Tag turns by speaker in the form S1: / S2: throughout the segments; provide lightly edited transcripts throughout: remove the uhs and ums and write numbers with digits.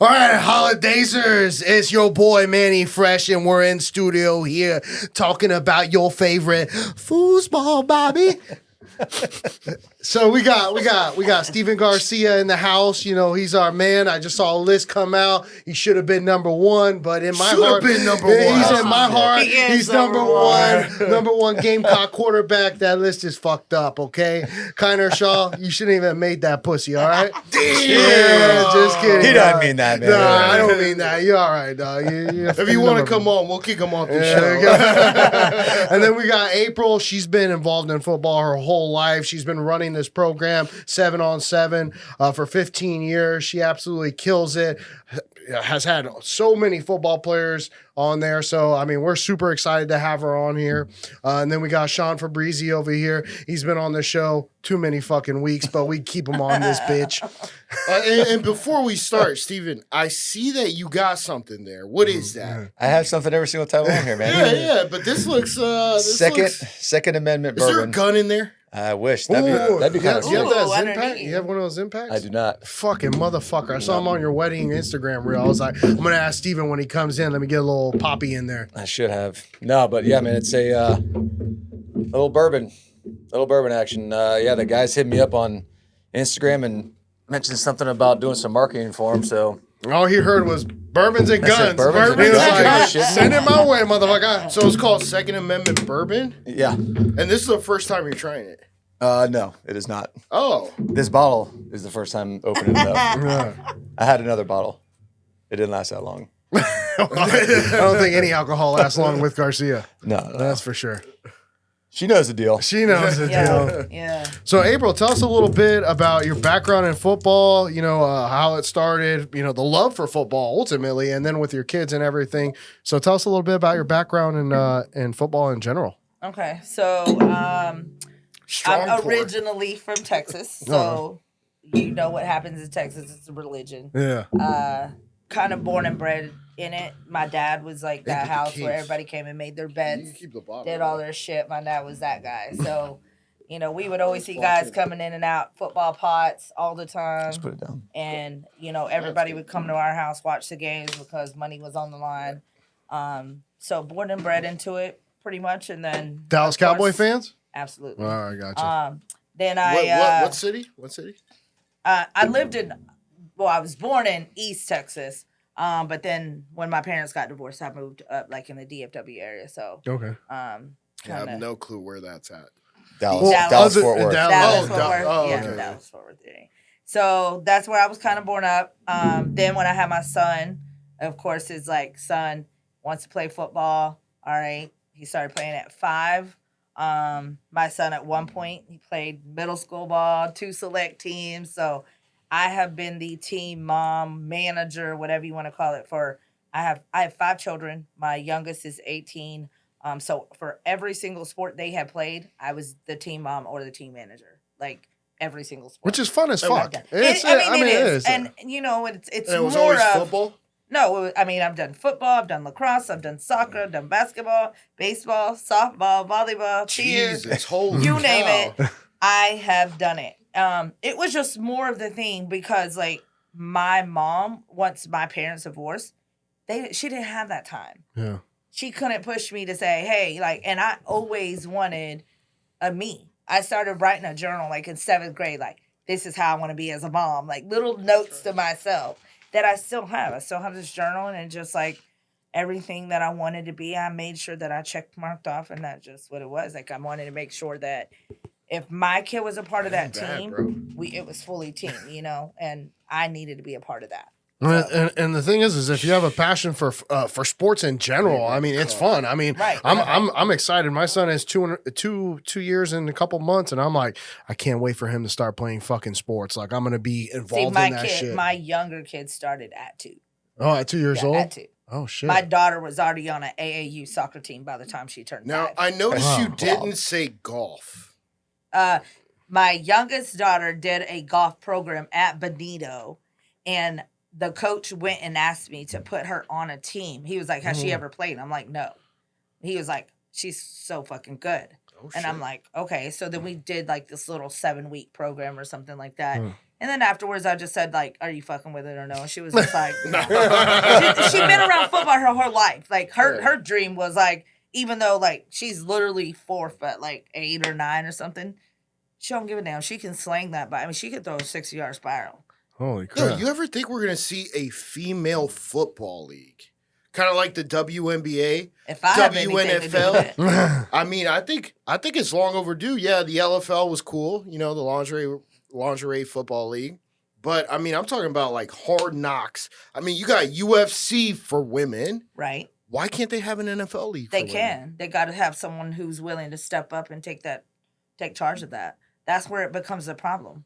S1: All right, holidazers, it's your boy Manny Fresh, and we're in studio here talking about your favorite foosball, Bobby. So we got Stephen Garcia in the house. You know, he's our man. I just saw a list come out. He should have been number one, but in my heart,
S2: been number one.
S1: He's in my heart.
S3: He's
S1: number one. Number one Gamecock quarterback. That list is fucked up. Okay, Kiner Shaw, you shouldn't even have made that pussy. All right. Yeah, just kidding.
S4: He doesn't mean that, man.
S1: No, I don't mean that. You're all right, dog.
S2: If you want to come on, we'll kick him off the show.
S1: And then we got April. She's been involved in football her whole life. She's been running this program 7-on-7 for 15 years. She absolutely kills it. Has had so many football players on there. So, I mean, we're super excited to have her on here. And then we got Sean Febre over here. He's been on the show too many fucking weeks, but we keep him on this bitch.
S2: And before we start, Stephen, I see that you got something there. What is that?
S4: I have something every single time I'm on here, man.
S2: Yeah, but this looks...
S4: Second Amendment
S2: Is there a
S4: bourbon.
S2: gun in there?
S4: I wish. That'd be kind of
S1: You have
S4: sick.
S1: that Zin
S3: underneath.
S1: pack? You have one of those Zin packs?
S4: I do not.
S1: Fucking motherfucker. I saw him on your wedding Instagram reel. I was like, I'm going to ask Steven when he comes in. Let me get a little poppy in there.
S4: I should have. No, but yeah, man, it's a little bourbon action. Yeah, the guys hit me up on Instagram and mentioned something about doing some marketing for them. So
S1: All he heard was bourbons and
S4: That's it,
S1: guns.
S4: bourbons and
S1: He was
S4: guns.
S1: like,
S4: Shit.
S1: send it my way, motherfucker.
S2: So it's called Second Amendment Bourbon?
S4: yeah,
S2: And this is the first time you're trying it?
S4: no, it is not.
S2: Oh.
S4: This bottle is the first time opening it up. I had another bottle. It didn't last that long.
S1: I don't think any alcohol lasts long with Garcia.
S4: No,
S1: That's for sure.
S4: she knows the deal.
S1: She knows the deal.
S3: Yeah.
S1: So, April, tell us a little bit about your background in football, you know, how it started, you know, the love for football ultimately, and then with your kids and everything. So tell us a little bit about your background in football in general.
S3: Okay. So
S2: Strong
S3: I'm
S2: pour.
S3: originally from Texas. So you know what happens in Texas. It's a religion.
S1: Yeah.
S3: Kind of born and bred in it. My dad was like that
S2: put the
S3: house where
S2: case.
S3: everybody came and made their
S2: You
S3: beds,
S2: can keep the bottle.
S3: did all their shit. My dad was that guy. So, you know, we would always see guys coming in and out, football pots all the time.
S4: Just put it down.
S3: And, you know, everybody would come to our house, watch the games because money was on the line. So born and bred into it pretty much. And then
S1: Dallas
S3: of course-
S1: Cowboy fans?
S3: Absolutely.
S1: All right, gotcha.
S3: Then I
S2: What city? What city?
S3: I lived in, well, I was born in East Texas, but then when my parents got divorced, I moved up like in the DFW area. So,
S1: Okay.
S2: I have
S3: kinda-
S2: no clue where that's at.
S4: Dallas,
S3: Well,
S4: Dallas,
S1: other-
S4: Fort Worth.
S1: Dallas-
S3: Dallas,
S2: Oh,
S3: Fort Worth.
S2: oh,
S3: Yeah,
S2: okay.
S3: Dallas, Fort Worth area. So that's where I was kind of born up. Then when I had my son, of course, his like son wants to play football. All right, he started playing at 5. My son at one point he played middle school ball, 2 select teams. So I have been the team mom, manager, whatever you want to call it. I have 5 children. My youngest is 18. So for every single sport they had played, I was the team mom or the team manager. Like every single sport.
S1: Which is fun as fuck.
S3: It is. And you know, it's
S2: And it was
S3: more
S2: always
S3: of
S2: football?
S3: no. I mean, I've done football, I've done lacrosse, I've done soccer, I've done basketball, baseball, softball, volleyball, cheer.
S2: Jesus, holy
S3: You name
S2: cow.
S3: it, I have done it. It was just more of the thing because like my mom, once my parents divorced, she didn't have that time.
S1: Yeah.
S3: She couldn't push me to say, hey, like, and I always wanted a me. I started writing a journal like in 7th grade, like, this is how I want to be as a mom, like little notes to myself that I still have. I still have this journal and just like everything that I wanted to be, I made sure that I checked marked off, and that's just what it was. Like I wanted to make sure that if my kid was a part of that
S2: Bad,
S3: team,
S2: bro.
S3: it was fully team, you know, and I needed to be a part of that.
S1: And the thing is if you have a passion for sports in general, I mean, it's fun. I mean,
S3: Right.
S1: I'm excited. My son has 2 years in a couple months, and I'm like, I can't wait for him to start playing fucking sports. Like, I'm gonna be
S3: See,
S1: involved
S3: my
S1: in that shit.
S3: my younger kid started at 2.
S1: Oh, at 2 years
S3: Yeah,
S1: old.
S3: at 2.
S1: Oh shit.
S3: My daughter was already on an AAU soccer team by the time she turned
S2: Now,
S3: 5.
S2: I noticed
S1: Wow.
S2: you didn't say golf.
S3: My youngest daughter did a golf program at Benito, and the coach went and asked me to put her on a team. He was like, has she ever played? I'm like, no. He was like, she's so fucking good.
S2: Oh,
S3: And I'm like, okay. So then we did like this little 7-week program or something like that. And then afterwards, I just said, like, are you fucking with it or no? And she was just like, no. She'd been around football her whole life. Like, her dream was, like, even though, like, she's literally 4 foot, like, 8 or 9 or something, she don't give a damn. She can sling that, but I mean, she could throw a 60-yard spiral.
S1: Holy
S2: Yo,
S1: crap.
S2: you ever think we're going to see a female football league? Kind of like the WNBA,
S3: If I have anything to do with it.
S2: I mean, I think it's long overdue. Yeah, the LFL was cool, you know, the lingerie football league. But I mean, I'm talking about like Hard Knocks. I mean, you got UFC for women.
S3: Right.
S2: Why can't they have an NFL league?
S3: They
S2: for
S3: can.
S2: women?
S3: They got to have someone who's willing to step up and take charge of that. That's where it becomes a problem.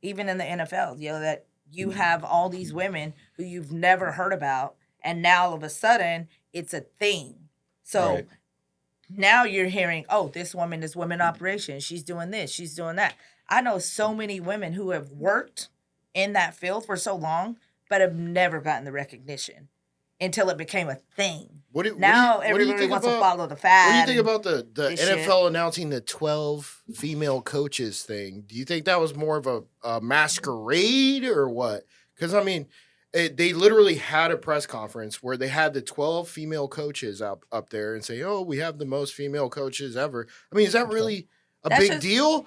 S3: Even in the NFL, you know, that you have all these women who you've never heard about, and now all of a sudden it's a thing. So
S4: Right.
S3: now you're hearing, oh, this woman is women operations. She's doing this. She's doing that. I know so many women who have worked in that field for so long, but have never gotten the recognition until it became a thing. Now everybody wants to follow the fad.
S2: What do you think about the
S3: this
S2: NFL
S3: shit.
S2: announcing the 12 female coaches thing? Do you think that was more of a masquerade or what? Because, I mean, they literally had a press conference where they had the 12 female coaches up there and say, oh, we have the most female coaches ever. I mean, is that really a
S3: That's
S2: big
S3: just-
S2: deal?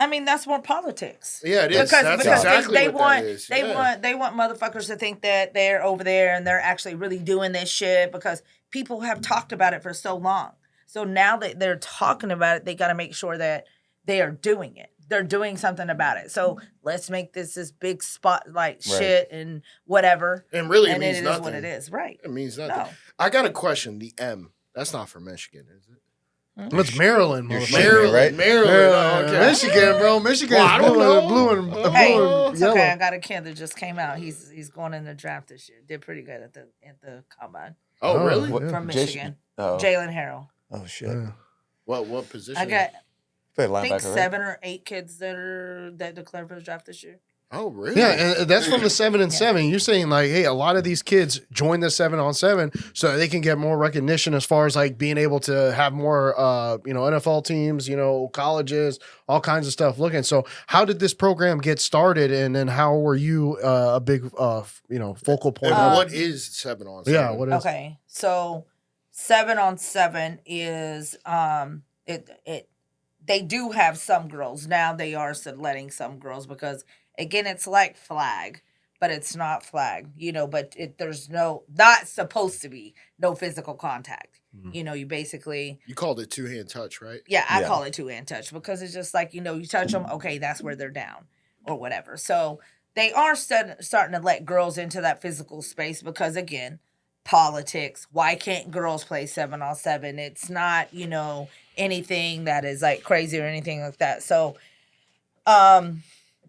S3: I mean, that's more politics.
S2: Yeah, it is.
S3: Because
S2: That's
S3: because
S2: exactly
S3: they
S2: what
S3: want
S2: that is.
S3: they
S2: Yeah.
S3: want motherfuckers to think that they're over there and they're actually really doing this shit because people have talked about it for so long. So now that they're talking about it, they got to make sure that they are doing it. They're doing something about it. So let's make this big spotlight shit and whatever.
S2: And really, it
S3: And
S2: means
S3: it is
S2: nothing.
S3: what it is, right?
S2: It means nothing.
S3: No.
S2: I got a question. The M, that's not for Michigan, is it?
S1: It's Maryland,
S4: You're
S1: motherfucker.
S4: shitting me, right?
S2: Maryland. Oh, okay.
S1: Michigan, bro. Michigan
S2: Well, I
S1: is
S2: don't know.
S1: blue and
S3: Hey,
S1: blue and
S3: it's
S1: yellow.
S3: okay. I got a kid that just came out. He's going in the draft this year. Did pretty good at the combine
S2: Oh, really?
S1: What-
S3: from
S4: Jason-
S3: Michigan.
S4: Oh.
S3: Jalen Harrell.
S4: Oh shit.
S1: Yeah.
S2: What position?
S3: I got
S4: Play
S3: I think
S4: linebacker, right?
S3: 7 or 8 kids that declared for the draft this year.
S2: Oh, really?
S1: Yeah, and that's from the 7-7. You're saying like, hey, a lot of these kids join the 7-on-7 so they can get more recognition as far as like being able to have more, NFL teams, colleges, all kinds of stuff looking. So, how did this program get started, and then how were you a big, focal point?
S2: And
S1: of it?
S2: what is 7-on-7?
S1: Yeah, what is?
S3: Okay, so 7-on-7 is they do have some girls now. They are letting some girls because again, it's like flag, but it's not flag. But there's not supposed to be no physical contact. You basically.
S2: You called it two-hand touch, right?
S3: Yeah, I
S4: Yeah.
S3: call it two-hand touch because it's just like, you touch them, okay, that's where they're down or whatever. So they are starting to let girls into that physical space because, again, politics. Why can't girls play 7-on-7? It's not, anything that is like crazy or anything like that. So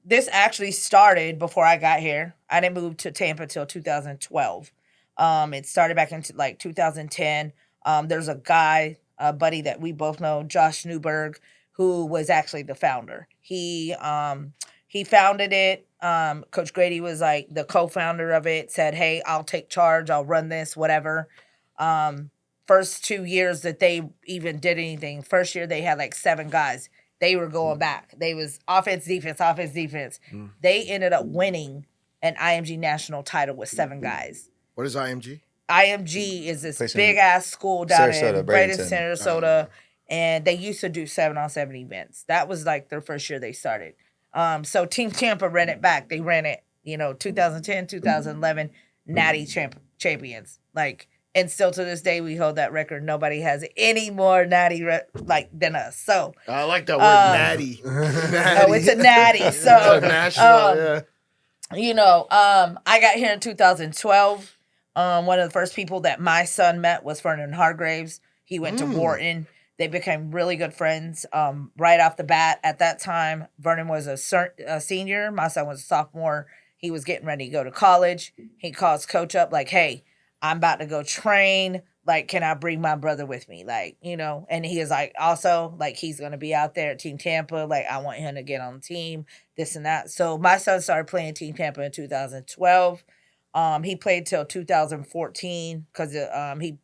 S3: this actually started before I got here. I didn't move to Tampa till 2012. It started back into like 2010. There's a guy, a buddy that we both know, Josh Newberg, who was actually the founder. He founded it. Coach Grady was like the co-founder of it, said, hey, I'll take charge. I'll run this, whatever. First 2 years that they even did anything, first year they had like 7 guys. They were going back. They was offense, defense. They ended up winning an IMG national title with 7 guys.
S2: What is IMG?
S3: IMG is this
S4: Place in
S3: big-ass school down
S4: Sarasota,
S3: in Bradenton,
S4: Bradenton.
S3: Sarasota, and they used to do 7-on-7 events. That was like their first year they started. So Team Tampa ran it back. They ran it, 2010, 2011, Natty champions. And still to this day, we hold that record. Nobody has any more Natty than us. So,
S2: I like that word, natty.
S3: oh, it's a Natty. So,
S2: National, yeah.
S3: I got here in 2012. One of the first people that my son met was Vernon Hargraves. He went to Wharton. They became really good friends right off the bat. At that time, Vernon was a senior. My son was a sophomore. He was getting ready to go to college. He calls coach up like, hey, I'm about to go train. Like, can I bring my brother with me? And he is like, also, like, he's going to be out there at Team Tampa. Like, I want him to get on the team, this and that. So my son started playing Team Tampa in 2012. He played till 2014 because he,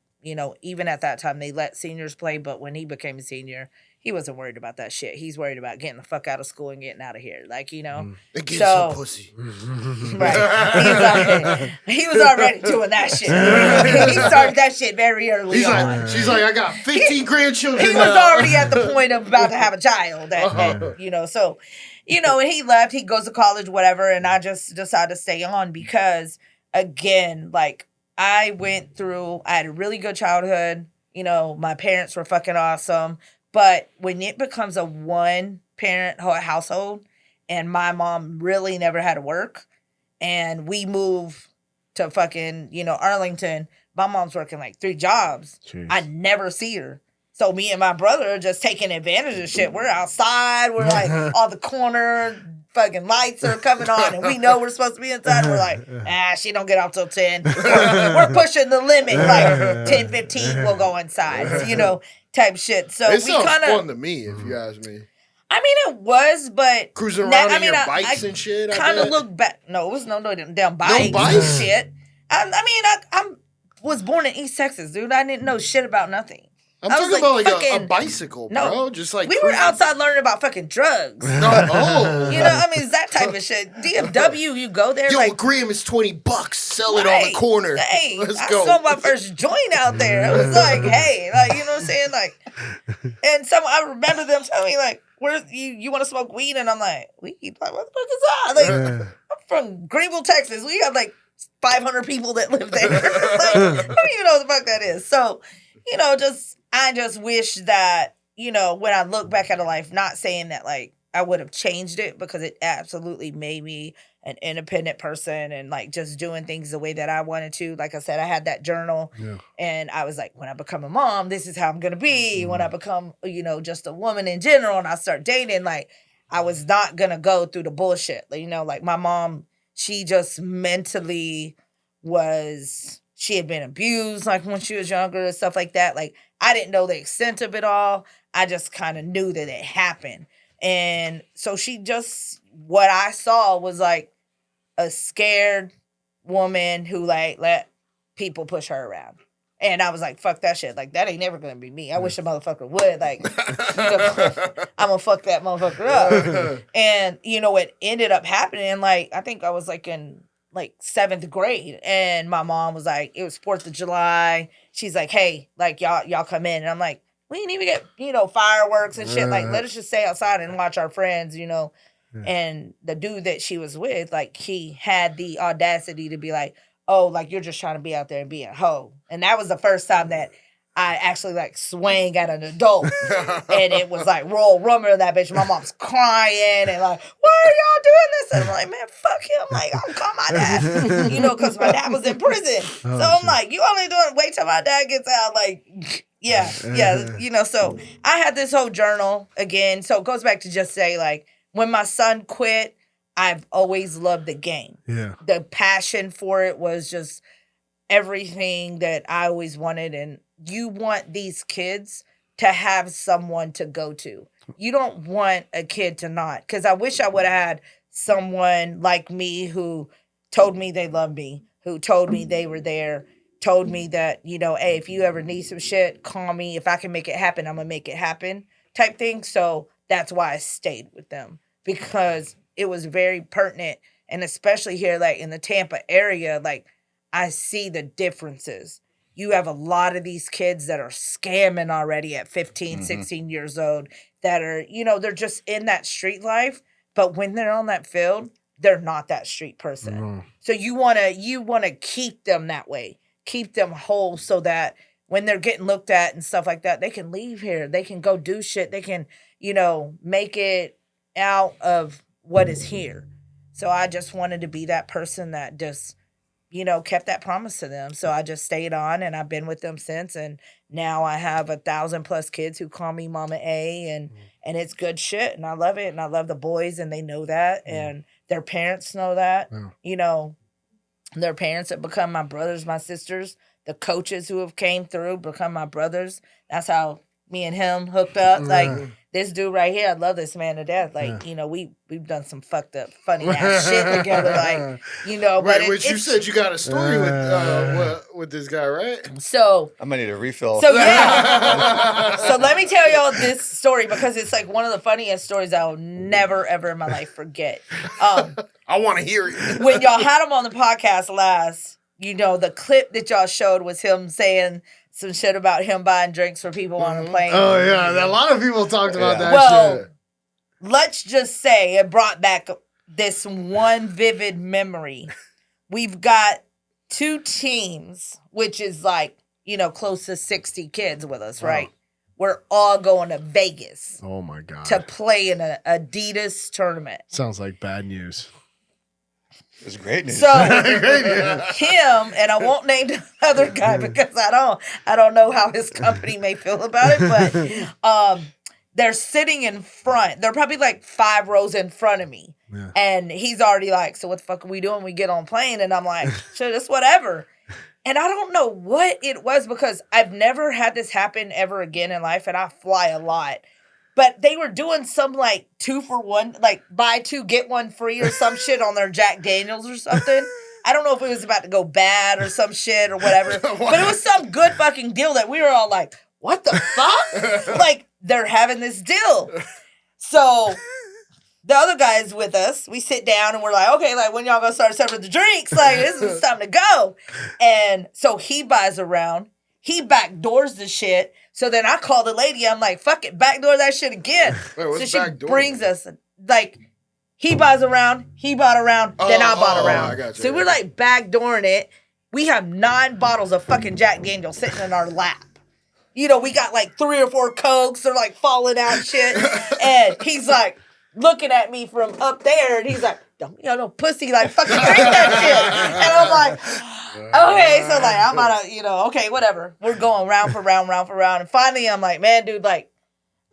S3: even at that time, they let seniors play. But when he became a senior, he wasn't worried about that shit. He's worried about getting the fuck out of school and getting out of here. Like, you know.
S2: They get some pussy.
S3: Right. He was already doing that shit. He started that shit very early on.
S2: She's like, I got 15 grandchildren.
S3: He was already at the point of about to have a child. You know, so, you know, and he left. He goes to college, whatever. And I just decided to stay on because, again, like, I had a really good childhood. You know, my parents were fucking awesome. But when it becomes a one-parent household and my mom really never had to work and we move to fucking, you know, Arlington, my mom's working like 3 jobs. Jeez. I never see her. So me and my brother are just taking advantage of shit. We're outside. We're like on the corner. Fucking lights are coming on and we know we're supposed to be inside. We're like, she don't get off till 10. We're pushing the limit. Like 10, 15, we'll go inside. You know, type shit. So
S2: it
S3: we
S2: sounds
S3: kind of
S2: fun to me, if you ask me.
S3: I mean, it was, but
S2: cruising around on your bikes and shit.
S3: Kind of look back. No, it was no damn bikes. No bikes and shit. I mean, I was born in East Texas, dude. I didn't know shit about nothing.
S2: I'm talking about like a bicycle, bro.
S3: No,
S2: just like
S3: we were outside learning about fucking drugs. You know, I mean, it's that type of shit. DFW, you go there.
S2: Yo,
S3: like,
S2: a gram is $20. Sell it on the corner.
S3: Hey,
S2: let's
S3: I
S2: go.
S3: sold my first joint out there. It was like, hey, like, you know what I'm saying, like, and I remember them telling me like, "Where's you want to smoke weed?" And I'm like, "Weed? Like, what the fuck is that?" Like, I'm from Greenville, Texas. We have like 500 people that live there. Like, I don't even know what the fuck that is. So, you know, I just wish that, you know, when I look back at a life, not saying that like I would have changed it because it absolutely made me an independent person and like just doing things the way that I wanted to. Like I said, I had that journal and I was like, when I become a mom, this is how I'm going to be. When I become, you know, just a woman in general and I start dating, like I was not going to go through the bullshit. Like, you know, like my mom, she just mentally she had been abused like when she was younger and stuff like that. Like I didn't know the extent of it all. I just kind of knew that it happened. And so what I saw was like a scared woman who like let people push her around. And I was like, fuck that shit. Like, that ain't never going to be me. I wish a motherfucker would. Like, you know, I'm going to fuck that motherfucker up. And, you know, what ended up happening, like, I think I was like in like 7th grade. And my mom was like, it was 4th of July. She's like, hey, like, y'all come in. And I'm like, we didn't even get, you know, fireworks and shit. Like, let us just stay outside and watch our friends, you know. And the dude that she was with, like, he had the audacity to be like, oh, like, you're just trying to be out there and be a hoe. And that was the first time that I actually, like, swang at an adult. And it was, like, roll rummer of that bitch. My mom's crying and, like, why are y'all doing this? And I'm like, man, fuck him. Like, I'll call my dad. You know, because my dad was in prison. So I'm like, you only doing, wait till my dad gets out. Like, yeah. You know, so I had this whole journal again. So it goes back to just say, like, when my son quit, I've always loved the game. Yeah. The passion for it was just everything that I always wanted. And you want these kids to have someone to go to. You don't want a kid to not. Because I wish I would have had someone like me who told me they loved me, who told me they were there, told me that, you know, hey, if you ever need some shit, call me. If I can make it happen, I'm going to make it happen type thing. So that's why I stayed with them. Because it was very pertinent. And especially here, like in the Tampa area, like I see the differences. You have a lot of these kids that are scamming already at 15, 16 years old that are, you know, they're just in that street life. But when they're on that field, they're not that street person. So you want to keep them that way, keep them whole so that when they're getting looked at and stuff like that, they can leave here. They can go do shit. They can, you know, make it out of what is here. So I just wanted to be that person that just, you know, kept that promise to them. So I just stayed on and I've been with them since. And now I have 1,000+ kids who call me Mama A and it's good shit. And I love it. And I love the boys and they know that. And their parents know that, you know, their parents have become my brothers, my sisters, the coaches who have came through become my brothers. That's how me and him hooked up. Like this dude right here, I love this man to death. Like, you know, we've done some fucked up, funny ass shit together. Like, you know, but
S2: Right, which you said you got a story with this guy, right?
S3: So
S4: I might need a refill.
S3: So yeah. So let me tell y'all this story because it's like one of the funniest stories I'll never ever in my life forget.
S2: I want to hear it.
S3: When y'all had him on the podcast last, you know, the clip that y'all showed was him saying some shit about him buying drinks for people on a plane.
S1: Oh yeah, a lot of people talked about that
S3: Well,
S1: shit.
S3: let's just say it brought back this one vivid memory. We've got 2 teams, which is like, you know, close to 60 kids with us, right? We're all going to Vegas
S1: Oh my god.
S3: to play in an Adidas tournament.
S1: Sounds like bad news.
S4: It's great news.
S3: So him, and I won't name the other guy because I don't know how his company may feel about it, but they're sitting in front. They're probably like 5 rows in front of me.
S1: Yeah.
S3: And he's already like, so what the fuck are we doing? We get on plane. And I'm like, shit, it's whatever. And I don't know what it was because I've never had this happen ever again in life. And I fly a lot. But they were doing some like 2 for 1, like buy 2, get 1 free or some shit on their Jack Daniels or something. I don't know if it was about to go bad or some shit or whatever. But it was some good fucking deal that we were all like, what the fuck? Like, they're having this deal. So the other guys with us, we sit down and we're like, okay, like when y'all gonna start serving the drinks? Like, this is time to go. And so he buys around. He backdoors the shit. So then I call the lady. I'm like, fuck it, backdoor that shit again.
S2: Wait, what's
S3: so she
S2: backdoor?
S3: brings us, like, he buys around, he bought around, then I bought around.
S2: I got you,
S3: So we're like backdooring it. We have 9 bottles of fucking Jack Daniels sitting in our lap. You know, we got like 3 or 4 Cokes. They're like falling out and shit. And he's like looking at me from up there. And he's like, don't you know, pussy, like fucking drink that shit. And I'm like, okay. So like, I'm out of, you know, okay, whatever. We're going round for round, round for round. And finally, I'm like, man, dude, like,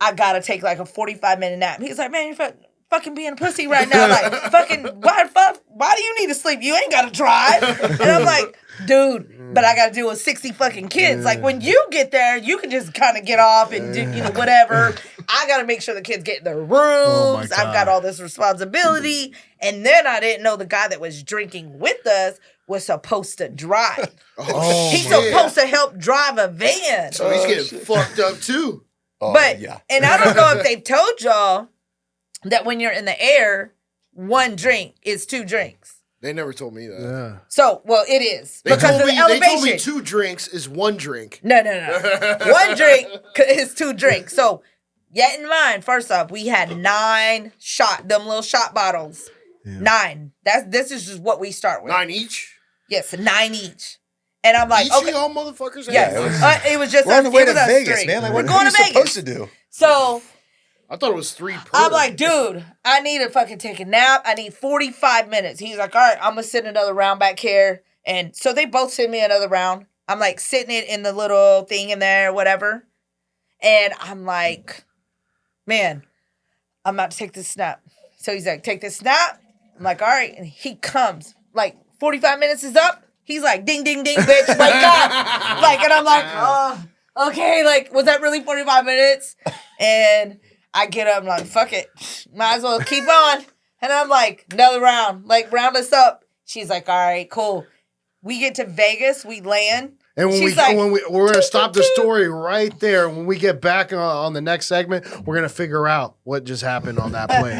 S3: I gotta take like a 45-minute nap. He's like, man, you're fucking being a pussy right now. Like, fucking, why do you need to sleep? You ain't gotta drive. And I'm like, dude, but I gotta deal with 60 fucking kids. Like, when you get there, you can just kind of get off and do, you know, whatever. I gotta make sure the kids get in their rooms. I've got all this responsibility. And then I didn't know the guy that was drinking with us was supposed to drive. He's supposed to help drive a van.
S2: So he's getting fucked up too.
S3: But, and I don't know if they've told y'all that when you're in the air, 1 drink is 2 drinks.
S2: They never told me that.
S1: Yeah.
S3: So, well, it is.
S2: They
S3: because of the elevation.
S2: They told me 2 drinks is 1 drink.
S3: No. 1 drink is 2 drinks. So, yet in mind, first off, we had 9 them little shot bottles. Yeah. 9. This is just what we start with.
S2: 9 each?
S3: Yes, 9 each. And I'm like, okay.
S2: Y'all motherfuckers?
S3: Yes. It was just
S4: we're on the way to
S3: Vegas,
S4: 3. Man. Like,
S3: we're
S4: what
S3: going
S4: are
S3: to
S4: you
S3: Vegas.
S4: supposed to do?
S3: So
S2: I thought it was 3 per.
S3: I'm like, dude, I need to fucking take a nap. I need 45 minutes. He's like, all right, I'm going to sit another round back here. And so they both send me another round. I'm like sitting it in the little thing in there, whatever. And I'm like, man, I'm about to take this snap. So he's like, take this snap. I'm like, all right. And he comes. Like, 45 minutes is up. He's like, ding, ding, ding, bitch, wake up. Like, and I'm like, oh, okay. Like, was that really 45 minutes? And I get up, I'm like, fuck it. Might as well keep on. And I'm like, another round. Like, round us up. She's like, all right, cool. We get to Vegas. We land.
S1: And we're gonna stop the story right there. When we get back on the next segment, we're gonna figure out what just happened on that plane.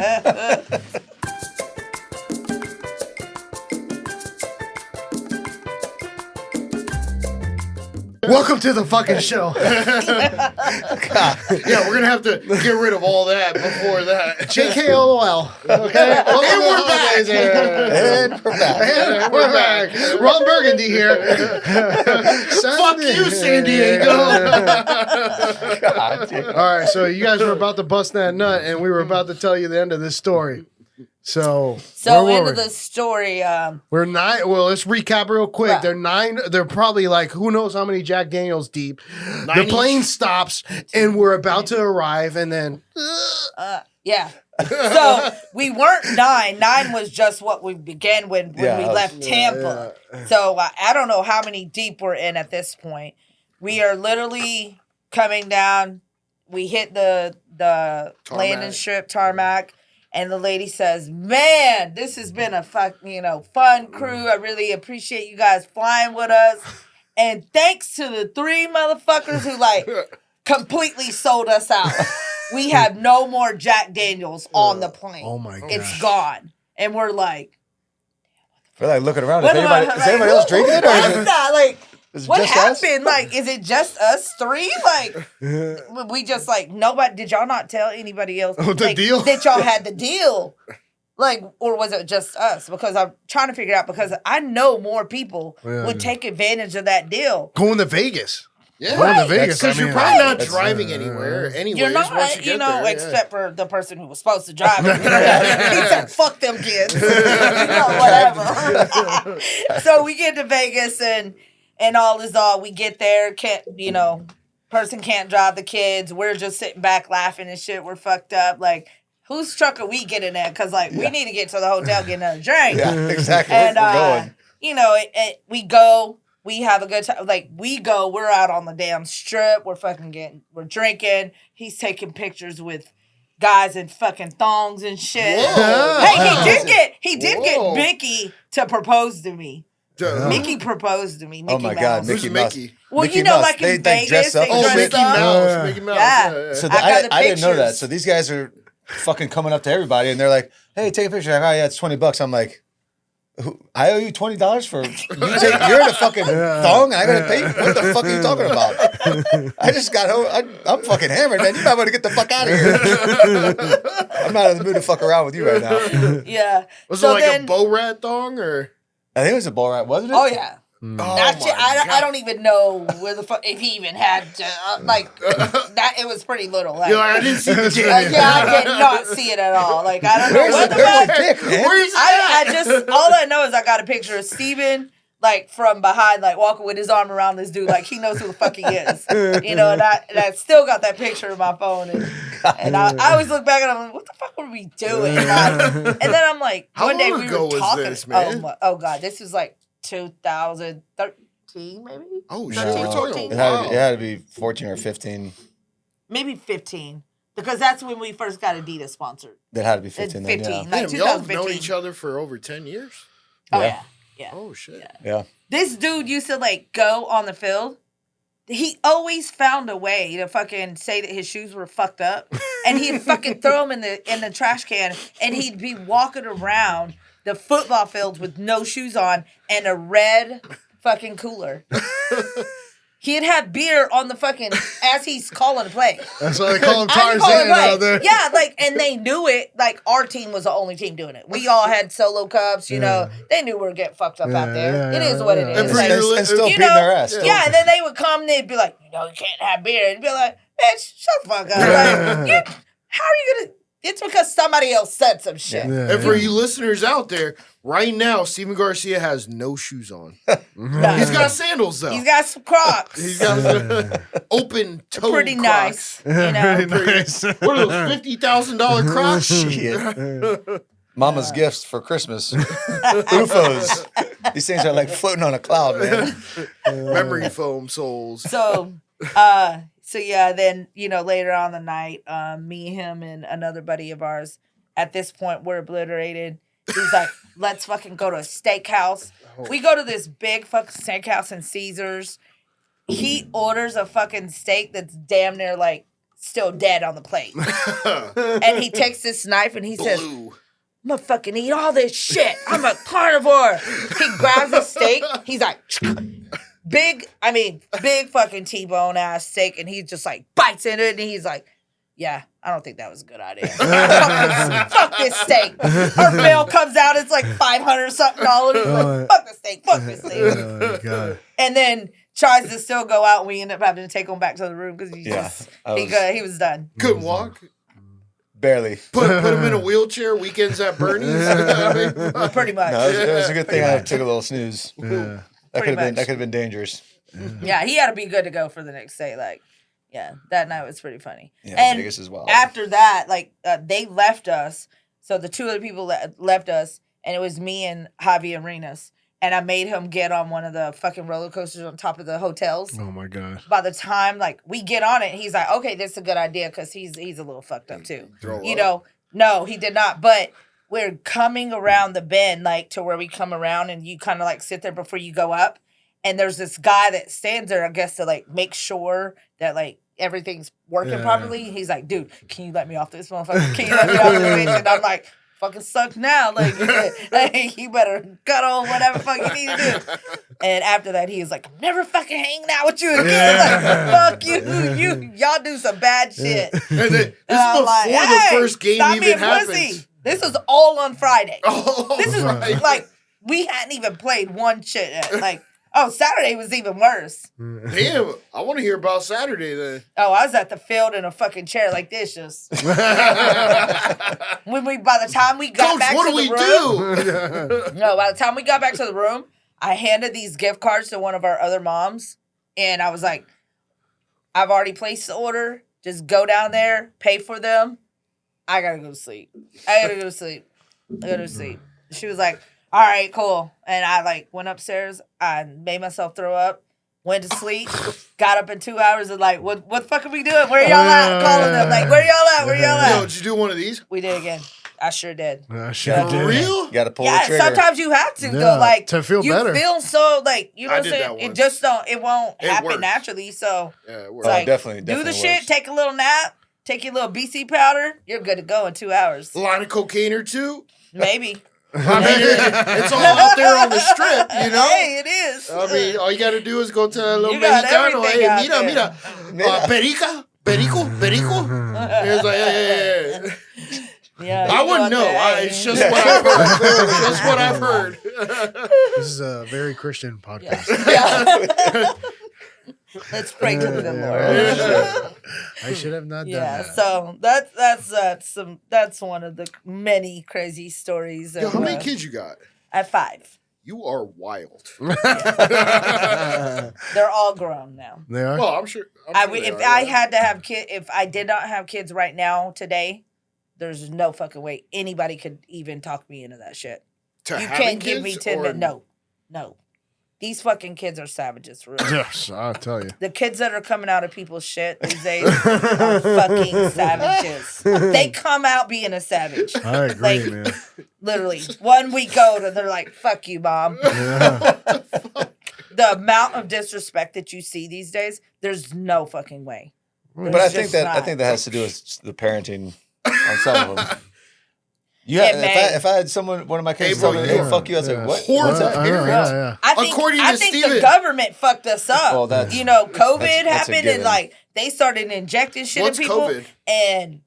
S1: Welcome to the fucking show.
S2: Yeah, we're gonna have to get rid of all that before that.
S1: JKLOL. Okay.
S2: And we're back.
S4: And we're back.
S1: And we're back. Ron Burgundy here.
S2: Fuck you, San Diego.
S4: God, dude.
S1: All right, so you guys were about to bust that nut, and we were about to tell you the end of this story. So
S3: end of the story.
S1: We're 9. Well, let's recap real quick.
S3: Right.
S1: They're 9. They're probably like who knows how many Jack Daniels deep. The plane stops, and we're about to arrive, and then
S3: Yeah. So we weren't 9. 9 was just what we began when we left Tampa. So I don't know how many deep we're in at this point. We are literally coming down. we hit the landing strip tarmac, and the lady says, "Man, this has been a fun crew. I really appreciate you guys flying with us, and thanks to the 3 motherfuckers who like completely sold us out. We have no more Jack Daniels on the plane.
S1: Oh my god,
S3: it's gone." And we're like,
S4: We're like looking around.
S3: What
S4: Is
S3: am I-
S4: anybody else drinking it? Or
S3: "What
S4: is
S3: is
S4: it,
S3: that? Like,
S4: is it
S3: what
S4: just us?
S3: happened? Like, is it just us 3? Like, we just like nobody. Did y'all not tell anybody else
S1: Oh, the
S3: like,
S1: deal?
S3: that y'all had the deal? Like, or was it just us? Because I'm trying to figure it out. Because I know more people would take advantage of that deal.
S1: going to Vegas.
S2: Yeah,
S1: Going to Vegas.
S2: because you're
S1: I mean,
S2: probably not
S4: that's-
S2: driving anywhere. Anyways,
S3: You're
S2: once
S3: not,
S2: you get there, yeah.
S3: except for the person who was supposed to drive it. He said, "Fuck them kids," whatever. So we get to Vegas and all is all. We get there, person can't drive the kids. We're just sitting back laughing and shit. We're fucked up. Like, whose truck are we getting at? Because we need to get to the hotel, get another drink.
S4: Yeah, exactly.
S3: And
S4: we're going.
S3: we go. We have a good time. Like, we're out on the damn strip. We're drinking. He's taking pictures with guys in fucking thongs and shit.
S2: Whoa.
S3: Hey, he did get
S2: Whoa.
S3: Mickey to propose to me.
S2: Duh.
S3: Mickey proposed to me. Mickey
S4: Oh my
S3: Mouse.
S4: God,
S2: Who's
S4: Mickey
S2: Mickey?
S4: Mouse.
S3: Well,
S4: Mickey
S3: you know,
S4: Mouse.
S3: like in
S4: They dress
S3: Vegas,
S4: up.
S3: they
S2: Oh,
S3: dress
S2: Mickey
S3: up.
S2: Mouse. Mickey Mouse.
S3: Yeah.
S4: So
S3: I got the
S4: I didn't know that.
S3: pictures.
S4: So these guys are fucking coming up to everybody, and they're like, "Hey, take a picture." Like, "Oh yeah, it's $20." I'm like, "I owe you $20 for you're in a fucking thong, and I gotta pay you? What the fuck are you talking about?" I just got home. I'm fucking hammered, man. You might want to get the fuck out of here. I'm not in the mood to fuck around with you right now.
S3: Yeah.
S2: Was
S3: So
S2: it like
S3: then-
S2: a bow rat thong or?
S4: I think it was a bull rat, wasn't it?
S3: Oh yeah.
S2: Oh
S3: That shit,
S2: my
S3: I don't even know where the fuck if he even had that. It was pretty little. Like,
S2: You're like, I didn't see the dick.
S3: yeah, I did not see it at all. Like, I don't know
S4: Where's
S3: what
S4: the
S3: the fuck.
S4: dick, man?
S2: Where's
S3: I just all I know is I got a picture of Steven, like, from behind, like, walking with his arm around this dude, like he knows who the fuck he is. And I still got that picture in my phone, and I always look back and I'm like, what the fuck were we doing? Like, and then I'm like,
S2: How
S3: one day
S2: long
S3: we
S2: ago
S3: were
S2: was
S3: talking.
S2: this, man?
S3: Oh god, this was like 2013, maybe.
S2: Oh shit,
S3: 13,
S2: we're talking.
S3: 14.
S4: It had to be 14 or 15.
S3: Maybe 15, because that's when we first got Adidas sponsored.
S4: That had to be 15. Then,
S3: 15.
S4: yeah.
S3: Like
S2: Damn, y'all have
S3: 2015.
S2: known each other for over 10 years.
S3: Oh
S4: Yeah.
S3: yeah.
S2: Oh shit.
S4: Yeah.
S3: This dude used to like go on the field. He always found a way to fucking say that his shoes were fucked up, and he'd fucking throw them in the trash can, and he'd be walking around the football fields with no shoes on and a red fucking cooler. He'd have beer on the fucking as he's calling a play.
S1: That's why they call him
S3: As he calling
S1: Tarzan
S3: a play.
S1: out there.
S3: Yeah, like, and they knew it. Like, our team was the only team doing it. We all had solo cups, you know. They knew we were getting fucked up out there.
S1: yeah,
S3: It is what it
S1: yeah.
S3: is.
S2: And for
S3: Like,
S2: your
S4: And still
S3: you
S4: beating
S3: know,
S4: their ass.
S3: yeah, and then they would come and they'd be like, you can't have beer. And be like, bitch, shut the fuck up. Like, how are you going to? It's because somebody else said some shit.
S1: Yeah,
S2: And for you listeners out there, right now, Stephen Garcia has no shoes on.
S3: Nah.
S2: He's got sandals though.
S3: He's got some Crocs.
S2: He's got open toe
S3: Pretty
S2: Crocs.
S3: nice, you know.
S1: Very nice.
S2: What are those $50,000 Crocs?
S4: Shit. Mama's gifts for Christmas. UFOs. These things are like floating on a cloud, man.
S2: Memory foam soles.
S3: So yeah, then, later on the night, me, him, and another buddy of ours, at this point, we're obliterated. He's like, let's fucking go to a steakhouse. We go to this big fucking steakhouse in Caesars. He orders a fucking steak that's damn near, like, still dead on the plate. And he takes this knife and he says,
S2: Blue.
S3: I'm gonna fucking eat all this shit. I'm a carnivore. He grabs a steak. He's like, big fucking T-bone ass steak. And he just like bites into it. And he's like, yeah, I don't think that was a good idea. Fuck this steak. Our bill comes out. It's like $500 something. He's like, fuck this steak. Fuck this steak.
S1: Oh, my God.
S3: And then tries to still go out. And we end up having to take him back to the room because he he was done.
S2: Couldn't walk.
S4: Barely.
S2: Put him in a wheelchair. Weekends at Bernie's.
S3: Pretty much.
S4: No, it was a good thing I
S3: much.
S4: took a little snooze.
S1: Yeah.
S4: That
S3: Pretty
S4: could
S3: much.
S4: have been dangerous.
S3: Yeah, he had to be good to go for the next day. Like, yeah, that night was pretty funny.
S4: Yeah,
S3: and
S4: Vegas is wild.
S3: after that, like, they left us. So the two other people left us, and it was me and Javi Arenas. and I made him get on one of the fucking roller coasters on top of the hotels.
S1: Oh my gosh.
S3: By the time like we get on it, he's like, okay, this is a good idea because he's a little fucked up too. You know, no, he did not. But we're coming around the bend, like to where we come around and you kind of like sit there before you go up. And there's this guy that stands there, I guess, to like make sure that like everything's working properly. He's like, dude, can you let me off this motherfucker? Can you let me off this bitch? And I'm like, fucking suck now. Like, you better cut on whatever fuck you need to do. And after that, he was like, I'm never fucking hanging out with you again. Like, fuck you. Y'all do some bad shit.
S2: And then, this is before
S3: like,
S2: the first game
S3: stop
S2: even
S3: being
S2: happens.
S3: pussy. This was all on Friday.
S2: Oh,
S3: This is
S2: right.
S3: like, we hadn't even played one shit yet. Like, oh, Saturday was even worse.
S2: Damn, I want to hear about Saturday then.
S3: Oh, I was at the field in a fucking chair like this, just by the time we got
S2: Coach,
S3: back
S2: what
S3: to
S2: do
S3: the
S2: we
S3: room,
S2: do?
S3: no, by the time we got back to the room, I handed these gift cards to one of our other moms, and I was like, I've already placed the order. Just go down there, pay for them. I gotta go to sleep. She was like, all right, cool. And I like went upstairs. I made myself throw up. Went to sleep. Got up in 2 hours and like, what the fuck are we doing? Where y'all at? Calling them like, where y'all at?
S2: Yo, did you do one of these?
S3: We did again. I sure did.
S2: For real?
S4: You got to pull the
S3: Yeah,
S4: trigger.
S3: sometimes you have to
S1: Yeah,
S3: though. Like
S1: to feel
S3: you
S1: better.
S3: feel so like you know
S2: I
S3: what I'm
S2: did
S3: saying.
S2: that
S3: It
S2: once.
S3: just don't. It won't
S2: It
S3: happen
S2: works.
S3: naturally. So
S2: Yeah, it
S3: it's
S2: works.
S3: like
S4: definitely
S3: do the
S4: works.
S3: shit. Take a little nap. Take your little BC powder. You're good to go in 2 hours.
S2: A line of cocaine or two.
S3: Maybe.
S2: I mean, it's all out there on the strip, you know?
S3: Hey, it is.
S2: I mean, all you got to do is go to a little
S3: You got
S2: Mexicano.
S3: everything
S2: Hey,
S3: out
S2: mira. Perico. And it's like, hey.
S3: Yeah,
S2: I
S3: you
S2: wouldn't
S3: go
S2: know.
S3: out there,
S2: It's
S3: hey.
S2: just what I've heard. Just what I've heard.
S1: This is a very Christian podcast.
S3: Yeah. Let's pray to the Lord.
S1: I should have not done
S3: Yeah,
S1: that.
S3: so that's one of the many crazy stories.
S2: Yo,
S3: of,
S2: how many kids you got?
S3: I have 5.
S2: You are wild.
S3: They're all grown now.
S1: They are?
S2: Well, I'm sure.
S3: If I had to have if I did not have kids right now today, there's no fucking way anybody could even talk me into that shit.
S2: To
S3: You
S2: having
S3: can't give me
S2: kids
S3: 10
S2: or-
S3: minutes. No. These fucking kids are savages for real.
S1: Yes, I'll tell you.
S3: The kids that are coming out of people's shit these days are fucking savages. They come out being a savage.
S1: I agree,
S3: Like,
S1: man.
S3: Literally. 1 week old and they're like, fuck you, mom.
S1: Yeah.
S3: The amount of disrespect that you see these days, there's no fucking way.
S4: But I think
S3: just
S4: that
S3: not.
S4: has to do with the parenting on some of them. Yeah,
S3: It may.
S4: if I had one of my kids
S2: Hey,
S4: tell
S2: bro,
S4: me,
S2: you-
S4: "Hey, fuck you," I'd say,
S1: Yeah.
S4: "What?"
S2: Hordes of
S1: I know,
S2: parents.
S1: yeah.
S2: According
S3: I
S2: to
S3: think the
S2: Stephen-
S3: government fucked us up.
S4: Well, that's-
S3: you know, COVID
S4: that's a
S3: happened and
S4: given.
S3: like they started injecting shit
S2: What's
S3: in people,
S2: COVID?
S3: and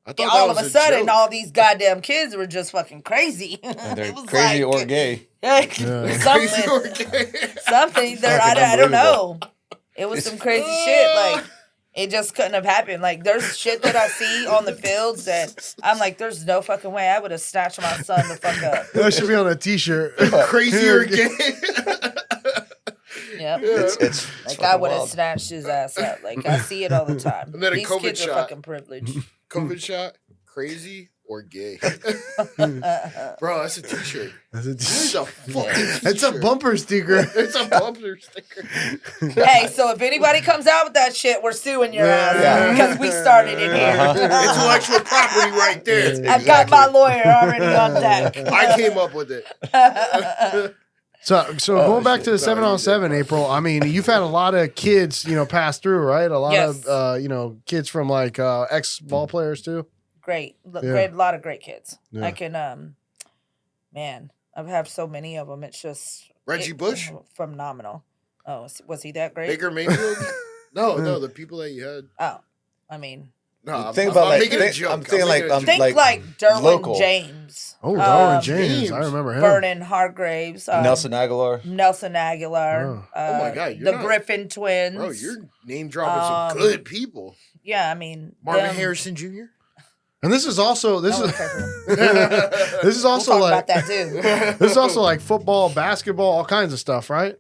S2: I thought
S3: all
S2: that
S3: of a
S2: was
S3: sudden,
S2: joke.
S3: all these goddamn kids were just fucking crazy.
S4: And they're
S3: It was
S4: crazy
S3: like-
S4: or gay.
S3: Like,
S1: Yeah.
S2: Crazy or
S3: something,
S2: gay.
S3: something. There,
S4: Fucking
S3: I don't know.
S4: unbelievable.
S3: It was some crazy shit. Like it just couldn't have happened. Like there's shit that I see on the fields that I'm like, there's no fucking way I would have snatched my son the fuck up.
S1: That should be on a t-shirt.
S2: Crazy or gay.
S3: Yep.
S4: It's
S3: Like
S4: fucking
S3: I would have
S4: wild.
S3: snatched his ass up. Like I see it all the time.
S2: And then a
S3: These
S2: COVID
S3: kids
S2: shot.
S3: are fucking privileged.
S2: COVID shot. Crazy or gay. Bro, that's a t-shirt.
S1: That's a
S2: That is a fucking
S1: It's a
S2: t-shirt.
S1: bumper sticker.
S2: It's a bumper sticker.
S3: Hey, so if anybody comes out with that shit, we're suing your ass
S4: Yeah.
S3: because we started it here.
S2: Intellectual property right there.
S3: I've got my lawyer already on deck.
S2: I came up with it.
S1: So going back to the
S2: shit.
S1: 7-on-7, April, I mean, you've had a lot of kids, pass through, right? A lot
S3: Yes.
S1: of, kids from like ex-ball players too.
S3: Great,
S1: Yeah.
S3: great, a lot of great kids.
S1: Yeah.
S3: I can, man, I've had so many of them. It's just
S2: Reggie Bush?
S3: phenomenal. Oh, was he that great?
S2: Baker Mayfield? No, the people that you had.
S3: Oh, I mean,
S2: No, I'm,
S4: Think
S2: I'm,
S4: about
S2: I'm
S4: like
S2: making a
S4: think-
S2: joke.
S4: I'm thinking like
S2: making a
S4: I'm
S2: joke.
S3: think like Derwin
S4: local.
S3: James.
S1: Oh, Darwin James.
S2: James.
S1: I remember him.
S3: Vernon Hargraves.
S4: Nelson Aguilar.
S3: Nelson Aguilar.
S1: Oh.
S2: Oh my God, you're
S3: the
S2: not-
S3: Griffin twins.
S2: Bro, you're name dropping some
S3: Um,
S2: good people.
S3: Yeah, I mean,
S2: Marvin
S3: them-
S2: Harrison Jr.
S1: And this is also
S3: I wanna pray for them.
S1: this is
S3: We'll
S1: also
S3: talk
S1: like
S3: about that too.
S1: this is also like football, basketball, all kinds of stuff, right?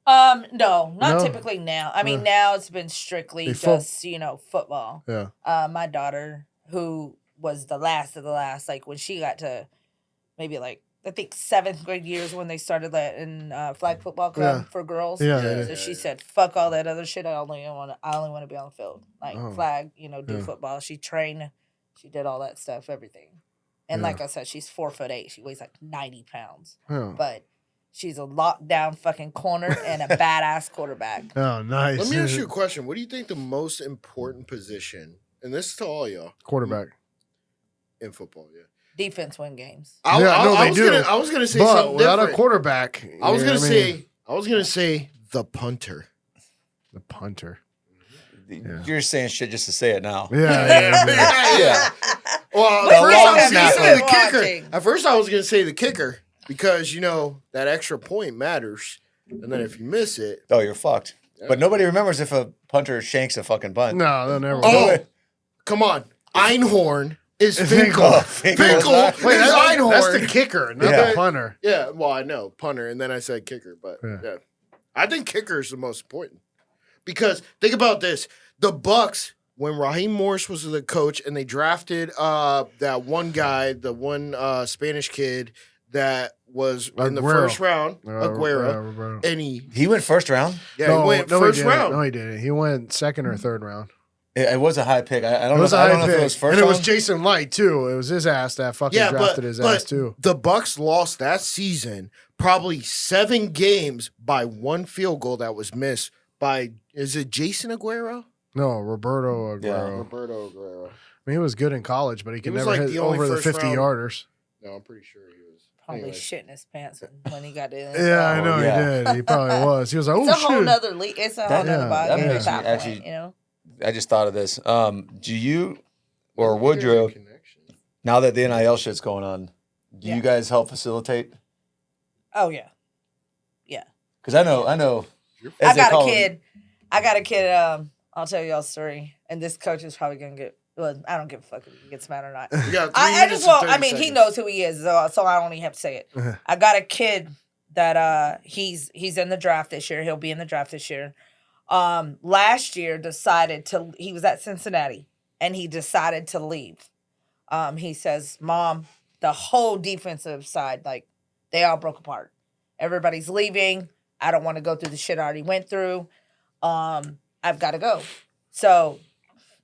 S3: No, not
S1: No?
S3: typically now. I mean, now it's been strictly
S1: They fo-
S3: just football.
S1: Yeah.
S3: My daughter, who was the last of the last, like when she got to maybe like I think 7th grade years when they started that in flag football club for girls.
S1: Yeah.
S3: So she said, "Fuck all that other shit. I only want to be on the field, like flag. Do football." She trained, she did all that stuff, everything. And like I said, she's 4'8". She weighs like 90 pounds, but she's a lockdown fucking corner and a badass quarterback.
S1: Oh, nice.
S2: Let me ask you a question. What do you think the most important position, and this is to all y'all,
S1: Quarterback
S2: in football? Yeah,
S3: defense win games.
S2: I was gonna say
S1: but
S2: something
S1: without
S2: different.
S1: a quarterback,
S2: I was gonna say the punter.
S1: The punter.
S4: You're saying shit just to say it now.
S1: Yeah.
S2: Well, at first I was gonna say the kicker because that extra point matters, and then if you miss it,
S4: oh, you're fucked. But nobody remembers if a punter shanks a fucking punt.
S1: No, they'll never.
S2: Oh, come on, Einhorn is Finkel. Finkel is Einhorn.
S1: That's the kicker, not the punter.
S2: Yeah, well, I know punter, and then I said kicker, but yeah, I think kicker is the most important because think about this: the Bucks. When Raheem Morris was the coach and they drafted that one guy, the one Spanish kid that was in the first round, Aguero, and he
S4: went first round?
S2: Yeah, he went first round.
S1: No, he didn't. He went second or third round.
S4: It was a high pick. I don't know if it was first round.
S1: And it was Jason Light, too. It was his ass that fucking drafted his ass, too.
S2: The Bucks lost that season probably 7 games by one field goal that was missed by, is it Jason Aguero?
S1: No, Roberto Aguero.
S2: Yeah, Roberto Aguero.
S1: I mean, he was good in college, but he could never
S2: like
S1: hit
S2: the
S1: over the 50-yarders.
S2: No, I'm pretty sure he was.
S3: Probably shitting his pants when he got in.
S1: Yeah, I know he did. He probably was. He was like,
S3: it's a whole nother league. It's a whole nother ball game at that point,
S4: I just thought of this. Do you or Woodrow, now that the NIL shit's going on, do you guys help facilitate?
S3: Oh, yeah. Yeah.
S4: Because I know.
S3: I got a kid, I'll tell y'all a story, and this coach is probably going to get, well, I don't give a fuck if he gets mad or not. He knows who he is, so I don't even have to say it. I got a kid that he's in the draft this year. He'll be in the draft this year. Last year he was at Cincinnati, and he decided to leave. He says, "Mom, the whole defensive side, like, they all broke apart. Everybody's leaving. I don't want to go through the shit I already went through. I've got to go." So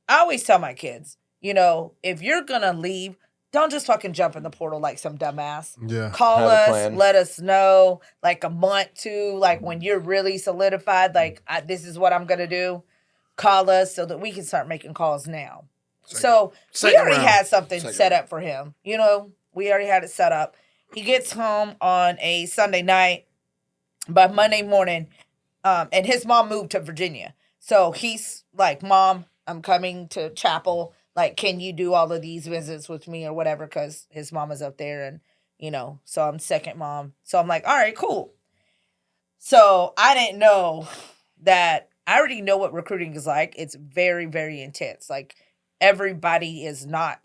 S3: I always tell my kids, if you're going to leave, don't just fucking jump in the portal like some dumbass.
S1: Yeah.
S3: Call us, let us know, like a month to, like when you're really solidified, like this is what I'm going to do. Call us so that we can start making calls now. We already had something set up for him. We already had it set up. He gets home on a Sunday night. By Monday morning, and his mom moved to Virginia. So he's like, "Mom, I'm coming to chapel. Like, can you do all of these visits with me or whatever?" Because his mom is up there and, so I'm second mom. So I'm like, all right, cool. So I didn't know that. I already know what recruiting is like. It's very, very intense. Like, everybody is not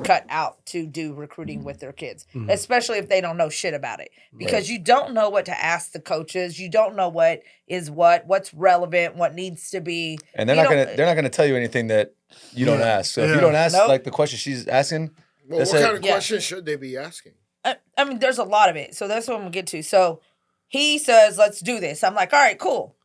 S3: cut out to do recruiting with their kids, especially if they don't know shit about it, because you don't know what to ask the coaches. You don't know what is what's relevant, what needs to be,
S4: and they're not gonna tell you anything that you don't ask. So if you don't ask like the question she's asking,
S2: what kind of questions should they be asking?
S3: I mean, there's a lot of it. So that's what I'm gonna get to. So he says, "Let's do this." I'm like, all right, cool.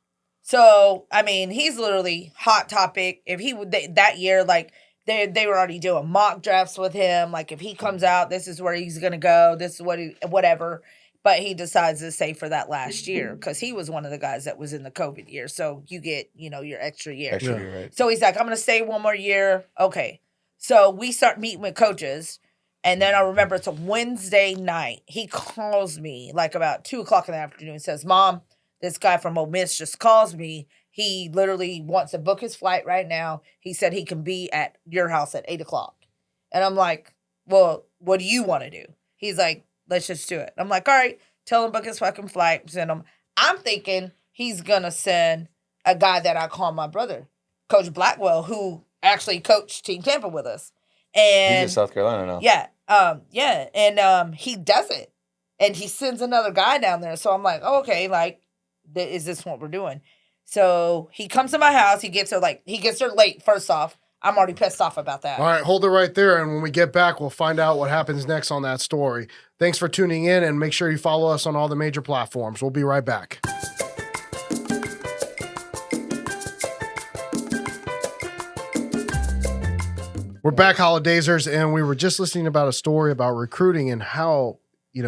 S3: So I mean, he's literally hot topic. If he would that year, like. They were already doing mock drafts with him. Like, if he comes out, this is where he's going to go. This is whatever. But he decides to stay for that last year because he was one of the guys that was in the COVID year. So you get, your extra year.
S4: Right.
S3: So he's like, "I'm going to stay one more year." Okay. So we start meeting with coaches. And then I remember it's a Wednesday night. He calls me like about 2:00 in the afternoon and says, "Mom, this guy from Ole Miss just calls me. He literally wants to book his flight right now. He said he can be at your house at 8:00. And I'm like, "Well, what do you want to do?" He's like, "Let's just do it." I'm like, all right, tell him book his fucking flight, send him. I'm thinking he's going to send a guy that I call my brother, Coach Blackwell, who actually coached Team Tampa with us. And
S4: he's in South Carolina now.
S3: Yeah. And he does it. And he sends another guy down there. So I'm like, oh, okay, like, is this what we're doing? So he comes to my house. He gets her late. First off, I'm already pissed off about that.
S1: All right, hold it right there. And when we get back, we'll find out what happens next on that story. Thanks for tuning in, and make sure you follow us on all the major platforms. We'll be right back. We're back, Holidazers, and we were just listening about a story about recruiting and how,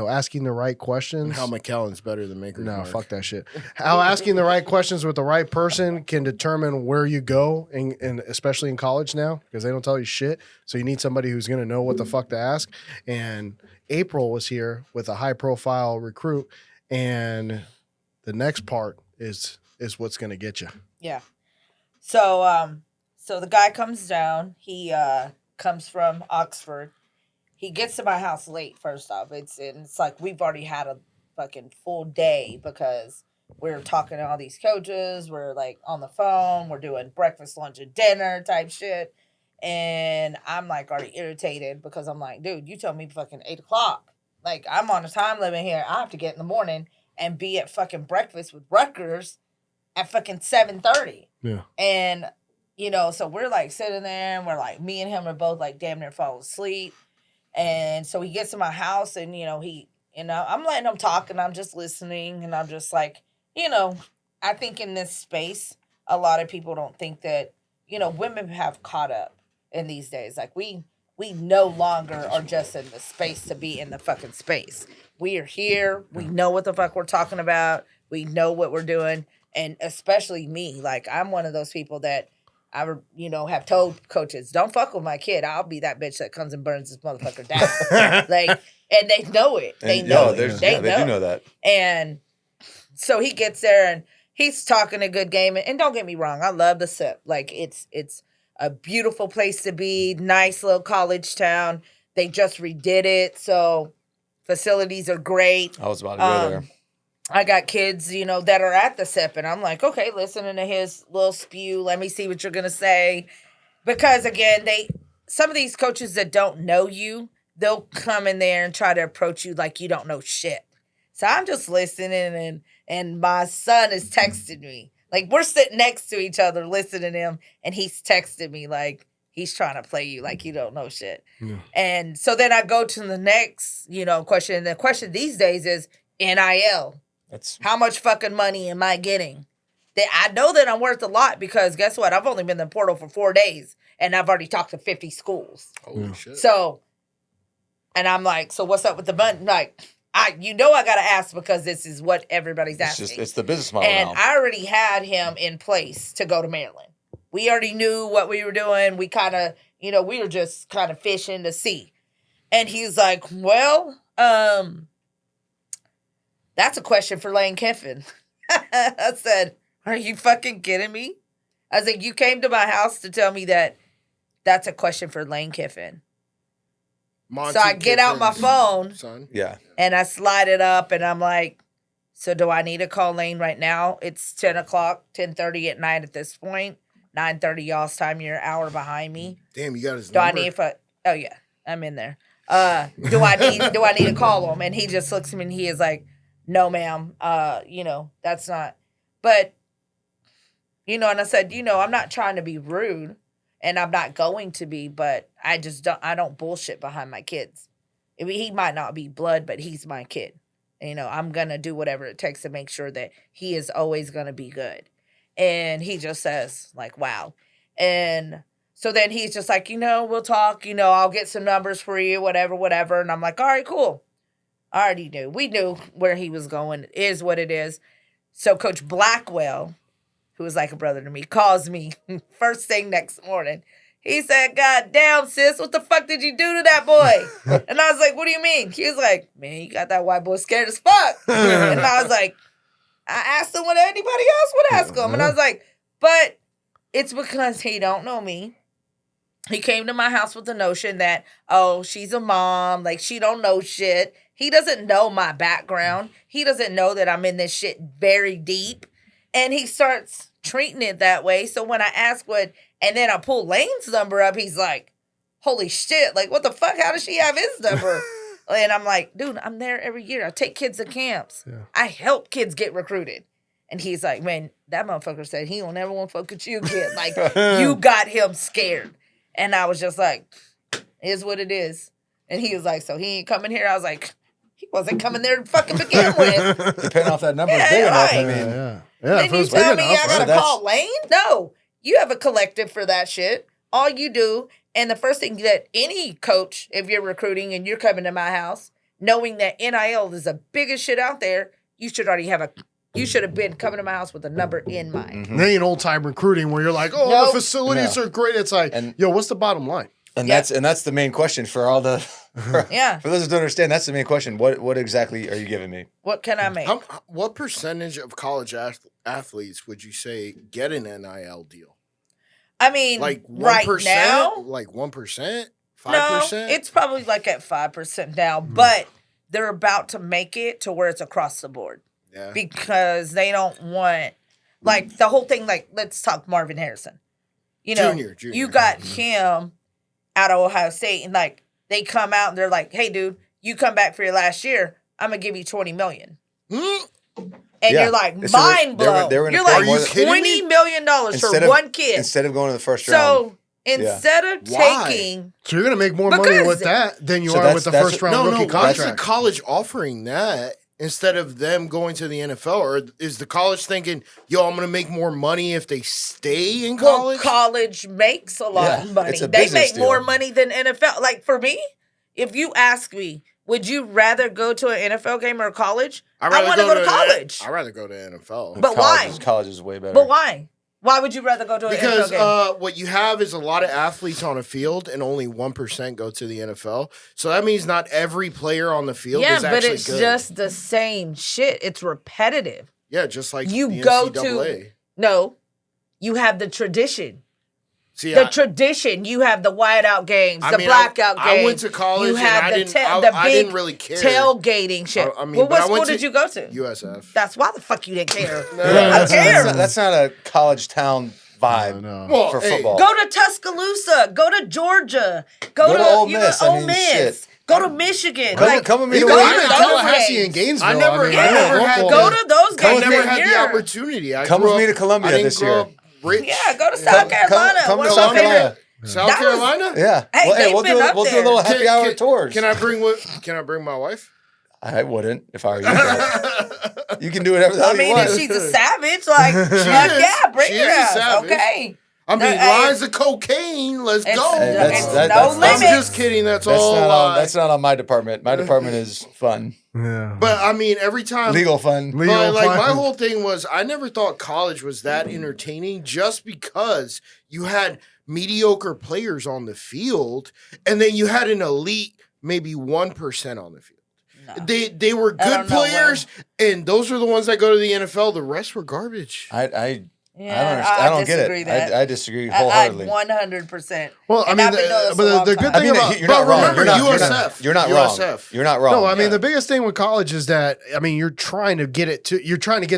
S1: asking the right questions.
S2: How McKellen's better than Maker's
S1: No,
S2: Mark.
S1: fuck that shit. How asking the right questions with the right person can determine where you go, and especially in college now, because they don't tell you shit. So you need somebody who's going to know what the fuck to ask. And April was here with a high-profile recruit, and the next part is what's going to get you.
S3: Yeah. So the guy comes down. He comes from Oxford. He gets to my house late, first off. It's like we've already had a fucking full day because we're talking to all these coaches. We're like on the phone. We're doing breakfast, lunch, and dinner type shit. And I'm like already irritated because I'm like, dude, you told me fucking 8 o'clock. Like, I'm on a time limit here. I have to get in the morning and be at fucking breakfast with Rutgers at fucking 7:30.
S1: Yeah.
S3: And, so we're like sitting there and we're like, me and him are both like damn near fall asleep. And so he gets to my house and, I'm letting him talk and I'm just listening. And I'm just like, I think in this space, a lot of people don't think that, women have caught up in these days. Like we no longer are just in the space to be in the fucking space. We are here. We know what the fuck we're talking about. We know what we're doing. And especially me, like I'm one of those people that I, have told coaches, don't fuck with my kid. I'll be that bitch that comes and burns this motherfucker down. And they know it. They know it. They
S4: do know that.
S3: And so he gets there and he's talking a good game. And don't get me wrong, I love the SIP. Like it's a beautiful place to be. Nice little college town. They just redid it, so facilities are great.
S4: I was about to go there.
S3: I got kids, that are at the SIP, and I'm like, okay, listening to his little spew. Let me see what you're gonna say, because again, some of these coaches that don't know you, they'll come in there and try to approach you like you don't know shit. So I'm just listening, and my son is texting me. Like we're sitting next to each other, listening to him, and he's texting me like he's trying to play you like you don't know shit. Yeah. And so then I go to the next, question. And the question these days is NIL. How much fucking money am I getting? I know that I'm worth a lot because guess what? I've only been in the portal for 4 days and I've already talked to 50 schools.
S2: Holy shit.
S3: So, and I'm like, so what's up with the money? Like, I got to ask because this is what everybody's asking.
S4: It's the business model
S3: and
S4: now.
S3: I already had him in place to go to Maryland. We already knew what we were doing. We kind of, we were just kind of fishing to see. And he's like, well, that's a question for Lane Kiffin. I said, are you fucking kidding me? I was like, you came to my house to tell me that that's a question for Lane Kiffin.
S2: Monty
S3: so I get out my phone
S2: son.
S4: Yeah.
S3: And I slide it up and I'm like, so do I need to call Lane right now? It's 10 o'clock, 10:30 at night at this point. 9:30 y'all's time. You're an hour behind me.
S2: Damn, you got his
S3: number? Oh yeah, I'm in there. Do I need to call him? And he just looks at me and he is like, no, ma'am. That's not. But, and I said, I'm not trying to be rude and I'm not going to be, but I don't bullshit behind my kids. I mean, he might not be blood, but he's my kid. I'm going to do whatever it takes to make sure that he is always going to be good. And he just says like, wow. And so then he's just like, we'll talk, I'll get some numbers for you, whatever. And I'm like, all right, cool. I already knew. We knew where he was going. It is what it is. So Coach Blackwell, who was like a brother to me, calls me first thing next morning. He said, God damn, sis, what the fuck did you do to that boy? And I was like, what do you mean? He was like, man, you got that white boy scared as fuck. And I was like, I asked him what anybody else would ask him. And I was like, but it's because he don't know me. He came to my house with the notion that, oh, she's a mom. Like, she don't know shit. He doesn't know my background. He doesn't know that I'm in this shit very deep. And he starts treating it that way. So when I ask and then I pull Lane's number up, he's like, holy shit. Like, what the fuck? How does she have his number? And I'm like, dude, I'm there every year. I take kids to camps. Yeah. I help kids get recruited. And he's like, man, that motherfucker said he don't ever want to fuck with you again. Like, you got him scared. And I was just like, is what it is. And he was like, so he ain't coming here? I was like, he wasn't coming there to fucking begin with.
S4: Depending off that number is
S3: Yeah,
S4: big enough. I
S3: right.
S4: mean,
S1: Yeah.
S3: Then
S1: If it
S3: you
S1: was big
S3: tell me
S1: enough,
S3: I gotta
S4: right?
S3: call Lane? No. You have a collective for that shit. All you do, and the first thing that any coach, if you're recruiting and you're coming to my house, knowing that NIL is the biggest shit out there, you should already have you should have been coming to my house with a number in mind.
S1: They ain't old time recruiting where you're like, oh,
S3: Nope.
S1: the facilities
S4: No.
S1: are great. It's like, yo, what's the bottom line?
S4: And
S3: Yeah.
S4: that's the main question for all the
S3: Yeah.
S4: for those who don't understand. That's the main question. What exactly are you giving me?
S3: What can I make?
S2: What percentage of college athletes would you say get an NIL deal?
S3: I mean,
S2: Like
S3: right
S2: 1%?
S3: now,
S2: Like 1%? 5%?
S3: no, it's probably like at 5% now, but they're about to make it to where it's across the board
S2: Yeah.
S3: because they don't want, like, the whole thing, like, let's talk Marvin Harrison. You know,
S2: Junior.
S3: you got him out of Ohio State, and, like, they come out and they're like, hey, dude, you come back for your last year, I'm going to give you $20 million. And
S4: Yeah.
S3: you're like,
S4: So
S3: mind blown.
S4: they were gonna
S3: You're
S4: pay
S3: like,
S4: more
S2: than- Are you kidding me?
S3: $20 million for
S4: Instead of-
S3: one kid.
S4: Instead of going to the first round.
S3: So instead of
S2: Why?
S3: taking,
S1: So you're going to make more money
S3: Because-
S1: with that than you
S4: So
S1: are
S4: that's-
S1: with the
S4: that's-
S1: first round
S2: No,
S1: rookie
S2: why is the
S1: contract.
S2: college offering that instead of them going to the NFL? Or is the college thinking, yo, I'm going to make more money if they stay in
S3: well,
S2: college?
S3: college makes a lot
S4: Yeah,
S3: of money.
S4: it's a
S3: They
S4: business
S3: make more
S4: deal.
S3: money than NFL. Like for me, if you ask me, would you rather go to an NFL game or college? I want to go to college.
S2: I'd rather go to NFL.
S3: But why?
S4: College is way better.
S3: But why? Why would you rather go to an
S2: Because
S3: NFL game?
S2: what you have is a lot of athletes on a field and only 1% go to the NFL. So that means not every player on the field
S3: Yeah,
S2: is
S3: but
S2: actually
S3: it's
S2: good.
S3: just the same shit. It's repetitive.
S2: Yeah, just like
S3: You
S2: the
S3: go
S2: NCAA.
S3: to no, you have the tradition.
S2: See,
S3: The tradition. You have the whiteout games, the blackout games.
S2: I went to college
S3: You
S2: and
S3: had
S2: I
S3: the
S2: didn't,
S3: the
S2: I
S3: big
S2: didn't really care.
S3: tailgating shit.
S2: I mean,
S3: well,
S2: but
S3: what
S2: I
S3: school
S2: went to
S3: did you go to?
S2: USF.
S3: That's why the fuck you didn't care.
S1: Yeah,
S3: I care.
S4: That's not a college town vibe
S1: No.
S2: Well,
S4: for
S2: hey,
S4: football.
S3: Go to Tuscaloosa. Go to Georgia. Go to
S4: Ole
S3: you
S4: Miss.
S3: know,
S4: I
S3: Ole
S4: mean,
S3: Miss.
S4: shit.
S3: Go to Michigan.
S4: Come with me to
S1: Even
S3: go
S4: Wayne.
S3: to
S1: in
S3: those
S1: Tallahassee
S3: games.
S1: and Gainesville.
S2: I never had-
S3: Go to those
S2: I
S3: games.
S2: never
S3: and
S2: had the
S3: here.
S2: opportunity. I
S4: Come
S2: grew
S4: with me
S2: up-
S4: to Columbia
S2: I didn't
S4: this
S2: grow
S4: year.
S2: up rich.
S3: Yeah, go to South Carolina.
S4: Come
S3: One
S4: to
S3: of my
S4: South
S3: favorite-
S4: Carolina.
S2: South
S3: That was-
S2: Carolina?
S4: Yeah.
S3: Hey,
S4: well,
S3: they've
S4: we'll
S3: been
S4: do
S3: up
S4: we'll do a
S3: there.
S4: little happy hour tours.
S2: Can I bring my wife?
S4: I wouldn't if I were you. but you can do whatever the hell
S3: I mean,
S4: you want.
S3: if she's a savage, like, fuck
S2: is.
S3: yeah, bring
S2: She
S3: her
S2: is a
S3: ass.
S2: savage.
S3: Okay.
S2: I mean,
S3: Hey,
S2: lines of cocaine. Let's
S3: it's-
S2: go.
S4: Hey, that's-
S3: it's
S4: that-
S3: no
S4: that's-
S3: limit.
S2: I'm just kidding. That's all.
S4: that's not on my department. My department is fun,
S1: Yeah.
S2: But I mean, every time.
S4: legal fun.
S1: Legal
S2: But like
S1: fun.
S2: my whole thing was, I never thought college was that entertaining, just because you had mediocre players on the field, and then you had an elite, maybe 1% on the field.
S3: No.
S2: They were
S3: I
S2: good
S3: don't know
S2: players, and those are the ones that go to the NFL. The rest were garbage.
S4: I don't
S3: Yeah,
S4: understand. I don't get
S3: disagree
S4: it.
S3: that.
S4: I disagree
S3: I
S4: wholeheartedly.
S3: 100%.
S1: Well, I
S3: And
S1: mean,
S3: I've been doing this a
S1: but
S3: long
S1: the
S3: time.
S1: good
S4: I
S1: thing
S4: mean,
S1: about
S4: you're not
S2: but
S4: wrong.
S2: remember,
S4: You're not,
S2: USF.
S4: You're not wrong.
S2: USF.
S4: You're not wrong.
S1: No, I mean
S2: Yeah.
S1: the biggest thing with college is that you're trying to get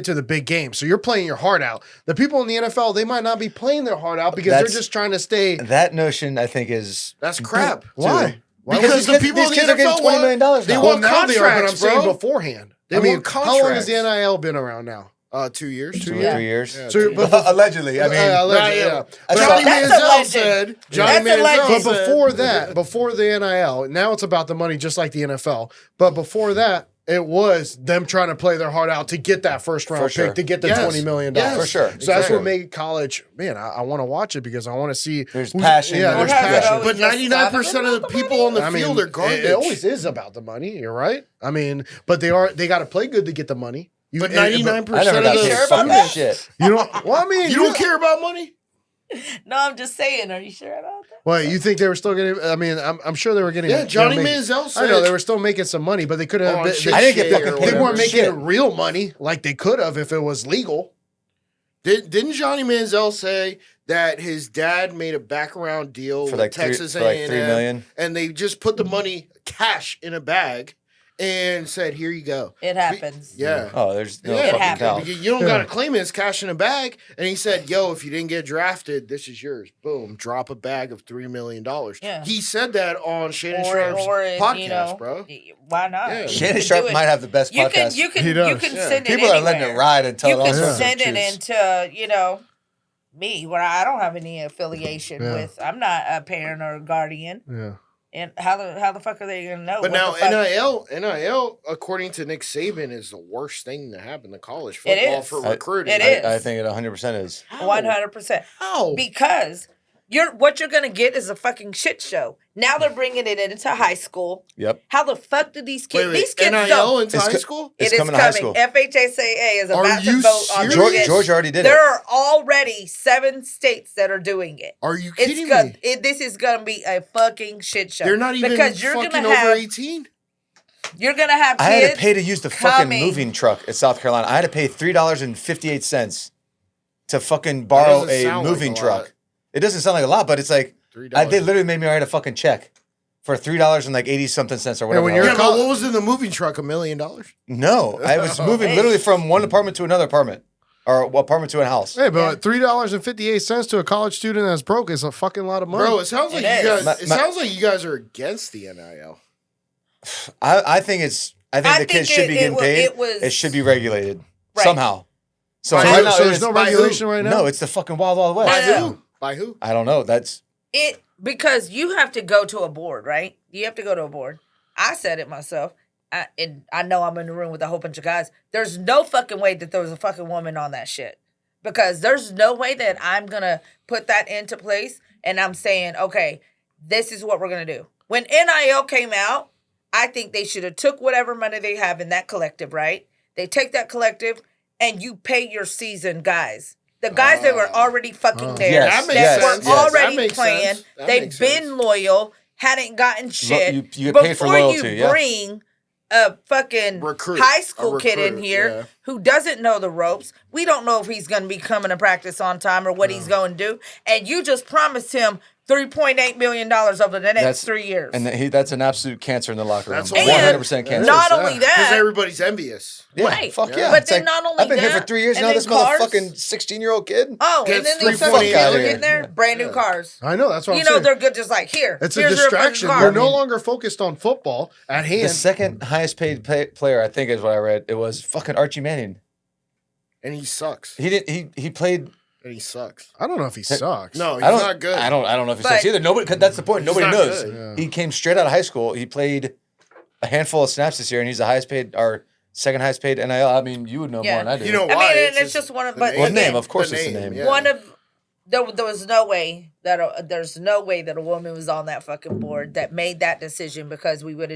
S1: to the big game. So you're playing your heart out. The people in the NFL, they might not be playing their heart out because
S4: That's-
S1: they're just trying to stay.
S4: That notion, I think, is
S2: That's crap.
S1: Why? Why
S2: Because
S1: would
S2: the people
S4: these
S2: in the
S4: kids are getting
S2: NFL
S4: $20 million
S2: want- they
S4: now.
S1: Well,
S2: want
S1: now they are, but I'm
S2: contracts,
S1: saying
S2: bro.
S1: beforehand.
S2: They
S1: I mean,
S2: want
S1: how long has
S2: contracts.
S1: the NIL been around now?
S2: 2 years.
S4: 2
S3: Yeah.
S4: or 3 years.
S2: Yeah.
S1: So, but
S4: Allegedly, I mean,
S1: allegedly,
S2: yeah.
S1: yeah.
S4: I
S1: But
S4: saw-
S2: Johnny
S3: That's a
S2: Manziel
S3: legend.
S2: said.
S3: That's
S2: Johnny
S3: a
S2: Manziel
S3: legend.
S1: But
S2: said-
S1: before that, before the NIL, now it's about the money, just like the NFL. But before that, it was them trying to play their heart out to get that first round
S4: For
S1: pick,
S4: sure.
S1: to get the
S2: Yes.
S1: $20 million.
S2: Yes.
S4: For sure.
S1: So that's what
S2: Exactly.
S1: made college, man, I want to watch it because I want to see.
S4: There's
S1: who's-
S4: passion.
S1: Yeah, there's
S3: Well, has it
S1: passion.
S3: always
S2: But
S3: just
S2: 99% of the
S3: about the
S2: people on the
S1: I mean,
S2: field are garbage.
S1: It always is about the money. You're right. I mean, but they got to play good to get the money.
S2: But
S1: and-
S2: 99%
S4: I never
S2: of
S4: got
S2: the
S4: paid
S3: Sure about
S4: fucking
S3: that?
S4: shit.
S1: You don't. Well, I mean,
S2: you don't care about money.
S3: No, I'm just saying. Are you sure about that?
S1: Well, you think they were still getting? I mean, I'm sure they were getting.
S2: Yeah, Johnny
S1: they were making-
S2: Manziel said.
S1: I know they were still making some money, but they could have.
S2: Oh,
S1: been,
S2: shit,
S4: I didn't get
S2: shit,
S4: fucking
S2: or
S4: paid
S1: they
S2: whatever.
S1: weren't making
S4: shit.
S1: real money like they could have if it was legal.
S2: Didn't Johnny Manziel say that his dad made a background deal
S4: For
S2: with
S4: like
S2: Texas
S4: $3
S2: A&M,
S4: million?
S2: and they just put the money cash in a bag and said, "Here you go."
S3: It happens.
S2: Yeah.
S4: Oh, there's no
S2: Yeah.
S3: It
S4: fucking
S3: happened.
S4: count.
S2: You don't got to claim it as cash in a bag. And he said, "Yo, if you didn't get drafted, this is yours. Boom, drop a bag of $3 million."
S3: Yeah.
S2: He said that on Shannon
S3: Or
S2: Sharp's podcast,
S3: you know,
S2: bro.
S3: Why not?
S2: Yeah.
S3: You
S4: Shannon
S3: can
S4: Sharp
S3: do it.
S4: might have the best
S3: You
S4: podcast.
S3: can
S1: He
S3: you
S1: does.
S3: can
S2: Yeah.
S3: send it
S4: People are letting it
S3: anywhere.
S4: ride and tell
S3: You
S4: all
S3: can
S4: sorts of
S3: send it
S4: truths.
S3: into, you know, me, where I don't have any affiliation
S1: Yeah.
S3: with. I'm not a parent or a guardian.
S1: Yeah.
S3: And how the fuck are they gonna know?
S2: But
S3: what
S2: now
S3: the fuck-
S2: NIL, according to Nick Saban, is the worst thing to happen to college
S3: It
S2: football
S3: is.
S2: for recruiting.
S3: It is.
S4: I think it 100% is.
S3: 100%.
S2: How?
S3: Because what you're gonna get is a fucking shit show. Now they're bringing it into high school.
S4: Yep.
S3: How the fuck do these kids?
S2: Wait,
S3: These kids
S2: NIL
S3: don't.
S2: into
S4: It's
S2: high
S4: co-
S2: school?
S4: It's
S3: It is
S4: coming to high
S3: coming.
S4: school.
S3: FHSAA is
S2: Are
S3: about to
S2: you
S3: vote on
S2: serious?
S3: this.
S4: Georgia already did
S3: There
S4: it.
S3: are already 7 states that are doing it.
S2: Are you
S3: It's
S2: kidding
S3: good.
S2: me?
S3: This is gonna be a fucking shit show.
S2: They're not even
S3: because you're
S2: fucking
S3: gonna
S2: over
S3: have
S2: 18?
S3: you're gonna have
S4: I
S3: kids.
S4: had to pay to use the fucking
S3: coming.
S4: moving truck at South Carolina. I had to pay $3.58 to fucking borrow
S2: doesn't
S4: a
S2: sound like
S4: moving
S2: a
S4: truck.
S2: lot.
S4: It doesn't sound like a lot, but it's like
S2: $3.
S4: they literally made me write a fucking check for $3.80-something or whatever.
S1: when
S4: the
S1: you're
S4: hell.
S2: Yeah, but what was in the moving truck? $1 million?
S4: No, I was moving
S3: Hey.
S4: literally from one apartment to another apartment, or apartment to a house.
S1: Hey, but
S3: Yeah.
S1: $3.58 to a college student that's broke is a fucking lot of money.
S2: Bro, it sounds like
S3: It
S2: you
S3: is.
S2: guys. It
S4: My-
S2: sounds like you guys are against the NIL.
S4: I think it's. I think
S3: I
S4: the
S3: think
S4: kids should be
S3: it
S4: getting
S3: wa-
S4: paid.
S3: it was-
S4: It should be regulated
S3: Right.
S4: somehow. So
S3: Right.
S4: right now,
S1: so there's
S4: it's,
S1: no
S2: by who?
S1: regulation right now?
S4: no, it's the fucking Wild Wild West.
S2: By
S3: Yeah.
S2: who? By who?
S4: I don't know. That's
S3: It because you have to go to a board, right? You have to go to a board. I said it myself. And I know I'm in the room with a whole bunch of guys. There's no fucking way that there was a fucking woman on that shit. Because there's no way that I'm gonna put that into place and I'm saying, okay, this is what we're gonna do. When NIL came out, I think they should have took whatever money they have in that collective, right? They take that collective and you pay your seasoned guys. The guys that were already fucking there,
S4: Yes,
S2: That makes
S3: that
S4: yes,
S3: were
S2: sense.
S4: yes.
S3: already
S2: That makes
S3: playing,
S2: sense. That
S3: they've
S2: makes
S3: been
S2: sense.
S3: loyal, hadn't gotten shit.
S4: you get paid for
S3: Before
S4: loyalty,
S3: you
S4: yeah.
S3: bring a fucking
S2: Recruit.
S3: high
S2: A
S3: school kid in
S2: recruit,
S3: here
S2: yeah.
S3: who doesn't know the ropes. We don't know if he's going to be coming to practice on time or what he's going to do. And you just promised him $3.8 million over the next
S4: That's
S3: 3 years.
S4: and that's an absolute cancer in the locker room.
S2: That's
S4: 100% cancer.
S3: not only
S2: Because
S3: that,
S2: everybody's envious.
S4: Yeah,
S3: Right.
S4: fuck
S2: Yeah.
S4: yeah.
S3: But
S4: It's
S3: then not only
S4: I've been here for
S3: that,
S4: 3 years
S3: and
S4: now.
S3: then
S4: This
S3: cars-
S4: motherfucking 16-year-old kid.
S3: oh,
S2: Gets
S3: and then these fucking
S2: 3.8
S3: kids
S4: million.
S3: get there, brand new cars.
S1: I know, that's what
S3: You
S1: I'm
S3: know,
S1: saying.
S3: they're good just like, here.
S1: It's a
S3: here's your fucking
S1: distraction.
S3: car.
S1: You're no longer focused on football at hand.
S4: The second highest paid player, I think, is what I read. It was fucking Archie Manning.
S2: And he sucks.
S4: He did. He played.
S2: And he sucks.
S1: I don't know if he sucks.
S2: No, he's
S4: I don't.
S2: not good.
S4: I don't know if he
S3: But-
S4: sucks either. Nobody. 'Cause that's the point.
S2: He's
S4: Nobody
S2: not
S4: knows.
S2: good.
S1: Yeah.
S4: He came straight out of high school. He played a handful of snaps this year, and he's the highest paid, or second highest paid NIL. I mean, you would know
S3: Yeah.
S4: more than I do.
S2: You know
S3: I
S2: why?
S3: mean, and it's just one of,
S2: the
S3: but
S2: name.
S4: Well,
S3: again,
S4: name, of course, it's the name.
S2: yeah.
S3: one of there was no way that there's no way that a woman was on that fucking board that made that decision because we would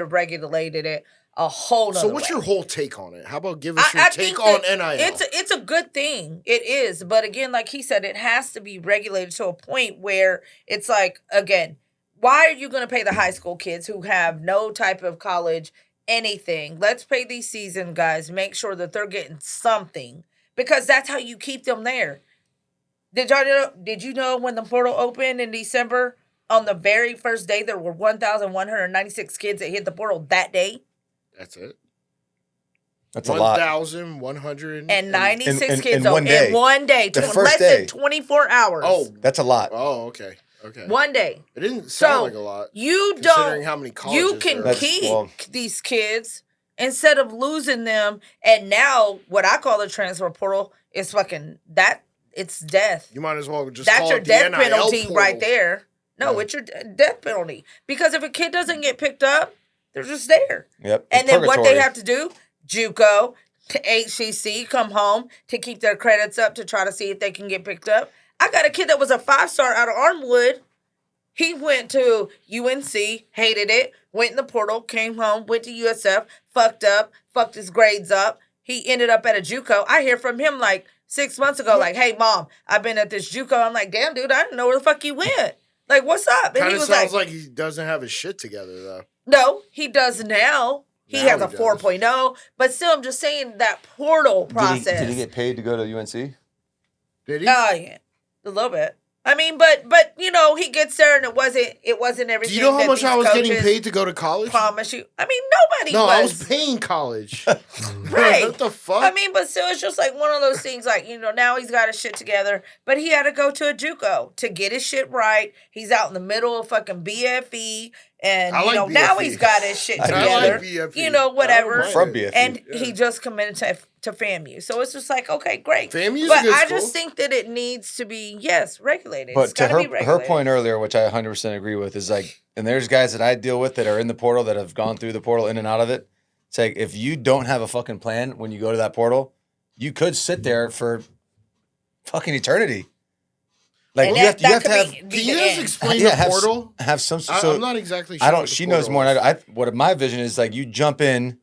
S3: have regulated it a whole nother
S2: So what's
S3: way.
S2: your whole take on it? How about give us your
S3: I
S2: take
S3: think
S2: on
S3: that
S2: NIL?
S3: It's a good thing. It is, but again, like he said, it has to be regulated to a point where it's like, again, why are you going to pay the high school kids who have no type of college anything? Let's pay these seasoned guys. Make sure that they're getting something because that's how you keep them there. Did you know when the portal opened in December? On the very first day, there were 1,196 kids that hit the portal that day.
S2: That's it.
S4: That's a lot.
S2: 1,100
S3: And 96
S4: in
S3: kids
S4: one day.
S3: in one day.
S4: The
S3: Less
S4: first
S3: than
S4: day.
S3: 24 hours.
S2: Oh,
S4: That's a lot.
S2: okay. Okay.
S3: One day.
S2: It didn't sound
S3: So
S2: like a lot.
S3: you
S2: Considering
S3: don't.
S2: how many colleges
S3: You can
S2: there are.
S3: keep these kids instead of losing them. And now, what I call the transfer portal is fucking that. It's death.
S2: You might as well just
S3: That's
S2: call
S3: your
S2: it the
S3: death
S2: NIL
S3: penalty
S2: portal.
S3: right there. No,
S2: Yeah.
S3: it's your death penalty because if a kid doesn't get picked up, they're just there.
S4: Yep.
S3: And then what they
S4: Purgatory.
S3: have to do, JUCO, to HCC, come home to keep their credits up to try to see if they can get picked up. I got a kid that was a 5-star out of Armwood. He went to UNC, hated it, went in the portal, came home, went to USF, fucked up, fucked his grades up. He ended up at a JUCO. I hear from him like 6 months ago, like, hey, Mom, I've been at this JUCO. I'm like, damn, dude, I didn't know where the fuck you went. Like, what's up? And
S2: Kind
S3: he
S2: of
S3: was
S2: sounds like he doesn't have his shit together, though.
S3: no, he does now. He
S2: Now
S3: has a
S2: he does.
S3: 4.0, but still, I'm just saying that portal process.
S4: Did he get paid to go to UNC?
S2: Did he?
S3: Oh yeah, a little bit. I mean, but you know, he gets there and it wasn't everything.
S2: Do you know how
S3: that
S2: much
S3: these
S2: I was getting
S3: coaches
S2: paid to go to college?
S3: Promise you. I mean, nobody
S2: No,
S3: was.
S2: I was paying college.
S3: Right.
S2: What the fuck?
S3: I mean, but still, it's just like one of those things. Like, you know, now he's got his shit together, but he had to go to a JUCO to get his shit right. He's out in the middle of fucking BFE And
S2: I
S3: you
S2: like
S3: know, now
S2: BFE.
S3: he's got his shit
S4: I
S3: together.
S2: like BFE.
S3: You know, whatever.
S2: I don't
S4: From
S2: mind it.
S4: BFE.
S3: And he just committed to FAMU. So it's just like, okay, great.
S2: FAMU is
S3: but
S2: a good
S3: I
S2: school.
S3: just think that it needs to be, regulated.
S4: But
S3: It's
S4: to
S3: gotta be
S4: her
S3: regulated.
S4: point earlier, which I 100% agree with, is like, and there's guys that I deal with that are in the portal that have gone through the portal in and out of it. It's like, if you don't have a fucking plan when you go to that portal, you could sit there for fucking eternity. Like
S3: And
S4: you have to have
S2: Can
S3: the
S2: you guys
S3: end.
S2: explain
S4: yeah,
S2: the
S4: have
S2: portal?
S4: have some. So
S2: I'm not exactly sure.
S4: I don't.
S2: what the
S4: She knows
S2: portal
S4: more.
S2: is.
S4: Than I. What my vision is like. You jump in,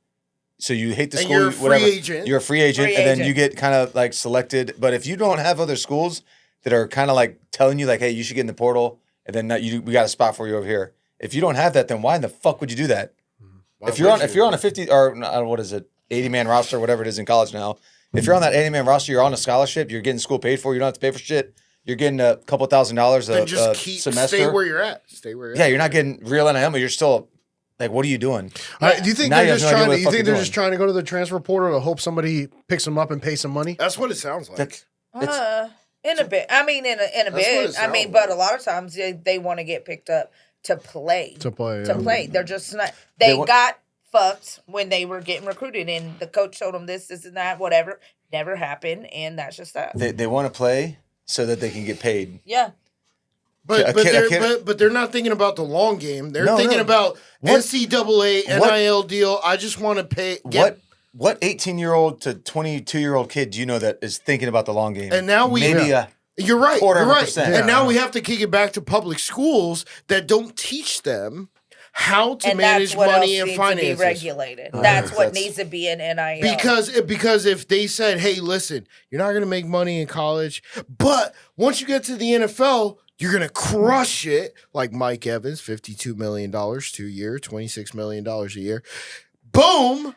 S4: so you hate the
S2: And
S4: school.
S2: you're a free
S4: whatever.
S2: agent.
S4: You're a free agent,
S3: Free
S4: and then
S3: agent.
S4: you get kind of like selected. But if you don't have other schools that are kind of like telling you like, hey, you should get in the portal, and then we got a spot for you over here. If you don't have that, then why in the fuck would you do that?
S2: Why
S4: If you're
S2: would
S4: on
S2: you?
S4: a 50 or what is it, 80-man roster, whatever it is in college now. If you're on that 80-man roster, you're on a scholarship. You're getting school paid for. You don't have to pay for shit. You're getting a couple $1,000s
S2: Then
S4: a
S2: just keep
S4: semester.
S2: stay where you're at. Stay where you're
S4: Yeah,
S2: at.
S4: you're not getting real NIL, but you're still like, what are you doing?
S1: Do you think
S4: Now
S1: they're
S4: you have
S1: just
S4: no idea
S1: trying?
S4: what
S1: To,
S4: the
S1: you
S4: fuck
S1: think
S4: you're
S1: they're just trying to go to the transfer portal to hope somebody picks them up and pays some money?
S2: That's what it sounds like.
S4: That's
S3: In a bit. I mean, in a
S2: what
S3: bit.
S2: it
S3: I mean,
S2: sounds
S3: but
S2: like.
S3: a lot of times they want to get picked up to play.
S1: To play,
S3: To
S1: yeah.
S3: play. They're just not.
S4: They
S3: They
S4: want-
S3: got fucked when they were getting recruited, and the coach told them this, and that, whatever. Never happened, and that's just that.
S4: they want to play so that they can get paid.
S3: Yeah.
S2: But
S4: A kid-
S2: but they're not thinking about the long game. They're
S4: No,
S2: thinking
S4: no.
S2: about
S4: What-
S2: NCAA NIL deal. I just want to pay.
S4: What 18-year-old to 22-year-old kid do you know that is thinking about the long game?
S2: And now we-
S4: maybe
S2: Yeah. You're right.
S4: Quarter
S2: You're
S4: of a
S2: right.
S4: percent.
S2: And
S1: Yeah.
S2: now we have to kick it back to public schools that don't teach them how to
S3: And
S2: manage
S3: that's what
S2: money
S3: else
S2: and
S3: needs
S2: finances.
S3: to be regulated.
S4: Right.
S3: That's what
S4: That's-
S3: needs to be in NIL.
S2: Because if they said, hey, listen, you're not going to make money in college, but once you get to the NFL, you're going to crush it, like Mike Evans, $52 million 2 year, $26 million a year. Boom!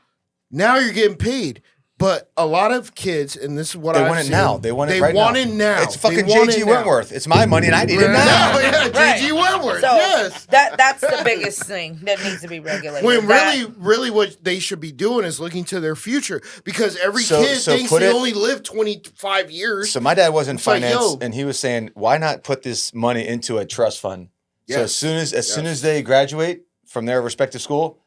S2: Now you're getting paid. But a lot of kids, and this is what
S4: they
S2: I've
S4: want it
S2: seen,
S4: now. They want it
S2: they
S4: right
S2: want
S4: now.
S2: it now.
S4: It's
S2: They
S4: fucking
S2: want
S4: JG
S2: it now.
S4: Wentworth. It's my money and I need it now.
S2: No, yeah,
S3: Right.
S2: JG Wentworth,
S3: So
S2: yes.
S3: that's the biggest thing that needs to be regulated.
S2: When
S3: That-
S2: really what they should be doing is looking to their future, because every
S4: So-
S2: kid
S4: so
S2: thinks
S4: put
S2: they
S4: it-
S2: only live 25 years.
S4: So my dad was in
S2: It's like,
S4: finance,
S2: yo.
S4: and he was saying, "Why not put this money into a trust fund? So
S2: Yes.
S4: as soon
S2: Yes.
S4: as they graduate from their respective school,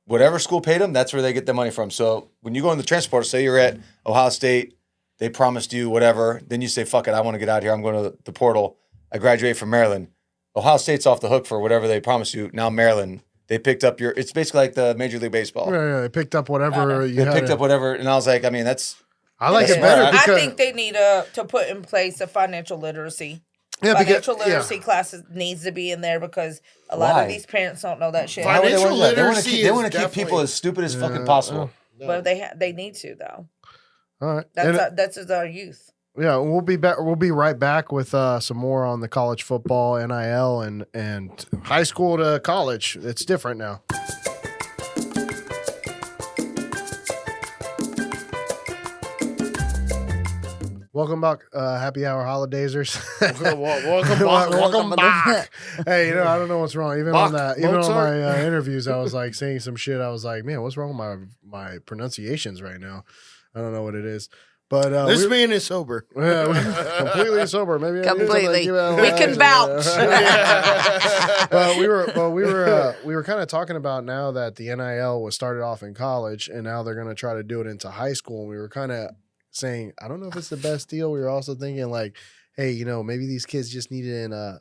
S4: whatever school paid them, that's where they get the money from. So when you go in the transport, say you're at Ohio State, they promised you whatever, then you say, "Fuck it, I want to get out here. I'm going to the portal. I graduate from Maryland. Ohio State's off the hook for whatever they promised you. Now Maryland, they picked up your. It's basically like the Major League Baseball.
S1: Yeah, they picked up whatever you
S4: They
S1: had.
S4: picked up whatever, and I was like, I mean, that's
S1: I like
S4: That's
S1: it better
S4: smart.
S1: because
S3: I think they need to put in place a financial literacy.
S1: yeah,
S3: Financial
S1: because
S3: literacy classes needs to be in there because a lot
S4: Why?
S3: of these parents don't know that shit.
S2: Why?
S4: Why would they
S2: Financial
S4: want that?
S2: literacy
S4: They
S2: is
S4: want to keep
S2: definitely-
S4: people as stupid as fucking
S1: Yeah,
S4: possible.
S3: But they need to though.
S1: all right. And
S3: That's our youth.
S1: yeah, we'll be back. We'll be right back with some more on the college football, NIL, and high school to college. It's different now. Welcome back, happy hour holidayzers. Welcome back. Hey, you know, I don't know what's wrong. Even on
S2: Bach,
S1: that, even on
S2: Mozart.
S1: my interviews, I was like saying some shit. I was like, man, what's wrong with my pronunciations right now? I don't know what it is. But
S2: This man is sober.
S1: yeah, we're completely sober. Maybe I need something to
S3: Completely.
S1: give out a
S3: We
S1: little
S3: can
S1: action.
S3: vouch.
S1: Well, we were kind of talking about now that the NIL was started off in college, and now they're going to try to do it into high school. And we were kind of saying, I don't know if it's the best deal. We were also thinking like, hey, you know, maybe these kids just need it in a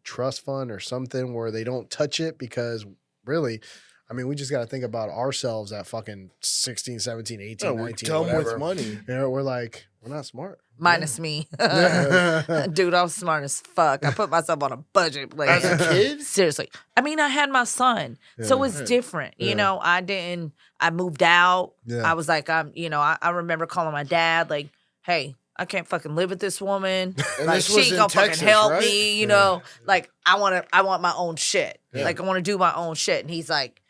S1: trust fund or something where they don't touch it, because really, I mean, we just got to think about ourselves at fucking 16, 17, 18,
S2: Yeah, we're
S1: 19,
S2: dumb
S1: whatever.
S2: with money.
S1: You know, we're like, we're not smart.
S3: Minus me.
S1: Yeah.
S3: Dude, I was smart as fuck. I put myself on a budget. Like,
S2: As a kid?
S3: seriously. I mean, I had my son. So
S1: Yeah.
S3: it's different.
S1: Yeah.
S3: You know, I moved out.
S1: Yeah.
S3: I was like, I remember calling my dad, like, hey, I can't fucking live with this woman.
S2: And
S3: Like,
S2: this
S3: she
S2: was
S3: ain't
S2: in
S3: gonna
S2: Texas,
S3: fucking help
S2: right?
S3: me, you know. Like, I want my own shit.
S2: Yeah.
S3: Like, I want to do my own shit. And he's like,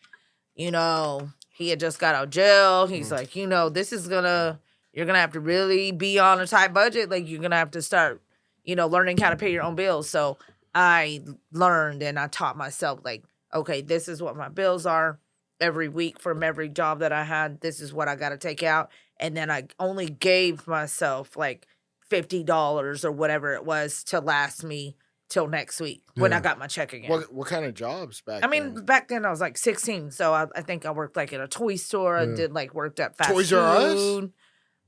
S3: you know, he had just got out of jail. He's like, you know, you're gonna have to really be on a tight budget. Like, you're gonna have to start, you know, learning how to pay your own bills. So I learned and I taught myself, like, okay, this is what my bills are every week from every job that I had. This is what I got to take out. And then I only gave myself like $50 or whatever it was to last me till next week when I
S1: Yeah.
S3: got my check again.
S2: What kind of jobs back
S3: I mean,
S2: then?
S3: back then I was like 16, so I think I worked like at a toy store. I
S1: Yeah.
S3: did like worked at fast
S2: Toys
S3: food.
S2: R Us?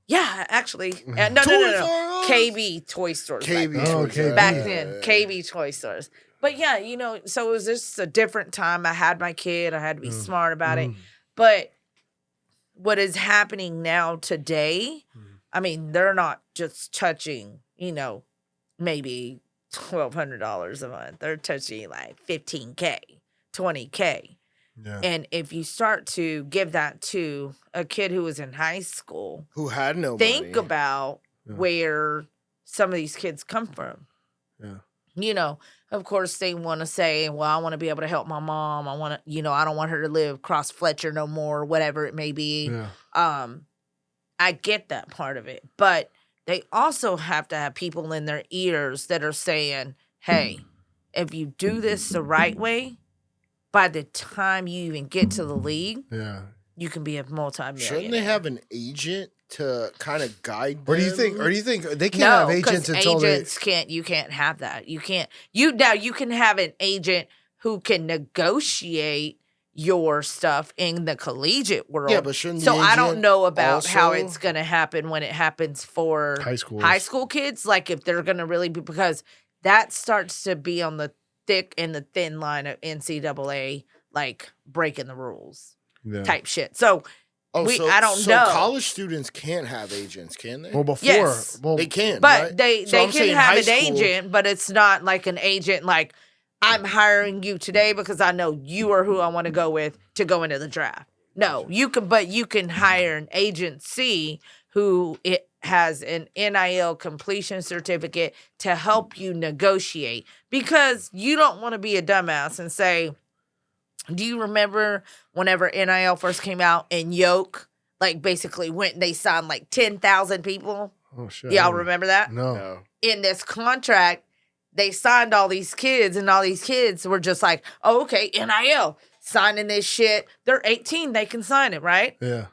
S3: Yeah, actually. No,
S2: Toys R Us?
S3: KB toy stores.
S2: KB.
S3: back then.
S1: Oh, KB.
S3: Back then, KB toy stores. But yeah, you know, so it was just a different time. I had my kid. I had to be smart about it. But what is happening now today, I mean, they're not just touching, you know, maybe $1,200 a month. They're touching like $15K, $20K.
S1: Yeah.
S3: And if you start to give that to a kid who was in high school,
S2: Who had no
S3: think
S2: money.
S3: about
S1: Yeah.
S3: where some of these kids come from.
S1: Yeah.
S3: You know, of course, they want to say, well, I want to be able to help my mom. I want to, you know, I don't want her to live across Fletcher no more, whatever it may be.
S1: Yeah.
S3: I get that part of it. But they also have to have people in their ears that are saying, hey, if you do this the right way, by the time you even get to the league,
S1: Yeah.
S3: you can be a multi-millionaire.
S2: Shouldn't they have an agent to kind of guide them?
S1: Or do you think they can't
S3: No,
S1: have
S3: because
S1: agents until
S3: agents can't. You can't have that. You can't. Now you can have an agent who can negotiate your stuff in the collegiate world.
S2: Yeah, but shouldn't the
S3: so I don't
S2: agent
S3: know about how
S2: also-
S3: it's going to happen when it happens for
S1: High schools.
S3: high school kids. Like if they're going to really be, because that starts to be on the thick and the thin line of NCAA, like breaking the rules
S1: Yeah.
S3: type shit. So
S2: Oh,
S3: I don't
S2: so
S3: know.
S2: college students can't have agents, can they?
S1: Well, before,
S3: Yes.
S1: well,
S2: They can,
S3: But
S2: right?
S3: they
S2: So I'm
S3: can
S2: saying
S3: have
S2: high
S3: an
S2: school-
S3: agent, but it's not like an agent like I'm hiring you today because I know you are who I want to go with to go into the draft. No, you can hire an agency who it has an NIL completion certificate to help you negotiate, because you don't want to be a dumbass and say, do you remember whenever NIL first came out and Yoke like basically went and they signed like 10,000 people?
S1: Oh shit.
S3: Y'all remember that?
S1: No.
S2: No.
S3: In this contract, they signed all these kids, and all these kids were just like, oh, okay, NIL, signing this shit. They're 18, they can sign it, right?
S1: Yeah.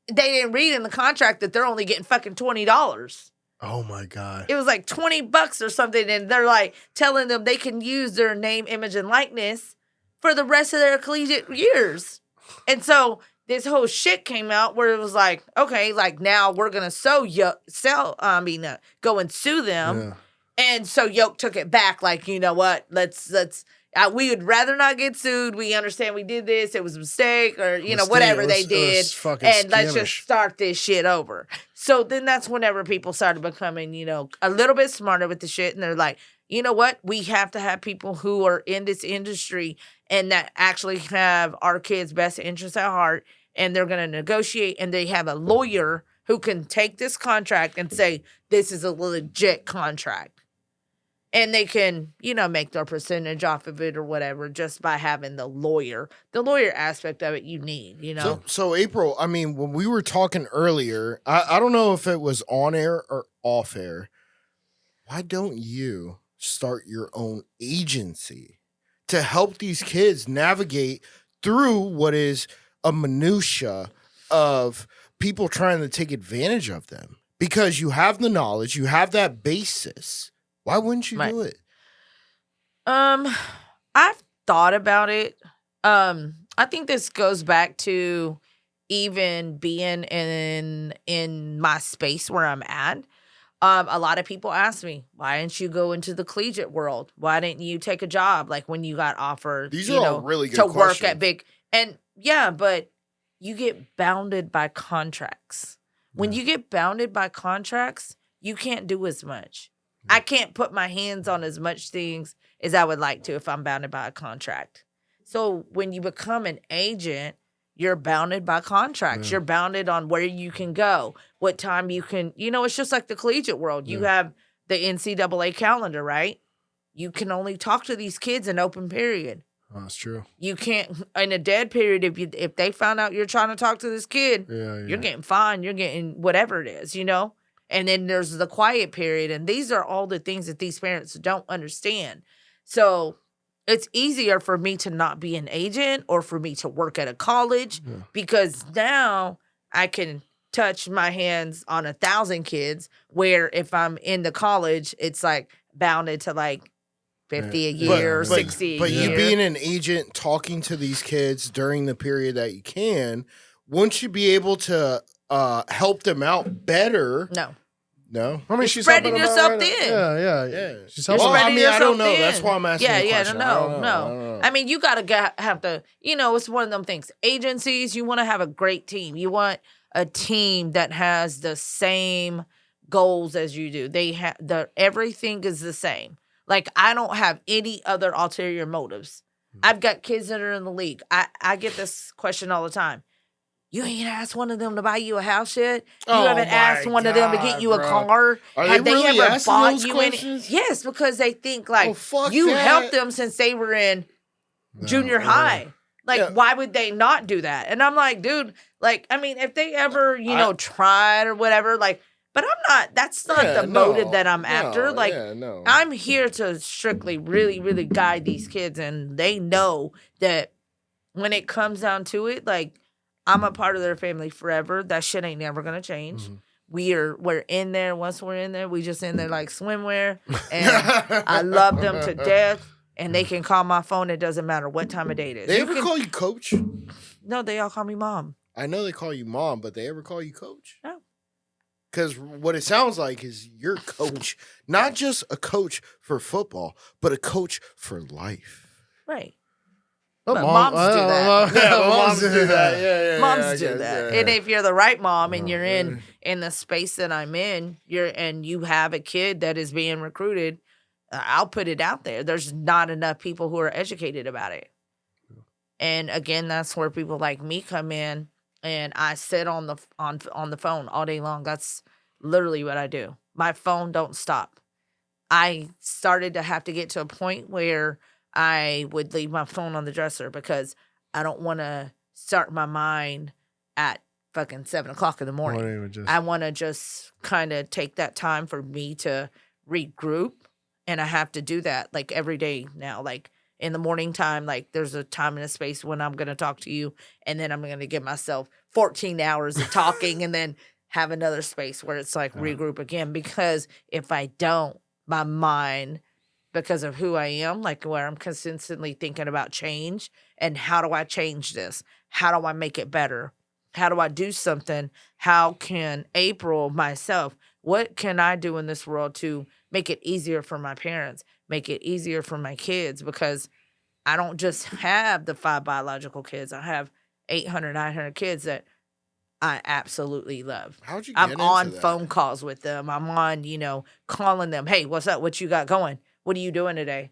S3: They didn't read in the contract that they're only getting fucking $20.
S1: Oh my god.
S3: It was like $20 or something, and they're like telling them they can use their name, image, and likeness for the rest of their collegiate years. And so this whole shit came out where it was like, okay, like now we're gonna go and sue them.
S1: Yeah.
S3: And so Yoke took it back, like, you know what? Let's we would rather not get sued. We understand we did this. It was a mistake, or you know,
S1: Mistake.
S3: whatever
S1: It
S3: they
S1: was
S3: did,
S1: fucking
S3: and let's just
S1: scammerish.
S3: start this shit over. So then that's whenever people started becoming, you know, a little bit smarter with the shit, and they're like, you know what? We have to have people who are in this industry and that actually have our kids' best interests at heart, and they're going to negotiate, and they have a lawyer who can take this contract and say, this is a legit contract. And they can, you know, make their percentage off of it or whatever just by having the lawyer. The lawyer aspect of it you need, you know.
S2: So April, I mean, when we were talking earlier, I don't know if it was on air or off air. Why don't you start your own agency to help these kids navigate through what is a minutia of people trying to take advantage of them? Because you have the knowledge, you have that basis. Why wouldn't you
S3: Right.
S2: do it?
S3: I've thought about it. I think this goes back to even being in my space where I'm at. A lot of people ask me, why didn't you go into the collegiate world? Why didn't you take a job like when you got offered,
S2: These
S3: you
S2: are
S3: know,
S2: all really good
S3: to work
S2: questions.
S3: at big? And yeah, but you get bounded by contracts. When you get bounded by contracts, you can't do as much. I can't put my hands on as much things as I would like to if I'm bounded by a contract. So when you become an agent, you're bounded by contracts.
S1: Yeah.
S3: You're bounded on where you can go, what time you can, you know, it's just like the collegiate world. You have the NCAA calendar, right? You can only talk to these kids in open period.
S1: Oh, that's true.
S3: You can't in a dead period. If they found out you're trying to talk to this kid,
S1: Yeah.
S3: you're getting fined. You're getting whatever it is, you know? And then there's the quiet period. And these are all the things that these parents don't understand. So it's easier for me to not be an agent or for me to work at a college because now I can touch my hands on 1,000 kids, where if I'm in the college, it's like bounded to like 50 a year or 60 a
S2: but
S3: year.
S2: you being an agent talking to these kids during the period that you can, wouldn't you be able to help them out better? No.
S1: I mean,
S3: You're
S1: she's
S3: spreading
S1: helping them
S3: yourself
S1: out right
S3: thin.
S1: now. Yeah.
S2: Yeah.
S1: She's
S3: You're
S1: helping.
S2: Well, I
S3: spreading
S2: mean, I don't
S3: yourself
S2: know.
S3: thin.
S2: That's why I'm asking the
S3: Yeah,
S2: question. I don't know.
S3: I mean, you gotta have to. It's one of them things. Agencies, you want to have a great team. You want a team that has the same goals as you do. They have everything is the same. Like, I don't have any other ulterior motives. I've got kids that are in the league. I get this question all the time. You ain't asked one of them to buy you a house yet? You haven't asked one of them to get you a car?
S2: Have they really ever bought you
S3: any? Yes, because they think like
S2: fuck
S3: you
S2: that.
S3: helped them since they were in junior high. Like, why would they not do that? And I'm like, dude, like, I mean, if they ever, tried or whatever, like, but I'm not, that's not the motive that I'm after. Like, I'm here to strictly really, really guide these kids. And they know that when it comes down to it, like, I'm a part of their family forever. That shit ain't never gonna change. Mm-hmm. We're in there. Once we're in there, we just in there like swimwear. And I love them to death. And they can call my phone. It doesn't matter what time of day it is.
S2: They ever call you coach?
S3: No, they all call me mom.
S2: I know they call you mom, but they ever call you coach?
S3: No.
S2: Because what it sounds like is you're coach, not just a coach for football, but a coach for life.
S3: Right.
S1: Oh,
S3: but moms do that.
S2: Yeah, moms do that. Yeah,
S3: moms do that. And if you're the right mom and you're in the space that I'm in, and you have a kid that is being recruited, I'll put it out there. There's not enough people who are educated about it. And again, that's where people like me come in, and I sit on the phone all day long. That's literally what I do. My phone don't stop. I started to have to get to a point where I would leave my phone on the dresser because I don't want to start my mind at fucking 7:00 in the morning. I want to just kind of take that time for me to regroup. And I have to do that like every day now. Like in the morning time, like there's a time and a space when I'm going to talk to you. And then I'm going to give myself 14 hours of talking and then have another space where it's like regroup again. Because if I don't, my mind, because of who I am, like where I'm consistently thinking about change and how do I change this? How do I make it better? How do I do something? How can April, myself, what can I do in this world to make it easier for my parents, make it easier for my kids? Because I don't just have the 5 biological kids. I have 800, 900 kids that I absolutely love.
S2: How'd you get
S3: I'm
S2: into
S3: on
S2: that?
S3: phone calls with them. I'm on, calling them. Hey, what's up? What you got going? What are you doing today?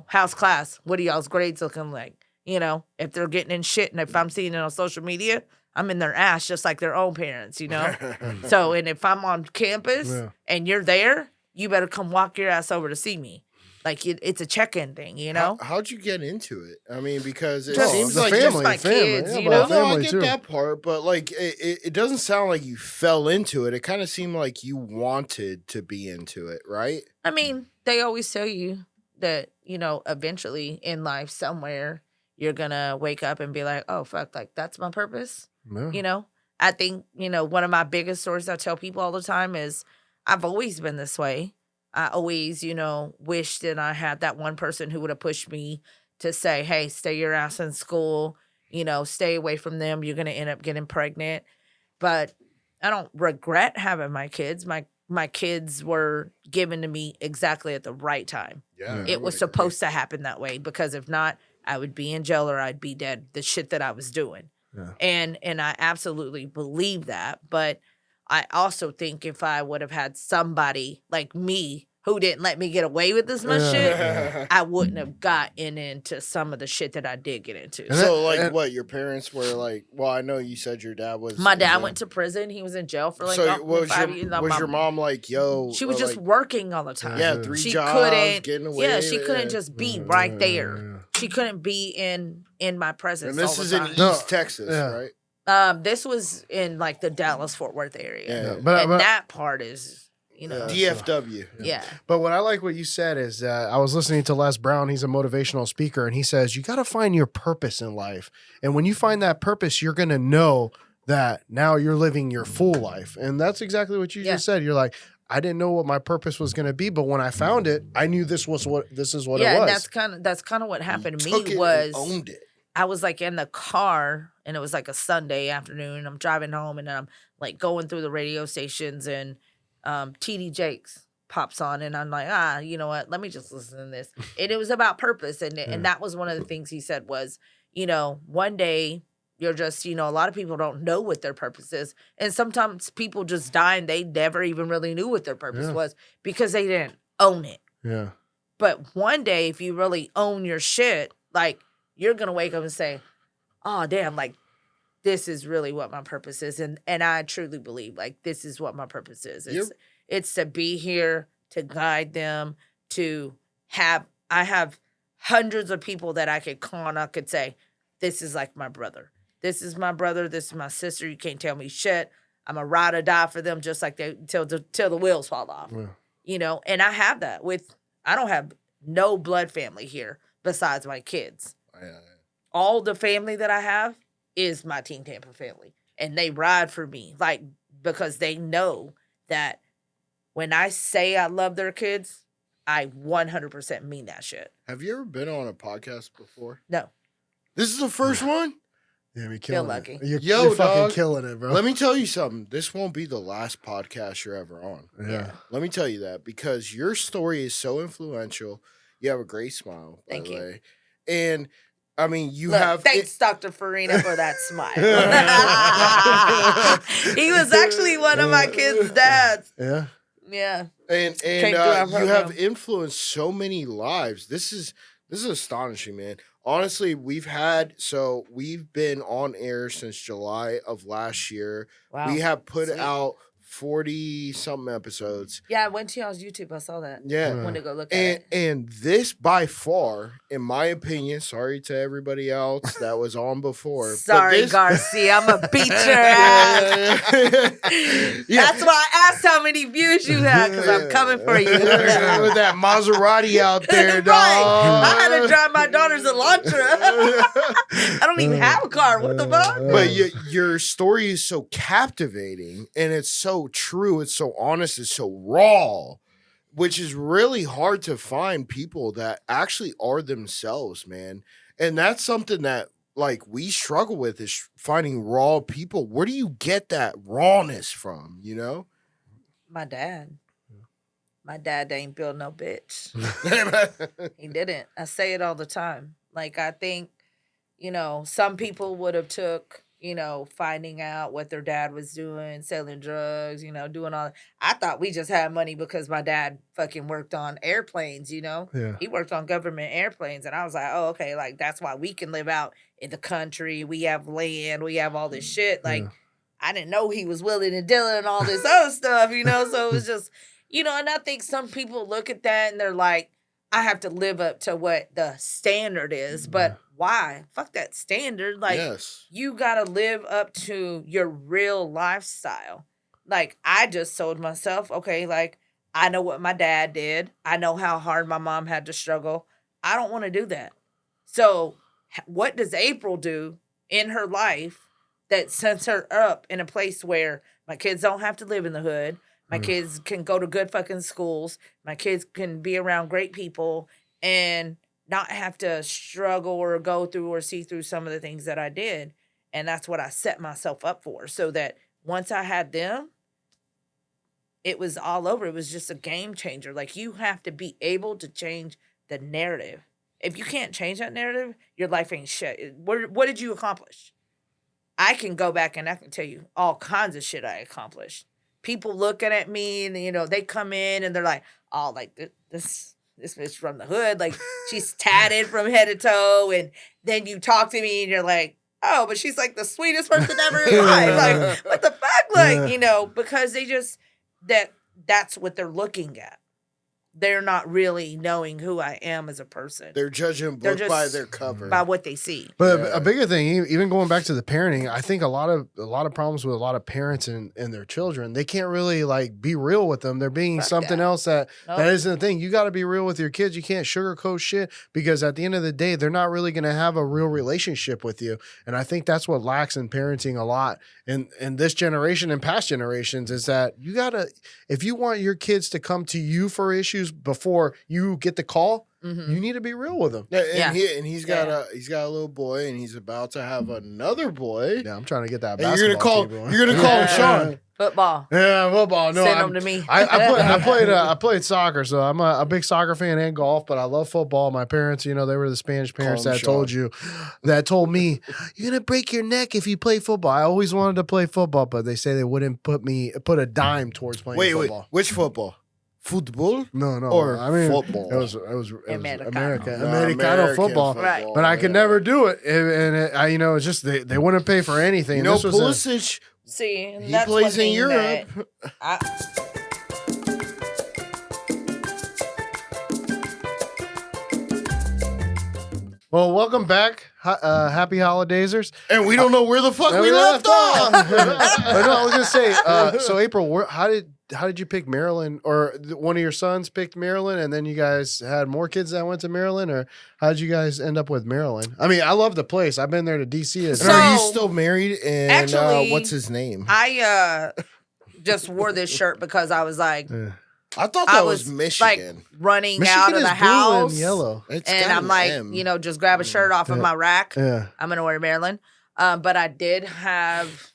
S3: How's class? What are y'all's grades looking like? If they're getting in shit and if I'm seeing it on social media, I'm in their ass just like their own parents, So, and if I'm on campus and you're there, you better come walk your ass over to see me. Like, it's a check-in thing,
S2: How'd you get into it? I mean, because it
S3: Just
S2: seems
S1: the
S2: like
S1: family,
S3: just my kids,
S1: yeah,
S3: you
S1: but
S3: know?
S2: No, I
S1: family
S2: get
S1: too.
S2: that part, but like it doesn't sound like you fell into it. It kind of seemed like you wanted to be into it, right?
S3: I mean, they always tell you that, eventually in life somewhere you're going to wake up and be like, oh, fuck, like that's my purpose.
S1: Yeah.
S3: I think, one of my biggest stories I tell people all the time is I've always been this way. I always, wish that I had that one person who would have pushed me to say, hey, stay your ass in school, stay away from them. You're going to end up getting pregnant. But I don't regret having my kids. My kids were given to me exactly at the right time.
S2: Yeah,
S3: It was supposed to happen that way because if not, I would be in jail or I'd be dead. The shit that I was doing. Yeah. And I absolutely believe that. But I also think if I would have had somebody like me who didn't let me get away with this much shit, I wouldn't have gotten into some of the shit that I did get into.
S2: So, what, your parents were like, well, I know you said your dad was...
S3: My dad went to prison. He was in jail for like 5 years.
S2: Was your mom like, yo...
S3: She was just working all the time.
S2: Yeah, 3 jobs, getting away.
S3: Yeah, she couldn't just be right there. She couldn't be in my presence.
S2: And this is in East Texas, right?
S3: This was in like the Dallas-Fort Worth area.
S2: Yeah.
S3: But that part is...
S2: DFW.
S3: Yeah.
S1: But what I like what you said is I was listening to Les Brown. He's a motivational speaker, and he says you got to find your purpose in life. And when you find that purpose, you're going to know that now you're living your full life. And that's exactly what you just said. You're like, I didn't know what my purpose was going to be, but when I found it, I knew this is what it was.
S3: Yeah, and that's kind of what happened to me was
S2: owned it.
S3: I was like in the car and it was like a Sunday afternoon. I'm driving home and I'm like going through the radio stations and TD Jakes pops on and I'm like, you know what? Let me just listen to this. And it was about purpose. And that was one of the things he said was, one day you're just, a lot of people don't know what their purpose is. And sometimes people just die and they never even really knew what their purpose was because they didn't own it.
S1: Yeah.
S3: But one day, if you really own your shit, like, you're going to wake up and say, oh, damn, like, this is really what my purpose is. And I truly believe, like, this is what my purpose is. It's to be here, to guide them, I have hundreds of people that I could call and I could say, this is like my brother. This is my brother. This is my sister. You can't tell me shit. I'm a ride or die for them just like till the wheels fall off. Yeah. And I have that I don't have no blood family here besides my kids. All the family that I have is my Team Tampa family. And they ride for me, like, because they know that when I say I love their kids, I 100% mean that shit.
S2: Have you ever been on a podcast before?
S3: No.
S2: This is the first one?
S1: Yeah, we
S3: Feel
S1: killing
S3: lucky.
S1: it.
S2: Yo,
S1: you're fucking
S2: dog.
S1: killing it, bro.
S2: Let me tell you something. This won't be the last podcast you're ever on.
S1: Yeah.
S2: Let me tell you that because your story is so influential. You have a great smile, by
S3: Thank
S2: the
S3: you.
S2: way. And I mean,
S3: Thanks, Dr. Farina, for that smile. He was actually one of my kids' dads.
S1: Yeah.
S3: Yeah.
S2: And
S3: Came through our
S2: you
S3: program.
S2: have influenced so many lives. This is astonishing, man. Honestly, we've been on air since July of last year.
S3: Wow.
S2: We have put
S3: Sweet.
S2: out 40-something episodes.
S3: Yeah, I went to y'all's YouTube. I saw that.
S2: Yeah.
S3: I wanted to go look at it.
S2: And this, by far, in my opinion, sorry to everybody else that was on before.
S3: Sorry, Garcia. I'm going to beat your ass. That's why I asked how many views you had, because I'm coming for you.
S2: With that Maserati out there, dog.
S3: Right. I had to drive my daughter's Elantra. I don't even have a car. What the fuck?
S2: But your story is so captivating, and it's so true, it's so honest, it's so raw, which is really hard to find people that actually are themselves, man. And that's something that, like, we struggle with, is finding raw people. Where do you get that rawness from,
S3: My dad. My dad ain't built no bitch. He didn't. I say it all the time. Like, I think, some people would have took, finding out what their dad was doing, selling drugs, doing all that. I thought we just had money because my dad fucking worked on airplanes,
S1: Yeah.
S3: He worked on government airplanes. And I was like, oh, okay, like, that's why we can live out in the country. We have land. We have all this shit. Like, I didn't know he was willing and dealing and all this other stuff, So it was just, and I think some people look at that and they're like, I have to live up to what the standard is. But why? Fuck that standard. Like, you got to live up to your real lifestyle. Like, I just told myself, okay, like, I know what my dad did. I know how hard my mom had to struggle. I don't want to do that. So what does April do in her life that sets her up in a place where my kids don't have to live in the hood? My kids can go to good fucking schools. My kids can be around great people and not have to struggle or go through or see through some of the things that I did. And that's what I set myself up for. So that once I had them, it was all over. It was just a game changer. Like, you have to be able to change the narrative. If you can't change that narrative, your life ain't shit. What did you accomplish? I can go back and I can tell you all kinds of shit I accomplished. People looking at me and, they come in and they're like, oh, like this bitch from the hood. Like, she's tatted from head to toe. And then you talk to me and you're like, oh, but she's like the sweetest person ever in life. Like, what the fuck? Like, because they just, that's what they're looking at. they're not really knowing who I am as a person.
S2: They're judging a
S3: They're
S2: book
S3: just
S2: by their cover.
S3: by what they see.
S1: But
S2: Yeah.
S1: a bigger thing, even going back to the parenting, I think a lot of problems with a lot of parents and their children, they can't really like be real with them. They're being
S3: Fuck
S1: something
S3: that.
S1: else that
S3: Nope.
S1: isn't the thing. You got to be real with your kids. You can't sugarcoat shit because at the end of the day, they're not really going to have a real relationship with you. And I think that's what lacks in parenting a lot in this generation and past generations is that you got to, if you want your kids to come to you for issues before you get the call,
S3: Mhm.
S1: you need to be real with them.
S2: Yeah, and,
S3: Yeah.
S2: he's got a little boy, and he's about to have another boy.
S1: Yeah, I'm trying to get that
S2: And
S1: basketball team going.
S2: you're gonna call him Sean.
S3: Football.
S1: Yeah, football. No,
S3: Send
S1: I'm-
S3: them to me.
S1: I played soccer, so I'm a big soccer fan and golf, but I love football. My parents, they were the Spanish parents
S2: Call 'em
S1: that told me, you're gonna break your neck if you play football. I always wanted to play football, but they say they wouldn't put a dime towards playing
S2: Wait,
S1: football.
S2: which football? Football?
S1: No,
S2: Or
S1: I mean,
S2: football?
S1: It was
S3: Americano.
S1: Americano football.
S3: Right.
S1: But I could never do it, it's just they wouldn't pay for anything.
S2: You know,
S1: This was a-
S2: Pulisic,
S3: See, and
S2: he
S3: that's
S2: plays
S3: one
S2: in
S3: thing
S2: Europe.
S3: that I,
S1: Well, welcome back. Happy holidayzers.
S2: And we don't know where the fuck we left off.
S1: But no, I was gonna say. So April, how did you pick Maryland, or one of your sons picked Maryland, and then you guys had more kids that went to Maryland, or how did you guys end up with Maryland? I mean, I love the place. I've been there to DC.
S2: And
S3: So-
S2: are you still married? And
S3: Actually,
S2: what's his name?
S3: I just wore this shirt because I was like,
S2: I thought
S3: I
S2: that was
S3: was
S2: Michigan.
S3: like running
S1: Michigan
S3: out of
S1: is
S3: the
S1: blue
S3: house,
S1: and yellow.
S2: It's
S3: and
S2: got
S3: I'm
S2: an
S3: like,
S2: M.
S3: just grab a shirt off of
S1: Yeah.
S3: my rack.
S1: Yeah.
S3: I'm gonna wear Maryland. But I did have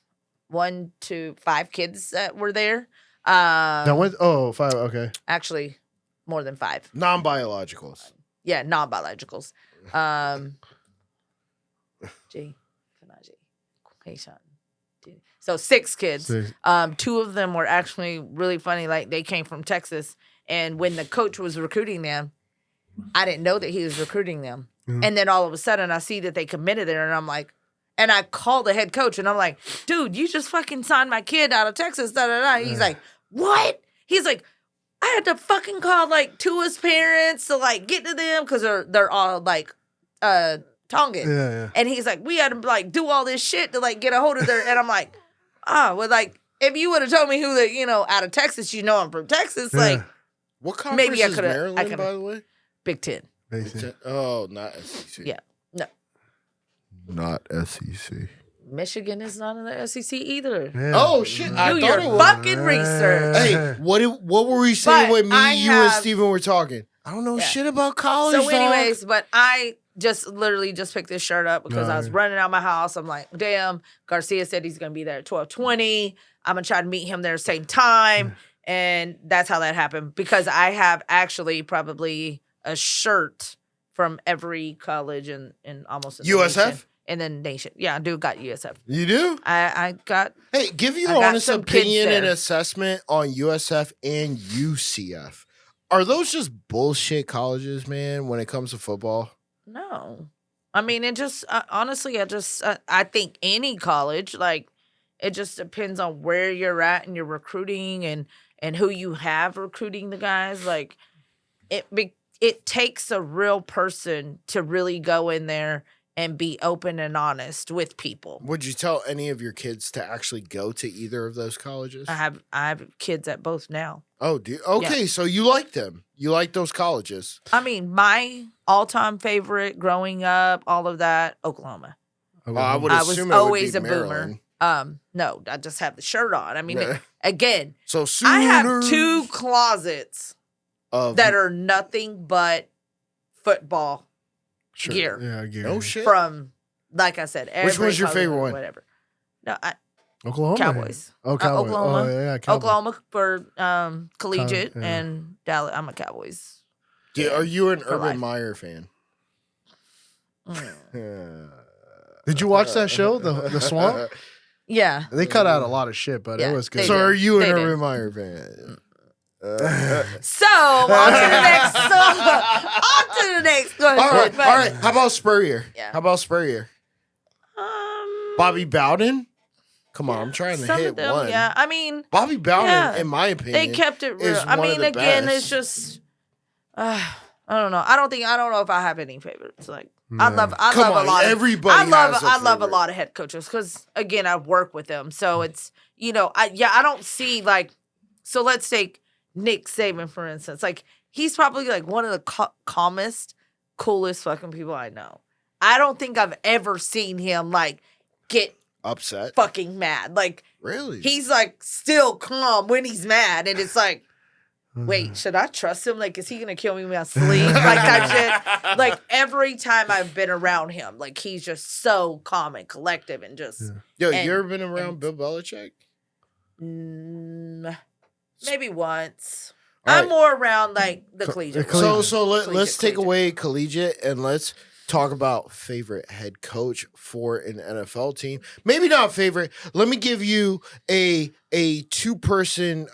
S3: 1 to 5 kids that were there.
S1: That went. Oh, 5. Okay.
S3: Actually, more than 5.
S2: Non-biologicals.
S3: Yeah, non-biologicals. G, Fanaji, Quayshawn. So 6 kids.
S1: 6.
S3: 2 of them were actually really funny. Like they came from Texas, and when the coach was recruiting them, I didn't know that he was recruiting them.
S1: Mhm.
S3: And then all of a sudden, I see that they committed there, and I'm like, and I called the head coach, and I'm like, dude, you just fucking signed my kid out of Texas. Da da da. He's like, what? He's like, I had to fucking call like 2 of his parents to like get to them because they're all like Tongan.
S1: Yeah.
S3: And he's like, we had to like do all this shit to like get a hold of their. And I'm like, well, like if you would have told me who the out of Texas, I'm from Texas, like
S2: What conference
S3: Maybe I
S2: is
S3: coulda- I
S2: Maryland,
S3: coulda-
S2: by the way?
S3: Big 10.
S1: Basically.
S2: Oh, not SEC.
S3: Yeah. No.
S2: Not SEC.
S3: Michigan is not in the SEC either.
S1: Yeah.
S2: Oh, shit. I
S3: Do
S2: thought
S3: your
S2: it was.
S3: fucking research.
S2: Hey, what were we saying
S3: But
S2: when me,
S3: I
S2: you, and
S3: have-
S2: Steven were talking? I don't know
S3: Yeah.
S2: shit about college.
S3: So,
S2: dog.
S3: anyways, but I just literally just picked this shirt up because I was
S1: Right.
S3: running out my house. I'm like, damn, Garcia said he's gonna be there at 12:20. I'm gonna try to meet him there same time. And that's how that happened. Because I have actually probably a shirt from every college in almost in the
S2: USF?
S3: nation. In the nation. Yeah, I do got USF.
S2: You do?
S3: I got
S2: Hey, give
S3: I
S2: your
S3: got
S2: honest
S3: some kids
S2: opinion and
S3: there.
S2: assessment on USF and UCF. Are those just bullshit colleges, man, when it comes to football?
S3: no. I mean, it just honestly, I think any college, like, it just depends on where you're at and your recruiting and who you have recruiting the guys. Like, it takes a real person to really go in there and be open and honest with people.
S2: Would you tell any of your kids to actually go to either of those colleges?
S3: I have kids at both now.
S2: Oh, do you? Okay, so you like them. You like those colleges.
S3: I mean, my all-time favorite growing up, all of that, Oklahoma.
S2: I would
S3: I was
S2: assume it would
S3: always
S2: be
S3: a boomer.
S2: Maryland.
S3: No, I just have the shirt on. I mean,
S2: Nah.
S3: again,
S2: So Sooners
S3: I have 2 closets
S2: of
S3: that are nothing but football
S1: Sure.
S3: gear.
S1: Yeah, gear.
S2: no shit.
S3: from, like I said, every
S2: Which one's your
S3: color,
S2: favorite one?
S3: Whatever. No,
S1: Oklahoma.
S3: Cowboys.
S1: Oh, Cowboys.
S3: Oklahoma.
S1: Oh, yeah, Cowboys.
S3: Oklahoma for collegiate
S1: yeah.
S3: and Dallas. I'm a Cowboys.
S2: Are you an
S3: For
S2: Urban
S3: life.
S2: Meyer fan?
S1: Did you watch that show, The Swamp?
S3: Yeah.
S1: They cut out a lot of shit, but
S3: Yeah,
S1: it was good.
S3: they
S2: So
S3: did.
S2: are you an
S3: They did.
S2: Urban Meyer fan?
S3: So on to the next song. On to the next. Go ahead.
S2: All right,
S3: But,
S2: all right. How about Spurrier?
S3: Yeah.
S2: How about Spurrier? Bobby Bowden? Come on, I'm trying to
S3: some
S2: hit
S3: of them,
S2: one.
S3: yeah. I mean,
S2: Bobby Bowden,
S3: Yeah.
S2: in my opinion,
S3: they kept it real.
S2: is
S3: I
S2: one of
S3: mean,
S2: the
S3: again,
S2: best.
S3: it's just I don't know. I don't know if I have any favorites. Like I
S1: Yeah.
S3: love
S2: Come
S3: a
S2: on,
S3: lot of
S2: everybody
S3: I love
S2: has a
S3: I love a
S2: favorite.
S3: lot of head coaches because again I work with them. So it's I don't see like so let's take Nick Saban for instance. Like he's probably like one of the calmest, coolest fucking people I know. I don't think I've ever seen him like get
S2: Upset?
S3: fucking mad. Like
S2: Really?
S3: he's like still calm when he's mad, and it's like, wait, should I trust him? Like, is he gonna kill me in my sleep? Like that shit. Like every time I've been around him, like he's just so calm and collective and just
S2: Yo,
S3: and-
S2: you ever been around
S3: and-
S2: Bill Belichick?
S3: maybe once.
S2: All
S3: I'm
S2: right.
S3: more around like the collegiate.
S1: collegiate.
S3: world.
S2: So let's
S3: Collegiate,
S2: take
S3: collegiate.
S2: away collegiate and let's talk about favorite head coach for an NFL team. Maybe not favorite. Let me give you a 2-person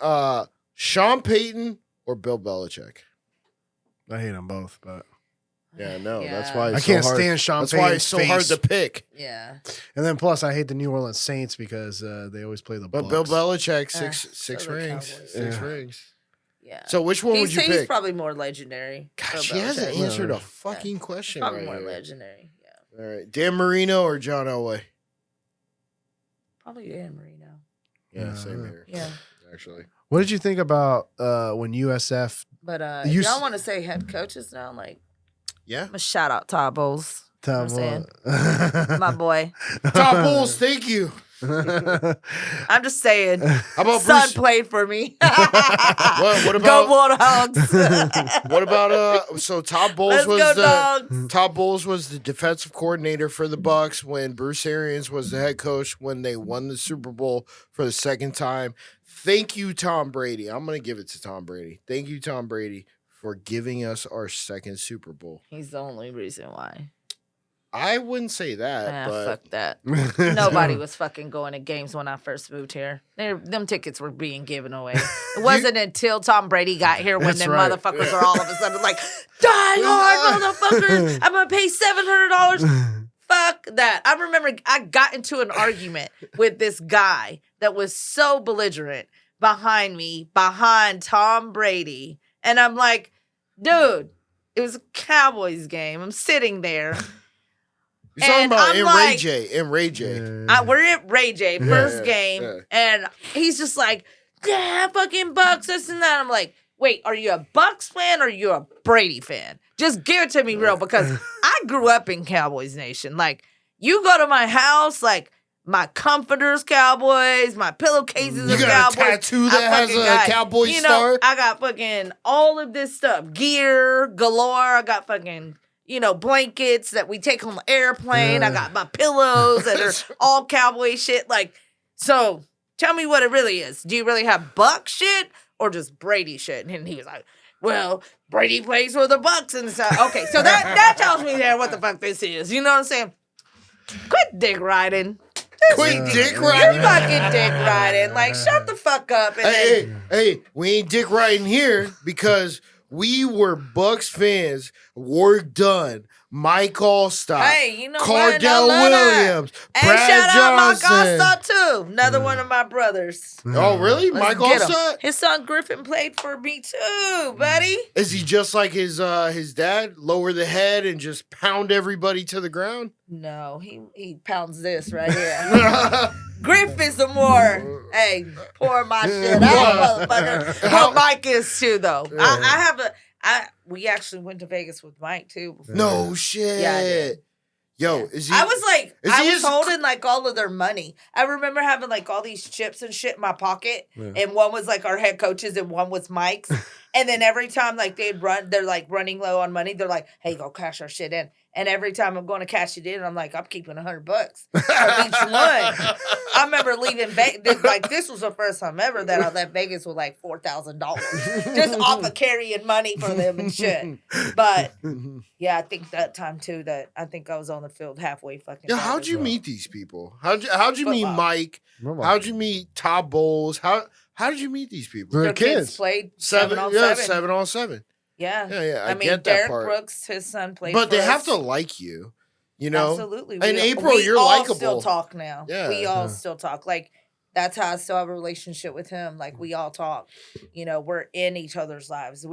S2: Sean Payton or Bill Belichick.
S1: I hate them both, but
S2: Yeah, no, that's
S3: Yeah.
S2: why
S1: I
S2: it's
S1: can't
S2: so hard.
S1: stand Sean
S2: That's why it's
S1: Payton's
S2: so hard
S1: face.
S2: to pick.
S3: Yeah.
S1: And then plus, I hate the New Orleans Saints because they always play the
S2: But
S1: Bucs.
S2: Bill Belichick, six
S3: so the
S2: rings.
S3: Cowboys.
S2: Six
S1: Yeah.
S2: rings.
S3: Yeah.
S2: So which one would you
S3: he's
S2: pick?
S3: probably more legendary.
S2: Gosh,
S3: Bill
S2: she hasn't
S3: Belichick.
S2: answered a
S1: Yeah.
S2: fucking question
S3: Probably
S2: right
S3: more
S2: here.
S3: legendary. Yeah.
S2: All right. Dan Marino or John Elway?
S3: Probably Dan Marino.
S2: Yeah, same
S1: Yeah.
S2: here.
S3: Yeah.
S2: Actually.
S1: What did you think about when USF?
S3: But
S1: You
S3: if y'all
S1: s-
S3: want to say head coaches now, like
S2: Yeah.
S3: I'm gonna shout out Todd Bowles.
S1: Tom,
S3: My boy.
S2: Top Bulls, thank you.
S3: I'm just saying.
S2: How about
S3: Son
S2: Bruce?
S3: played for me.
S2: What about-
S3: Go Warthogs.
S2: What about so Todd Bowles
S3: Let's
S2: was
S3: go
S2: the
S3: dogs.
S2: Todd Bowles was the defensive coordinator for the Bucks when Bruce Arians was the head coach when they won the Super Bowl for the second time. Thank you, Tom Brady. I'm gonna give it to Tom Brady. Thank you, Tom Brady, for giving us our second Super Bowl.
S3: He's the only reason why.
S2: I wouldn't say that, but
S3: Fuck that. Nobody was fucking going to games when I first moved here. Them tickets were being given away. It wasn't until Tom Brady got here when
S1: That's
S3: them
S1: right.
S3: motherfuckers are all of a sudden like, die hard, motherfuckers. I'm going to pay $700. Fuck that. I remember I got into an argument with this guy that was so belligerent behind me, behind Tom Brady. And I'm like, dude, it was a Cowboys game. I'm sitting there.
S2: you're talking
S3: And
S2: about
S3: I'm
S2: in
S3: like-
S2: Ray J. In Ray J.
S3: We're at Ray J first
S2: yeah,
S3: game,
S2: yeah.
S3: and he's just like, yeah, fucking Bucks, this and that. I'm like, wait, are you a Bucks fan or are you a Brady fan? Just give it to me real, because I grew up in Cowboys Nation. Like, you go to my house, like, my comforters, Cowboys, my pillowcases
S2: You
S3: of
S2: got a
S3: Cowboys.
S2: tattoo
S3: I
S2: that has
S3: fucking
S2: a
S3: got,
S2: Cowboy
S3: you know,
S2: star?
S3: I got fucking all of this stuff, gear galore. I got fucking, blankets that we take on the airplane. I got my pillows that are all cowboy shit. Like, so tell me what it really is. Do you really have Buck shit or just Brady shit? And he was like, well, Brady plays for the Bucks and stuff. Okay, so that tells me there what the fuck this is. You know what I'm saying? Quit dick riding.
S2: Quit dick
S3: You're
S2: riding.
S3: fucking dick riding. Like, shut the fuck up. And then,
S2: Hey, we ain't dick riding here because we were Bucks fans. Work done. Mike Allstott.
S3: hey, you know what? I
S2: Cardell
S3: love that.
S2: Williams.
S3: And
S2: Brad
S3: shout out Mike
S2: Johnson.
S3: Allstott too. Another one of my brothers.
S2: Oh, really?
S3: Let's
S2: Mike
S3: get him.
S2: Allstott?
S3: His son Griffin played for me too, buddy.
S2: Is he just like his dad? Lower the head and just pound everybody to the ground?
S3: No, he pounds this right here. Griffin's the more, hey, pour my shit out, motherfucker. But Mike is too, though. We actually went to Vegas with Mike too. Before.
S2: No shit.
S3: Yeah, I did.
S2: Yo, is he?
S3: I was like,
S2: is
S3: I
S2: he
S3: was
S2: as-
S3: holding like all of their money. I remember having like all these chips and shit in my pocket, and one was like our head coaches, and one was Mike's. And then every time like they're like running low on money. They're like, "Hey, go cash our shit in." And every time I'm going to cash it in, I'm like, "I'm keeping $100 for each one." I remember leaving Vegas. Like this was the first time ever that I left Vegas with like $4,000 just off of carrying money for them and shit. But yeah, I think that time too that I think I was on the field halfway fucking.
S2: Yeah,
S3: down
S2: how'd
S3: as
S2: you
S3: well.
S2: meet these people? How'd you meet
S3: Football.
S2: Mike? How'd you meet Todd Bowles? How did you meet these people?
S1: They're
S3: Their kids
S1: kids.
S3: played
S2: Seven
S3: 7 on
S2: yeah,
S3: 7.
S2: 7 on 7.
S3: Yeah.
S2: Yeah, I
S3: I mean,
S2: get that
S3: Derek
S2: part.
S3: Brooks, his son played
S2: But
S3: for
S2: they have
S3: us.
S2: to like you, you know?
S3: Absolutely.
S2: In April,
S3: we
S2: you're
S3: all
S2: likable.
S3: still talk now.
S2: Yeah.
S3: We all still talk. Like, That's how I still have a relationship with him. Like we all talk, we're in each other's lives.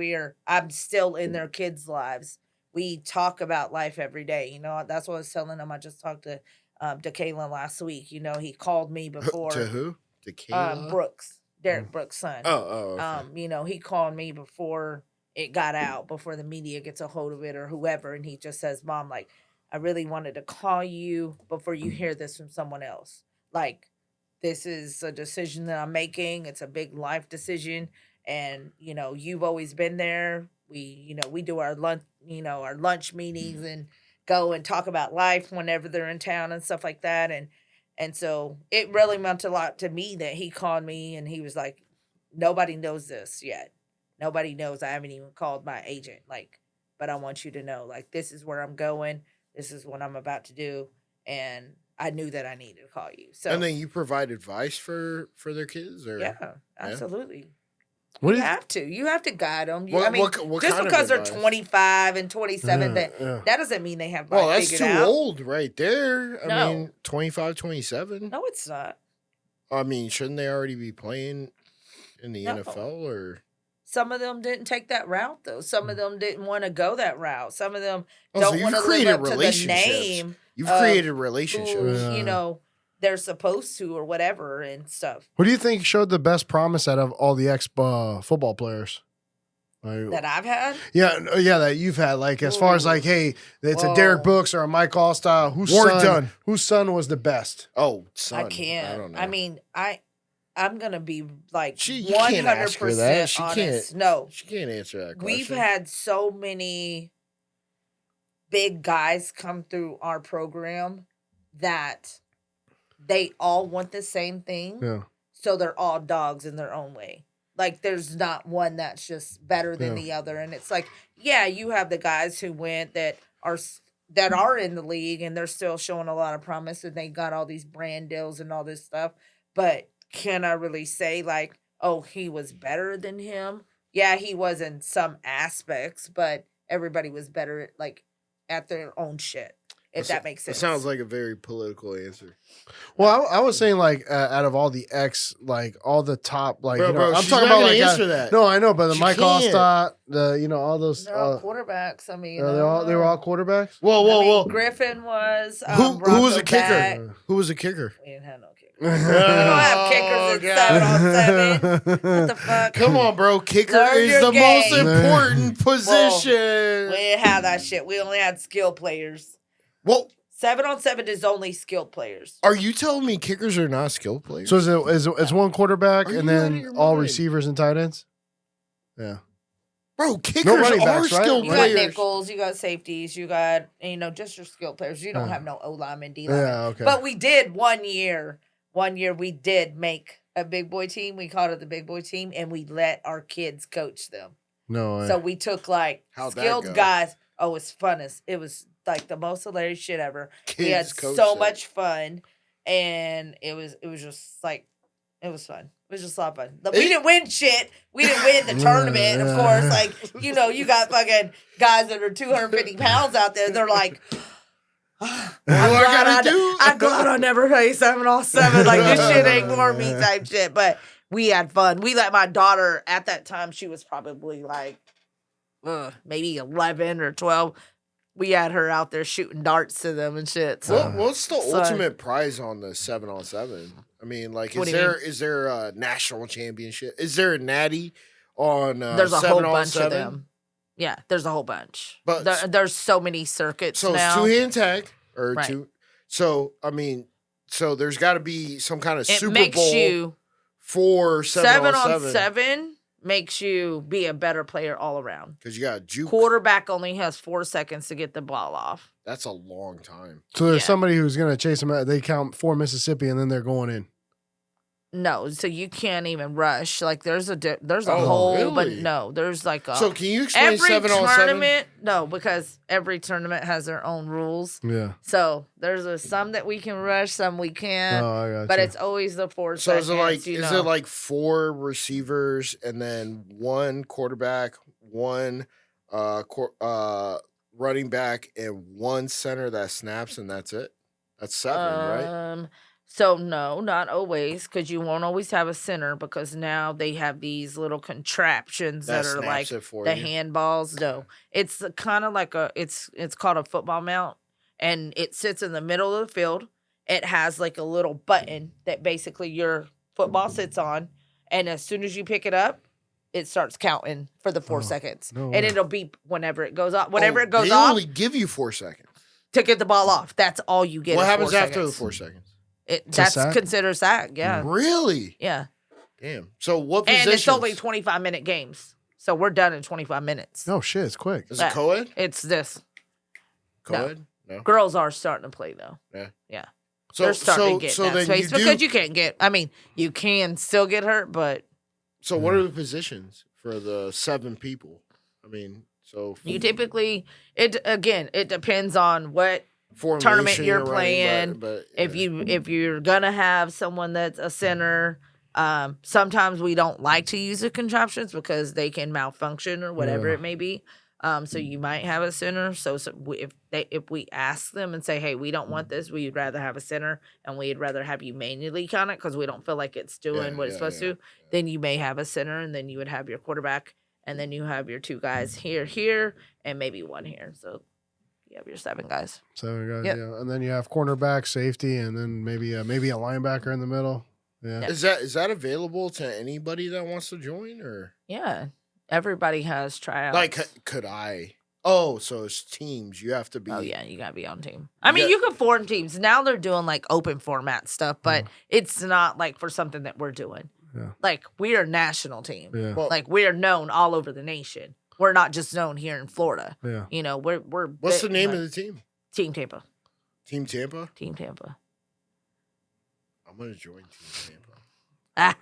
S3: I'm still in their kids' lives. We talk about life every day. That's what I was telling him. I just talked to Kaylin last week. He called me before.
S2: To who? To Kayla?
S3: Brooks, Derek Brooks' son.
S2: Oh, okay.
S3: He called me before it got out, before the media gets a hold of it or whoever, and he just says, "Mom, like, I really wanted to call you before you hear this from someone else. Like, this is a decision that I'm making. It's a big life decision, and you've always been there. We do our lunch meetings and go and talk about life whenever they're in town and stuff like that, and so it really meant a lot to me that he called me and he was like, nobody knows this yet. Nobody knows. I haven't even called my agent, like, but I want you to know, like, this is where I'm going. This is what I'm about to do, and I knew that I needed to call you. So,
S2: and then you provide advice for their kids, or
S3: yeah, absolutely.
S1: What do
S3: You
S1: you
S3: have to. You have to guide them.
S2: What
S3: Just
S2: kind of
S3: because they're
S2: advice?
S3: 25 and 27,
S1: Yeah.
S3: that doesn't mean they have
S2: Well,
S3: life
S2: that's
S3: figured
S2: too
S3: out.
S2: old right there. I
S3: No.
S2: mean, 25, 27.
S3: No, it's not.
S2: I mean, shouldn't they already be playing in the
S3: No.
S2: NFL, or?
S3: Some of them didn't take that route, though. Some of them didn't want to go that route. Some of them
S2: Oh, so
S3: don't
S2: you've
S3: want to live
S2: created
S3: up to the
S2: relationships.
S3: name
S2: You've
S3: of
S2: created
S3: who,
S2: relationships.
S3: they're supposed to or whatever and stuff.
S1: Who do you think showed the best promise out of all the ex football players? Like,
S3: That I've had?
S1: yeah, that you've had. Like as far as
S3: Ooh.
S1: like, hey, it's a
S3: Whoa.
S1: Derek Brooks or a Mike Allstott. Whose son was the best?
S2: Oh, son.
S3: I can't.
S2: I don't know.
S3: I mean, I'm gonna be like
S2: you
S3: 100%
S2: can't ask her that. She
S3: honest.
S2: can't.
S3: No,
S2: She can't answer that question.
S3: we've had so many big guys come through our program that they all want the same thing.
S1: Yeah.
S3: So they're all dogs in their own way. Like there's not one that's just better than
S1: Yeah.
S3: the other. And it's like, yeah, you have the guys who went that are in the league and they're still showing a lot of promise and they got all these brand deals and all this stuff. But can I really say like, oh, he was better than him? Yeah, he was in some aspects, but everybody was better at their own shit. If that makes sense.
S2: It sounds like a very political answer.
S1: Well, I was saying like out of all the ex, like all the top, like
S2: Bro,
S1: I'm
S2: she's
S1: talking
S2: not
S1: about
S2: gonna
S1: like
S2: answer that.
S1: No, I know, but the
S2: She
S1: Mike
S2: can't.
S1: Allstott, all those.
S3: They're all quarterbacks. I mean,
S1: they were all quarterbacks.
S2: Whoa.
S3: Griffin was.
S2: Who was a kicker?
S3: back.
S2: Who was a kicker?
S3: We didn't have no kicker. We don't have kickers at 7-on-7. What the fuck?
S2: Come on, bro. Kicker
S3: Learn
S2: is
S3: your
S2: the most
S3: game.
S2: important position.
S3: We didn't have that shit. We only had skill players.
S2: Well,
S3: 7-on-7 is only skilled players.
S2: are you telling me kickers are not skilled players?
S1: So it's one quarterback
S2: Are
S1: and
S2: you out of
S1: then
S2: your
S1: all
S2: mind?
S1: receivers and tight ends? Yeah.
S2: Bro, kickers
S1: running
S2: are
S1: backs, right?
S2: skilled
S3: You got
S2: players.
S3: nickels, you got safeties, you got, just your skilled players. You don't
S1: Yeah.
S3: have no O-lineman, D-lineman.
S1: Yeah, okay.
S3: But we did one year we did make a big boy team. We called it the big boy team, and we let our kids coach them.
S1: No way.
S3: So we took like
S2: How'd that
S3: skilled
S2: go?
S3: guys. Oh, it's fun. It was like the most hilarious shit ever. We had
S2: Kids coach
S3: so
S2: them.
S3: much fun, and it was just like it was fun. It was just a lot of fun. We didn't win shit. We didn't win the tournament, of course. Like you got fucking guys that are 250 pounds out there. They're like. I'm glad I never play 7-on-7. Like this shit ain't for me type shit. But we had fun. We let my daughter at that time. She was probably like maybe 11 or 12. We had her out there shooting darts to them and shit. So
S2: What's the
S3: So-
S2: ultimate prize on the 7-on-7? I mean, like,
S3: What
S2: is
S3: do you
S2: there a national championship? Is there a natty on
S3: there's a whole bunch
S2: 7-on-7?
S3: of them. Yeah, there's a whole bunch.
S2: But-
S3: there's so many circuits
S2: So
S3: now.
S2: it's 2-hand tag or
S3: Right.
S2: two. So I mean, so there's got to be some kind of
S3: it
S2: Super
S3: makes
S2: Bowl
S3: you
S2: for 7-on-7
S3: 7-on-7 makes you be a better player all around.
S2: because you got juke.
S3: Quarterback only has 4 seconds to get the ball off.
S2: That's a long time.
S1: So there's
S3: Yeah.
S1: somebody who's gonna chase them out. They count 4 Mississippi and then they're going in.
S3: No, so you can't even rush. Like there's a
S2: Oh,
S3: whole, but
S2: really?
S3: no, there's like a
S2: So can you explain
S3: every
S2: 7-on-7?
S3: tournament. No, because every tournament has their own rules.
S1: Yeah.
S3: So there's some that we can rush, some we can't.
S1: Oh, I got
S3: But
S1: you.
S3: it's always the 4
S2: So
S3: seconds.
S2: is it like
S3: you
S2: is
S3: know.
S2: it like 4 receivers and then 1 quarterback, 1 running back, and 1 center that snaps and that's it? That's 7, right?
S3: So no, not always, because you won't always have a center because now they have these little contraptions that are like
S2: snaps it for
S3: the
S2: you.
S3: handballs. No, it's kind of like it's called a football mount, and it sits in the middle of the field. It has like a little button that basically your football sits on, and as soon as you pick it up, it starts counting for the 4 seconds,
S1: no
S3: and
S1: way.
S3: it'll beep whenever it goes off. Whenever it goes
S2: they
S3: off
S2: only give you 4 seconds.
S3: to get the ball off. That's all you get.
S2: What
S3: is
S2: happens
S3: 4
S2: after the
S3: seconds.
S2: 4 seconds?
S3: That's
S1: sack?
S3: considered sack. Yeah,
S2: Really?
S3: yeah.
S2: Damn. So what positions?
S3: And it's only 25-minute games. So we're done in 25 minutes.
S1: Oh shit, it's quick.
S2: Is it co-ed?
S3: It's this.
S2: Co-ed? No.
S3: Girls are starting to play, though.
S2: Yeah.
S3: Yeah.
S2: So
S3: They're starting to get that
S2: then
S3: space
S2: you
S3: because
S2: do.
S3: you can't get, I mean, you can still get hurt, but
S2: So what are the positions for the 7 people? I mean, so
S3: you typically, it depends on what
S2: formation
S3: tournament you're
S2: running,
S3: playing.
S2: but
S3: if you're gonna have someone that's a center. Sometimes we don't like to use the contraptions because they can malfunction or whatever
S1: Yeah.
S3: it may be. So you might have a center. So if we ask them and say, hey, we don't want this, we'd rather have a center, and we'd rather have you manually count it because we don't feel like it's doing what it's supposed to, then you may have a center, and then you would have your quarterback, and then you have your 2 guys here, and maybe 1 here. So you have your 7 guys.
S1: 7 guys,
S3: Yep.
S1: yeah. And then you have cornerback, safety, and then maybe a linebacker in the middle. Yeah.
S3: Yeah.
S2: is that available to anybody that wants to join, or
S3: Yeah. Everybody has tryouts.
S2: like could I? Oh, so it's teams. You have to be.
S3: Oh yeah, you gotta be on team. I mean,
S2: Yeah.
S3: you can form teams. Now they're doing like open format stuff, but it's not like for something that we're doing.
S1: Yeah.
S3: Like we are a national team.
S1: Yeah.
S2: Well,
S3: Like we are known all over the nation. We're not just known here in Florida.
S1: Yeah.
S3: You know, we're
S2: what's the name of the team?
S3: Team Tampa?
S2: Team Tampa.
S3: Team Tampa.
S2: I'm gonna join Team Tampa.
S3: I'm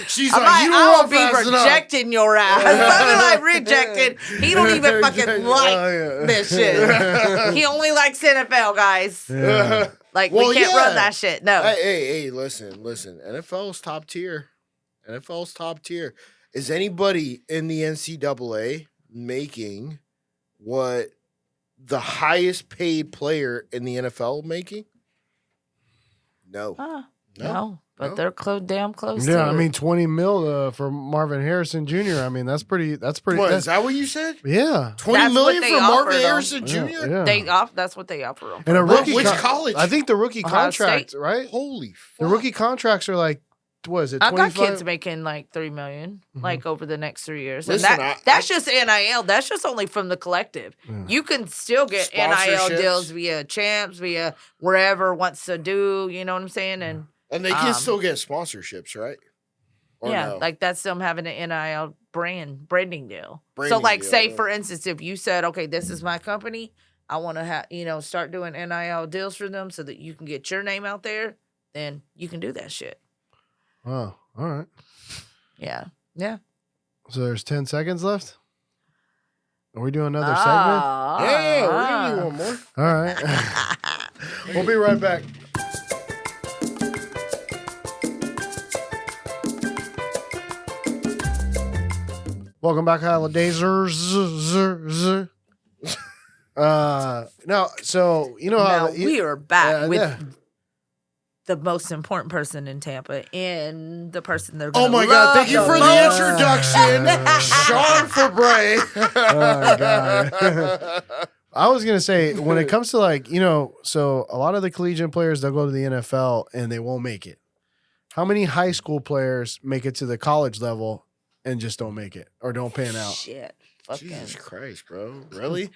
S2: She's
S3: like,
S2: like, you
S3: I
S2: don't
S3: will be
S2: fast enough.
S3: rejecting your ass. Something like rejected. He don't even fucking like
S1: Oh, yeah.
S3: this shit. He only likes NFL guys.
S1: Yeah.
S3: Like
S2: Well,
S3: we can't
S2: yeah.
S3: run that shit. No.
S2: Hey, listen. NFL's top tier. NFL's top tier. Is anybody in the NCAA making what the highest paid player in the NFL making? No.
S3: No, but
S2: No.
S3: they're damn close.
S1: Yeah,
S3: to
S1: I
S3: it.
S1: mean, 20 mil for Marvin Harrison Jr. I mean, that's pretty.
S2: What, is that what you said?
S1: Yeah.
S2: 20
S3: That's
S2: million
S3: what
S2: for
S3: they
S2: Marvin
S3: offer, though.
S2: Harrison Jr.?
S1: Yeah.
S3: That's what they offer them.
S1: And a rookie.
S2: Which college?
S1: I think the rookie
S3: Ohio
S1: contract,
S3: State.
S1: right?
S2: Holy fuck.
S1: The rookie contracts are like, what is it?
S3: I've got
S1: 25?
S3: kids making like $3 million, like over the next 3 years.
S2: Listen,
S3: And that's just NIL. That's just only from the collective. You can still get NIL
S2: Sponsorships.
S3: deals via Champs, via wherever wants to do. You know what I'm saying? And
S2: And they can still get sponsorships, right? Or
S3: yeah,
S2: no?
S3: like that's them having an NIL branding deal. So
S2: Branding
S3: like,
S2: deal,
S3: say
S2: yeah.
S3: for instance, if you said, okay, this is my company, I want to have start doing NIL deals for them so that you can get your name out there, then you can do that shit.
S1: Oh, all right.
S3: Yeah, yeah.
S1: So there's 10 seconds left. Are we doing another
S2: Yeah, we're going to do one more.
S1: segment? All right. We'll be right back. Welcome back, Holidayzers. No, so you know how
S3: Now we are back with
S1: yeah.
S3: the most important person in Tampa and the person they're
S2: Oh
S3: gonna
S2: my God.
S3: love
S2: Thank you for the
S3: most.
S2: introduction. Sean Febre.
S1: Oh, God. I was gonna say when it comes to so a lot of the collegiate players they'll go to the NFL and they won't make it. How many high school players make it to the college level and just don't make it or don't pan out?
S3: Shit. Fucking
S2: Jesus Christ, bro. Really?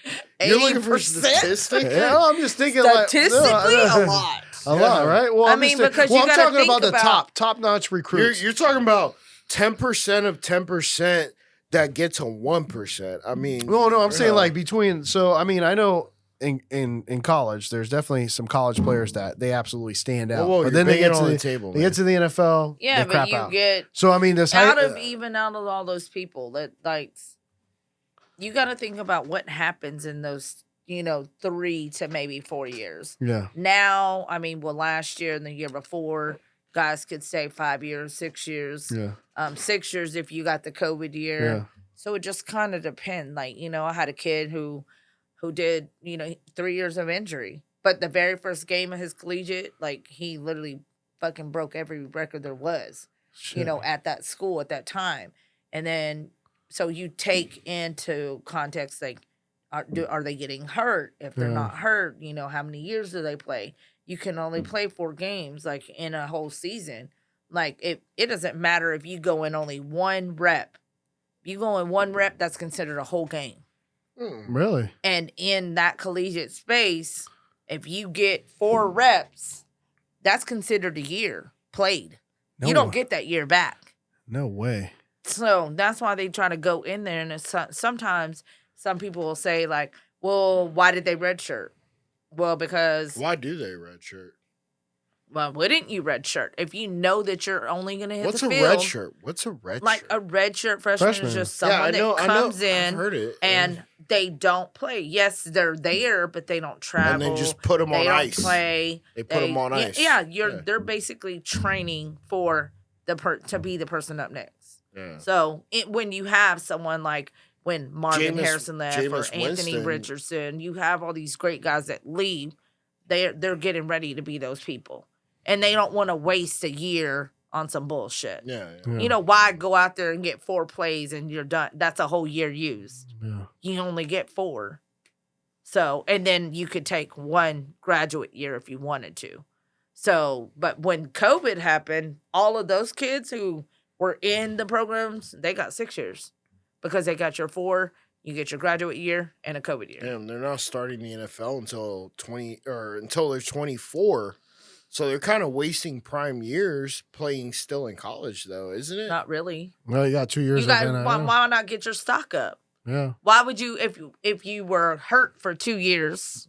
S2: You're looking for
S3: 80%?
S2: statistics?
S1: Yeah, I'm just thinking
S3: Statistically,
S1: a
S3: lot.
S1: lot, right? Well,
S3: I
S1: I'm
S3: mean,
S1: just
S3: because
S1: well,
S3: you
S1: I'm
S3: gotta
S1: talking
S3: think
S1: about the
S3: about-
S1: top-notch recruits.
S2: You're talking about 10% of 10% that get to 1%. I mean,
S1: No, I'm saying like between. So I mean, I know in college, there's definitely some college players that they absolutely stand out.
S2: Whoa,
S1: but then they
S2: you're
S1: get to
S2: banging on
S1: the
S2: the table,
S1: they
S2: man.
S1: get to the NFL,
S3: Yeah,
S1: they
S3: but
S1: crap
S3: you
S1: out.
S3: get
S1: So I mean, this
S3: out of all those people that like you got to think about what happens in those 3 to maybe 4 years.
S1: yeah.
S3: Now, I mean, last year and the year before, guys could stay 5 years, 6 years.
S1: Yeah.
S3: 6 years if you got the COVID year.
S1: Yeah.
S3: So it just kind of depends. Like, I had a kid who did, 3 years of injury. But the very first game of his collegiate, like, he literally fucking broke every record there was,
S1: Shit.
S3: at that school at that time. And then, so you take into context, like, are they getting hurt? If they're not hurt, how many years do they play? You can only play 4 games, like, in a whole season. Like, it doesn't matter if you go in only 1 rep. If you go in 1 rep, that's considered a whole game.
S1: Really?
S3: And in that collegiate space, if you get 4 reps, that's considered a year played. You don't get that year back.
S1: No way.
S3: So that's why they try to go in there. And sometimes some people will say, like, well, why did they redshirt? Well, because...
S2: Why do they redshirt?
S3: Well, wouldn't you redshirt? If you know that you're only going to hit
S2: What's
S3: the
S2: a
S3: field.
S2: red shirt? What's a red
S3: Like
S2: shirt?
S3: a redshirt freshman is just someone that comes in
S2: I've heard it.
S3: and they don't play. Yes, they're there, but they don't travel.
S2: And then just put them on ice.
S3: They don't play.
S2: They put them on ice.
S3: Yeah, they're basically training for to be the person up next.
S2: Yeah.
S3: So when you have someone like when Marvin Harrison left or
S2: Jameis
S3: Anthony
S2: Winston.
S3: Richardson, you have all these great guys that leave. They're getting ready to be those people. And they don't want to waste a year on some bullshit.
S2: Yeah.
S3: Why go out there and get 4 plays and you're done? That's a whole year used.
S1: Yeah.
S3: You only get 4. So, and then you could take 1 graduate year if you wanted to. So, but when COVID happened, all of those kids who were in the programs, they got 6 years because they got your 4, you get your graduate year and a COVID year.
S2: Damn, they're not starting the NFL until they're 24. So they're kind of wasting prime years playing still in college, though, isn't it?
S3: Not really.
S1: Well, you got 2 years.
S3: You got why not get your stock up?
S1: Yeah.
S3: Why would you if you were hurt for 2 years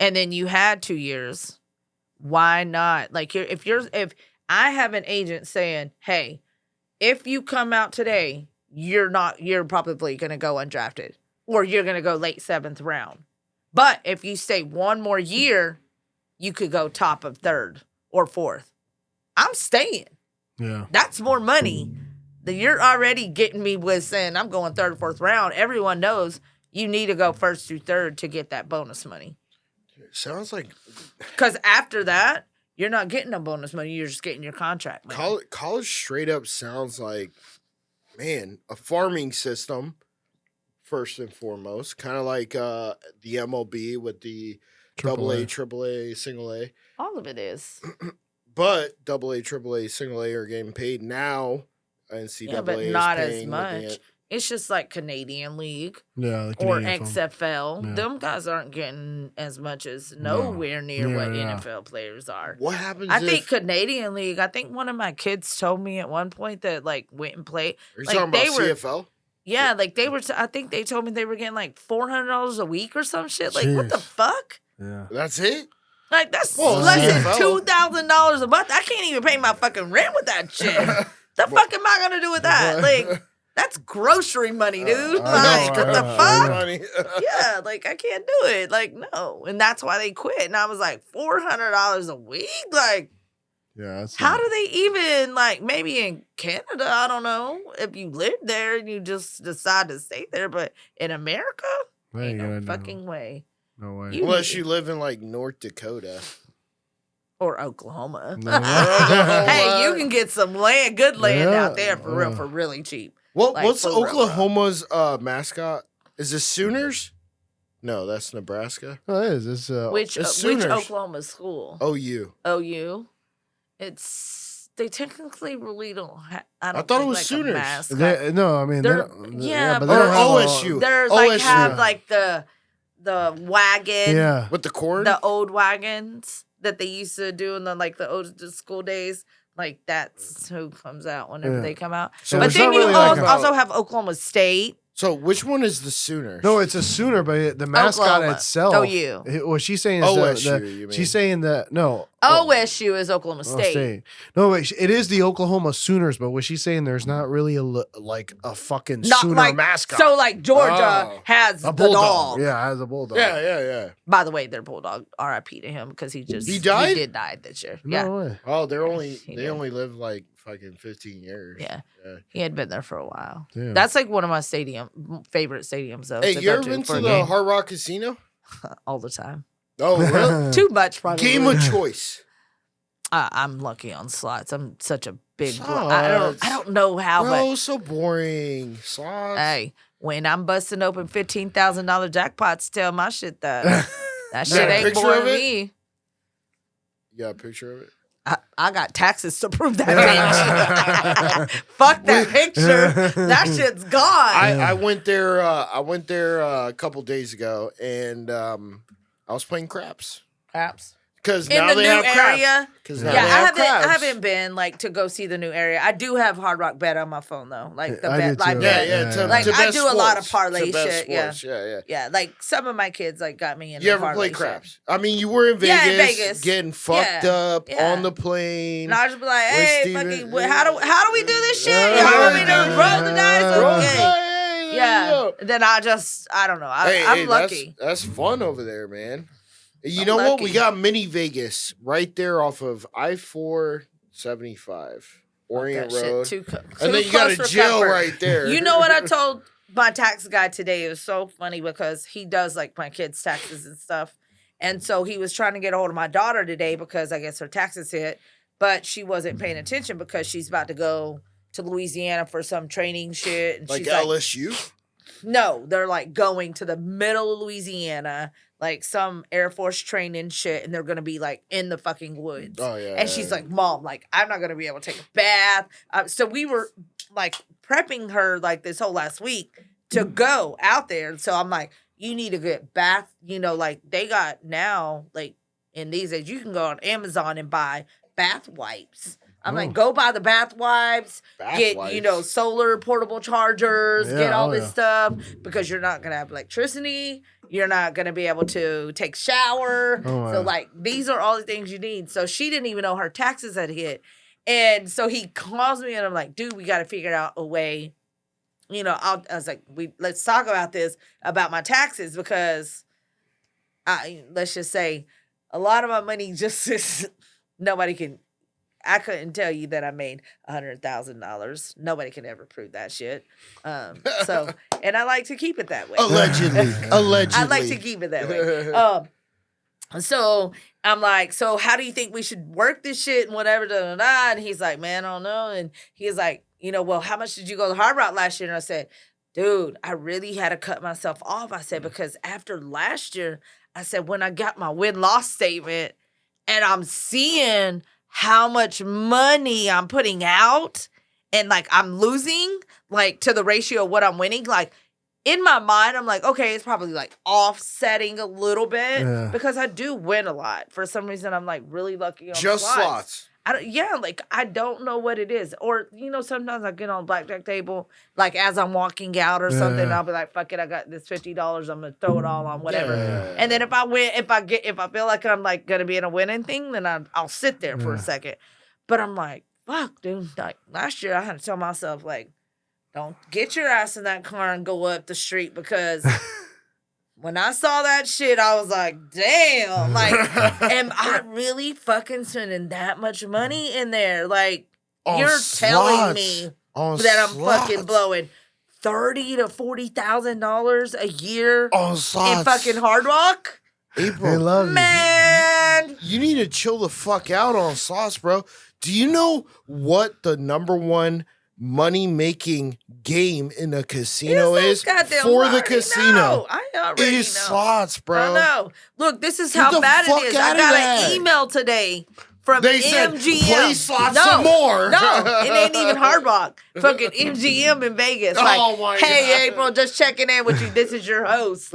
S3: and then you had 2 years, why not? Like if I have an agent saying, "Hey, if you come out today, you're probably going to go undrafted or you're going to go late 7th round. But if you stay 1 more year, you could go top of 3rd or 4th. I'm staying.
S1: Yeah.
S3: That's more money. You're already getting me with saying I'm going 3rd or 4th round. Everyone knows you need to go 1st through 3rd to get that bonus money.
S2: Sounds like...
S3: Because after that, you're not getting no bonus money. You're just getting your contract money.
S2: College straight up sounds like, man, a farming system, first and foremost. Kind of like the MLB with the AA, AAA, single A.
S3: All of it is.
S2: But AA, AAA, single A are getting paid now. NCAA
S3: Yeah, but
S2: is
S3: not as
S2: paying
S3: much. It's just like Canadian League
S1: Yeah. The
S3: or
S1: Canadian film.
S3: XFL.
S1: Yeah.
S3: Them guys aren't getting as much as nowhere near what
S1: Yeah.
S3: NFL players are.
S2: What happens
S3: I think Canadian League, I think one of my kids told me at one point that like went and played.
S2: Are you
S3: like,
S2: talking about CFL?
S3: Yeah, like they were, I think they told me they were getting like $400 a week or some shit. Like, what the
S1: Jeez.
S3: fuck?
S1: Yeah.
S2: That's it?
S3: Like, that's
S2: Well,
S3: less than
S2: CFL.
S3: $2,000 a month. I can't even pay my fucking rent with that shit. The fuck am I gonna do with that? Like, that's grocery money, dude. Like, what the fuck?
S2: Money.
S3: Yeah, like I can't do it. Like, no. And that's why they quit. And I was like, $400 a week? Like,
S1: Yeah. That's
S3: how do they even, like, maybe in Canada, I don't know, if you live there and you just decide to stay there, but in America, ain't no fucking way.
S1: No way.
S3: You-
S2: Unless you live in like North Dakota.
S3: Or Oklahoma.
S1: No.
S3: Hey, you can get some land, good land
S1: Yeah.
S3: out there for really cheap.
S2: What's
S3: for real,
S2: Oklahoma's mascot? Is it Sooners? No, that's Nebraska.
S1: Oh, it is. It's
S3: Which
S2: it's Sooners.
S3: Oklahoma school?
S2: OU.
S3: OU. They technically really don't have. I
S2: thought
S3: think
S2: it was
S3: like
S2: Sooners.
S3: A mascot.
S1: no, I mean, they
S3: They're-
S1: don't,
S3: yeah,
S1: but
S3: but-
S1: they don't
S2: Or
S1: have
S2: OSU.
S3: There's like
S2: OSU.
S3: have like the wagon,
S1: Yeah.
S2: With the corn?
S3: the old wagons that they used to do in the old school days. Like that's who comes out whenever
S1: Yeah.
S3: they come out.
S2: So
S3: But
S1: there's
S3: then
S1: not
S3: you
S1: really like
S3: also
S1: a-
S3: have Oklahoma State.
S2: So which one is the Sooners?
S1: No, it's a Sooner, but the mascot
S3: Oklahoma.
S1: itself.
S3: OU.
S1: What she's saying is
S2: OSU, you mean.
S1: she's saying that no.
S3: OSU is Oklahoma
S1: Oh,
S3: State.
S1: No, wait, it is the Oklahoma Sooners, but what she's saying there's not really like a fucking
S3: Not
S1: Sooner
S3: like
S1: mascot.
S3: So like Georgia
S2: Oh.
S3: has
S1: a
S3: the
S1: bulldog.
S3: dog.
S1: Yeah, as a bulldog.
S2: Yeah.
S3: By the way, their bulldog, R.I.P. to him because he
S2: died?
S3: He did die this year.
S1: No
S3: Yeah,
S1: way.
S2: Oh, they
S3: did.
S2: only live like fucking 15 years.
S3: yeah.
S2: Yeah.
S3: He had been there for a while.
S1: Damn.
S3: That's like one of my favorite stadiums though.
S2: Hey,
S3: to
S2: you
S3: go
S2: ever been
S3: for
S2: to
S3: a
S2: the
S3: game
S2: Hard Rock Casino?
S3: all the time?
S2: Oh, really?
S3: Too much, probably.
S2: Game of choice.
S3: I'm lucky on slots. I'm such a big. I don't know how,
S2: Bro,
S3: but
S2: so boring. Slots.
S3: hey, when I'm busting open $15,000 jackpots, tell my shit that shit ain't
S2: picture
S3: boring
S2: of it?
S3: me.
S2: You got a picture of it?
S3: I got taxes to prove that bitch. Fuck that picture. That shit's gone.
S2: I went there. I went there a couple days ago, and I was playing craps
S3: Perhaps.
S2: because
S3: In
S2: now
S3: the
S2: they
S3: new
S2: have craps.
S3: area.
S2: Because
S3: Yeah,
S2: now they have
S3: I
S2: craps.
S3: haven't been like to go see the new area. I do have Hard Rock Bet on my phone though. Like the
S1: I
S3: bet,
S1: do
S3: like
S1: too.
S3: bet.
S2: Yeah.
S3: Like,
S2: to
S3: I
S2: bet
S3: do a lot of
S2: sports.
S3: parlay
S2: To bet
S3: shit,
S2: sports. Yeah.
S3: Yeah, like some of my kids like got me in.
S2: You ever
S3: parlay
S2: play craps? I mean, you were in Vegas,
S3: Yeah, in Vegas.
S2: getting fucked up
S3: Yeah.
S2: on the plane.
S3: And I just be like,
S2: with
S3: hey,
S2: Stephen-
S3: fucking, how do we do this shit? Y'all want me to roll the dice?
S2: Roll
S3: Okay.
S2: the dice,
S3: Yeah.
S2: yo.
S3: Then I don't know.
S2: Hey,
S3: I'm lucky.
S2: That's fun over there, man. You
S3: I'm
S2: know what? We
S3: lucky.
S2: got mini Vegas right there off of I-475 Orient
S3: That shit
S2: Road,
S3: too
S2: and then you got
S3: close
S2: a
S3: for
S2: jail
S3: comfort.
S2: right there.
S3: You know what I told my tax guy today? It was so funny because he does like my kids' taxes and stuff. And so he was trying to get a hold of my daughter today because I guess her taxes hit, but she wasn't paying attention because she's about to go to Louisiana for some training shit. And
S2: like
S3: she's
S2: LSU?
S3: no, they're like going to the middle of Louisiana, like some Air Force training shit, and they're gonna be like in the fucking woods.
S2: Oh yeah.
S3: And she's like, Mom, like, I'm not gonna be able to take a bath. So we were like prepping her like this whole last week to go out there. And so I'm like, you need to get bath, like they got now, like in these days, you can go on Amazon and buy bath wipes. I'm like, go buy the bath wipes, get,
S2: wipes.
S3: solar portable chargers,
S1: Yeah,
S3: get all
S1: oh,
S3: this
S1: yeah.
S3: stuff because you're not going to have electricity. You're not going to be able to take shower.
S1: Oh,
S3: So
S1: wow.
S3: like, these are all the things you need. So she didn't even know her taxes had hit. And so he calls me and I'm like, dude, we got to figure out a way. I was like, let's talk about this, about my taxes, because let's just say a lot of my money just is, I couldn't tell you that I made $100,000. Nobody can ever prove that shit. So, and I like to keep it that way.
S2: Allegedly.
S3: I like to keep it that way. So I'm like, so how do you think we should work this shit and whatever, And he's like, man, I don't know. And he's like, well, how much did you go to Hard Rock last year? And I said, dude, I really had to cut myself off. I said, because after last year, I said, when I got my win-loss statement and I'm seeing how much money I'm putting out and like I'm losing like to the ratio of what I'm winning, like in my mind, I'm like, okay, it's probably like offsetting a little bit because I do win a lot. For some reason, I'm like really lucky on
S2: Just slots.
S3: I don't know what it is. Or, sometimes I get on a blackjack table, like as I'm walking out or something, and I'll be like, fuck it, I got this $50, I'm gonna throw it all on whatever.
S2: Yeah.
S3: And then if I win, if I feel like I'm like gonna be in a winning thing, then I'll sit there for a second. But I'm like, fuck, dude. Like last year I had to tell myself, like, don't get your ass in that car and go up the street because when I saw that shit, I was like, damn, like, am I really fucking spending that much money in there? Like,
S2: On
S3: you're telling
S2: slots.
S3: me
S2: On
S3: that I'm
S2: slots.
S3: fucking blowing $30,000 to $40,000 a year
S2: On
S3: in
S2: slots.
S3: fucking Hard Rock?
S1: They
S2: April,
S1: love you.
S3: Man,
S2: you need to chill the fuck out on slots, bro. Do you know what the number one money-making game in a casino is
S3: goddamn
S2: for
S3: I
S2: the
S3: already
S2: casino?
S3: know. I already
S2: Is
S3: know.
S2: slots, bro.
S3: I know. Look, this is
S2: Get
S3: how
S2: the
S3: bad
S2: fuck
S3: it is. I
S2: outta
S3: got
S2: that.
S3: an email today from
S2: They said,
S3: MGM.
S2: play slots
S3: no,
S2: some more.
S3: No, it ain't even Hard Rock. Fucking MGM in Vegas. Like,
S2: Oh my
S3: hey,
S2: God.
S3: April, just checking in with you. This is your host.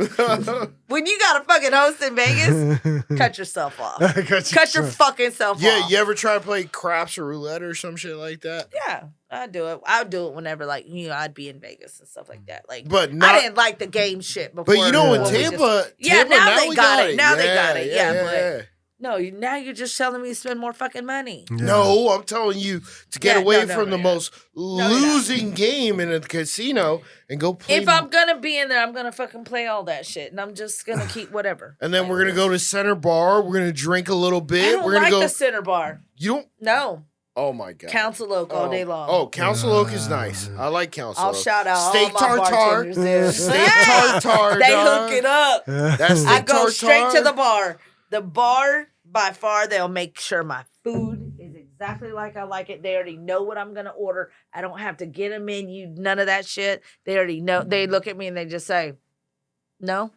S3: When you got a fucking host in Vegas, cut yourself off. Cut your fucking self
S2: Yeah,
S3: off.
S2: you ever try to play craps or roulette or some shit like that?
S3: Yeah, I do it. I would do it whenever, like, I'd be in Vegas and stuff like that. Like,
S2: But not.
S3: I didn't like the game shit before.
S2: But you know, in
S3: when we
S2: Tampa,
S3: just- yeah,
S2: Tampa,
S3: now they
S2: we
S3: got it. Now they got it. Yeah,
S2: yeah.
S3: no, now you're just telling me to spend more fucking money.
S2: No, I'm telling you to get
S3: Yeah,
S2: away
S3: no,
S2: from the
S3: no.
S2: most
S3: you're not.
S2: losing game in a casino and go play.
S3: If I'm gonna be in there, I'm gonna fucking play all that shit, and I'm just gonna keep whatever.
S2: and then we're gonna go to Center Bar. We're gonna drink a little
S3: I
S2: bit.
S3: don't
S2: We're gonna
S3: like
S2: go.
S3: the Center Bar.
S2: You don't.
S3: No,
S2: Oh my god.
S3: Council Oak all day long.
S2: Oh, Council Oak is nice. I like Council
S3: I'll
S2: Oak.
S3: shout out
S2: Steak
S3: all my
S2: tartare.
S3: bartenders there.
S2: Steak tartare.
S3: They
S2: dog.
S3: hook it up.
S2: That's steak
S3: I go
S2: tartare.
S3: straight to the bar. The bar, by far, they'll make sure my food is exactly like I like it. They already know what I'm going to order. I don't have to get a menu, none of that shit. They already know. They look at me and they just say, no.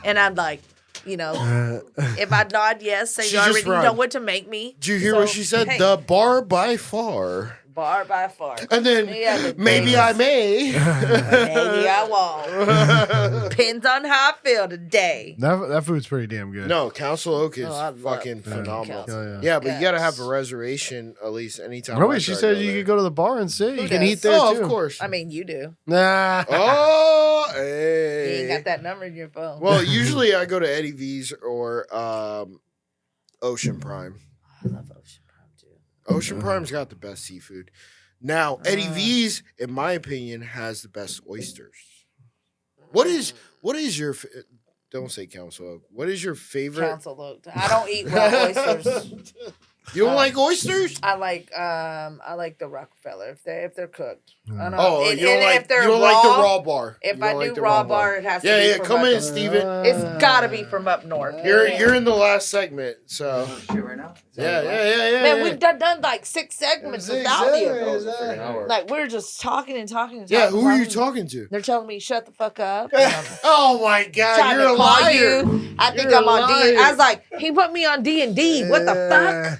S3: And I'm like, you know, if I nod yes, they
S2: She
S3: already
S2: just run.
S3: know what to make me.
S2: Did you hear what she said?
S3: Hey,
S2: The bar by far.
S3: bar by far.
S2: And then
S3: Yeah, the
S2: maybe I may.
S3: Maybe I won't. Depends on how I feel today.
S1: That food's pretty damn good.
S2: No, Council Oak is
S3: Oh, I love
S2: fucking phenomenal.
S3: Council.
S2: Yeah, but you got to have a
S3: Yes.
S2: reservation at least anytime.
S1: Really,
S2: I
S1: she
S2: try to
S1: said
S2: go
S1: you
S2: there.
S1: could go to the bar and sit. You
S3: Who
S1: can
S3: does?
S1: eat there
S2: Oh,
S1: too.
S2: of course.
S3: I mean, you do.
S1: Nah.
S2: Oh,
S3: You
S2: hey.
S3: ain't got that number in your phone.
S2: Well, usually I go to Eddie V's or Ocean Prime.
S3: I love Ocean Prime too.
S2: Ocean Prime's got the best seafood. Now, Eddie V's, in my opinion, has the best oysters. What is your don't say Council Oak. What is your favorite?
S3: Council Oak. I don't eat raw oysters.
S2: You don't like oysters?
S3: I like the Rockefeller if they're cooked. I don't
S2: Oh,
S3: and,
S2: you don't
S3: and
S2: like
S3: if they're
S2: you don't like the raw bar.
S3: If
S2: You
S3: I
S2: don't
S3: do
S2: like the
S3: raw bar, it has to be
S2: yeah,
S3: from
S2: come
S3: up
S2: in,
S3: north.
S2: Steven.
S3: It's gotta be from up north.
S2: You're in the last segment, so
S4: Shit right now?
S2: yeah.
S3: Man, we've done like 6 segments without you. Like we're just talking and talking and talking.
S2: Yeah, who are you talking to?
S3: They're telling me shut the fuck up.
S2: Oh my God,
S3: Trying
S2: you're
S3: to
S2: a
S3: call
S2: liar.
S3: you. I think
S2: You're
S3: I'm
S2: a
S3: on D.
S2: liar.
S3: I was like, he put me on D&D. What the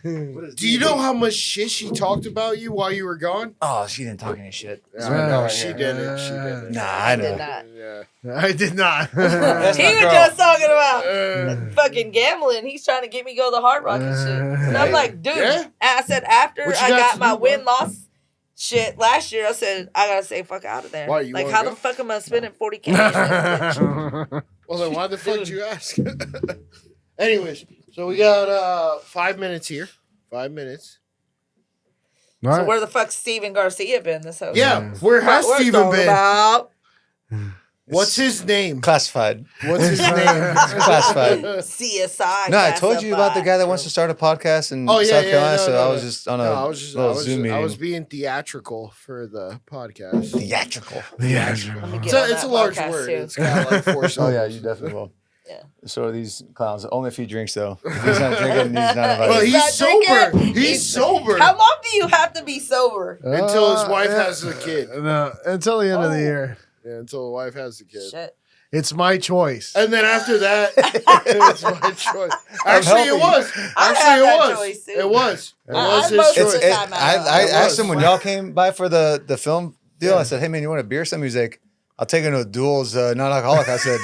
S3: fuck?
S2: Do you know how much shit she talked about you while you were gone?
S4: Oh, she didn't talk any shit.
S2: Yeah,
S1: Yeah.
S2: no, she didn't. She didn't.
S4: Nah, I
S3: Did
S4: know.
S3: not.
S2: Yeah.
S1: I did not.
S4: That's
S3: He
S4: my
S3: was
S4: girl.
S3: just talking about
S2: Uh,
S3: fucking gambling. He's trying to get me to go to the Hard Rock and shit. And I'm like, dude.
S2: Yeah?
S3: And I said after
S2: What you
S3: I
S2: got
S3: got
S2: to
S3: my
S2: do, bro?
S3: win-loss shit last year, I said I gotta say fuck out of there.
S2: Why, you
S3: like
S2: wanna
S3: how
S2: go?
S3: the fuck am I spending $40K?
S2: well, then why the fuck did you ask? Anyways, so we got 5 minutes here. 5 minutes.
S1: All
S3: So
S1: right.
S3: where the fuck's Stephen Garcia been this whole
S2: Yeah,
S3: time?
S2: where has
S3: What we're
S2: Steven
S3: talking
S2: been?
S3: about
S2: What's his name?
S4: Classified.
S2: What's his name?
S4: Classified.
S3: CSI.
S4: No, I told you about the guy that wants to
S3: classified.
S4: start a podcast in
S2: Oh, yeah,
S4: South
S2: yeah,
S4: Carolina,
S2: no,
S4: so
S2: no,
S4: I
S2: no.
S4: was just on a
S2: No, I was just,
S4: little Zoom meeting.
S2: I was being theatrical for the podcast.
S4: Theatrical.
S1: Yeah.
S3: Let me get
S2: So
S3: on
S2: it's a
S3: that
S2: large
S3: podcast,
S2: word.
S3: too.
S2: It's got like 4 syllables.
S4: Oh, yeah, you definitely will.
S3: Yeah.
S4: So are these clowns. Only a few drinks, though. If he's not drinking, he's not invited.
S2: Well,
S3: He's
S2: he's
S3: not
S2: sober.
S3: drinking.
S2: He's sober.
S3: How long do you have to be sober?
S2: Until his wife has a kid.
S1: No, until the end of the
S3: Oh.
S1: year.
S2: Yeah, until the wife has the kid.
S3: Shit.
S1: It's my choice.
S2: And then after that, it's my choice. Actually, it
S4: helping.
S2: was.
S3: I
S2: Actually,
S3: have
S2: it
S3: that
S2: was.
S3: choice, too.
S2: It was. It
S3: I-
S2: was
S3: I
S2: his
S3: most of
S2: choice.
S3: the time
S4: I
S2: It
S4: asked him
S2: was.
S4: when y'all came by for the film deal.
S2: Yeah.
S4: I said, "Hey man, you want a beer?" Some he's like, "I'll take it to a duels non-alcoholic." I said,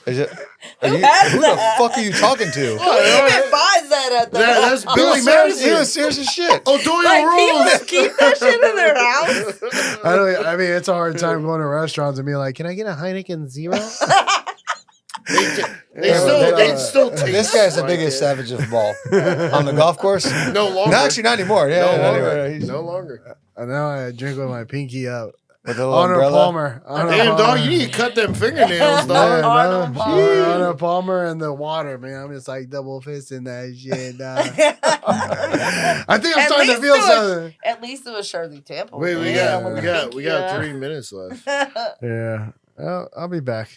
S4: Is it,
S3: Who has
S4: who
S3: that?
S4: the fuck are you talking to?
S3: Who even buys that at the
S2: That's
S3: mall?
S2: Billy
S4: He
S2: Madison.
S4: was serious as shit.
S2: O'Doyle
S3: Like
S2: rules.
S3: people keep that shit in their house.
S1: I mean, it's a hard time going to restaurants and being like, "Can I get a Heineken Zero?"
S2: They still taste
S4: This guy's the
S2: like
S4: biggest
S2: it.
S4: savage of all on the golf course.
S2: No longer.
S4: No, actually, not anymore. Yeah,
S2: no
S4: not
S2: longer.
S4: anymore. He's
S2: No longer.
S1: And now I drink with my pinky up.
S4: with a little
S1: Honor
S4: umbrella.
S1: Palmer. Honor
S2: Damn,
S1: Palmer.
S2: dog, you need to cut them fingernails,
S1: Yeah,
S2: dog.
S3: Arnold
S1: no.
S3: Palmer.
S1: Honor Palmer and the water, man. I'm just like double fisting that shit. dog. I think I'm
S3: At
S1: starting to
S3: least
S1: feel
S3: it was-
S1: something.
S3: At least it was Shirley Temple.
S2: Wait, we
S3: Yeah,
S2: got
S3: with
S2: we
S3: the
S2: got
S3: pinky
S2: we got
S3: up.
S2: 3 minutes left.
S1: Yeah. I'll be back.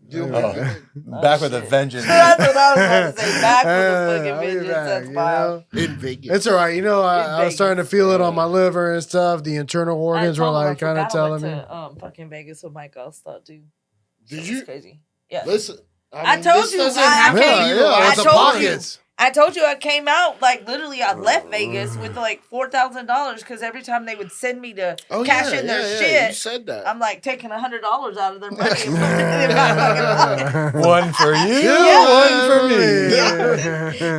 S4: Oh, back with a vengeance.
S3: That's what I was about to say. Back with the
S1: I'll
S3: fucking
S1: be
S3: vengeance.
S1: back,
S3: That's
S1: you
S3: wild.
S1: know?
S2: In Vegas.
S1: It's all right. You know, I was
S3: Vegas.
S1: starting to feel it on my liver and stuff. The internal organs
S3: I
S1: were
S3: told him I
S1: like kind of
S3: forgot I
S1: telling
S3: went
S1: me.
S3: to, fucking Vegas with my girl stuff, dude.
S2: Did
S3: Shit
S2: you?
S3: was crazy. Yeah.
S2: Listen.
S3: I told
S2: this
S3: you,
S2: doesn't
S3: I
S2: have to
S3: came-
S2: be
S1: Yeah,
S2: the
S1: yeah,
S3: I
S1: with
S2: last
S1: the
S3: told you.
S1: pockets.
S3: I told you I came out, like, literally, I left Vegas with, like, $4,000 because every time they would send me to
S2: Oh,
S3: cash
S2: yeah,
S3: in their
S2: yeah,
S3: shit,
S2: You said that.
S3: I'm, like, taking $100 out of their money and putting it in my fucking pocket.
S4: One for you,
S3: Yeah.
S4: one for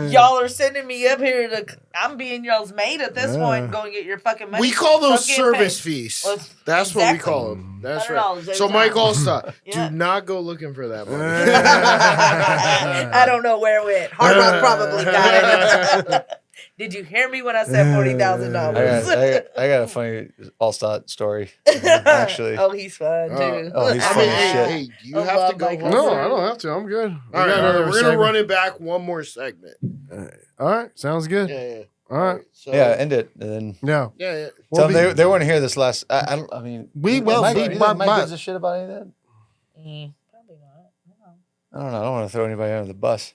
S4: me.
S3: Y'all are sending me up here to. I'm being y'all's mate at this
S1: Yeah.
S3: point. Go and get your fucking money.
S2: We call those
S3: Fucking
S2: service
S3: pay.
S2: fees.
S3: Well,
S2: That's what we
S3: exactly.
S2: call them. That's
S3: $100
S2: right.
S3: every
S2: So,
S3: time.
S2: Mike Allstott,
S3: Yeah.
S2: do not go looking for that money.
S3: I don't know where it went. Hard Rock probably got it. Did you hear me when I said $40,000?
S4: I got a funny Allstott story, actually.
S3: Oh, he's fun too.
S4: Oh, he's
S2: I
S4: funny
S2: mean,
S4: as shit.
S2: hey, do you
S3: I
S2: have
S3: love
S2: to go
S3: Mike
S2: home?
S1: No,
S3: Allstott.
S1: I don't have to. I'm good.
S2: All right, we're going to run it back one more segment.
S1: All right, sounds good.
S2: Yeah.
S1: All right.
S2: So,
S4: Yeah, end it. And then
S1: Yeah.
S2: Yeah.
S1: We'll
S4: tell
S1: be-
S4: them they weren't here this last. I mean,
S1: We will
S4: Mike,
S1: be
S4: you think
S1: back.
S4: Mike gives a shit about any of that.
S3: Probably not.
S4: I don't know. I don't want to throw anybody under the bus.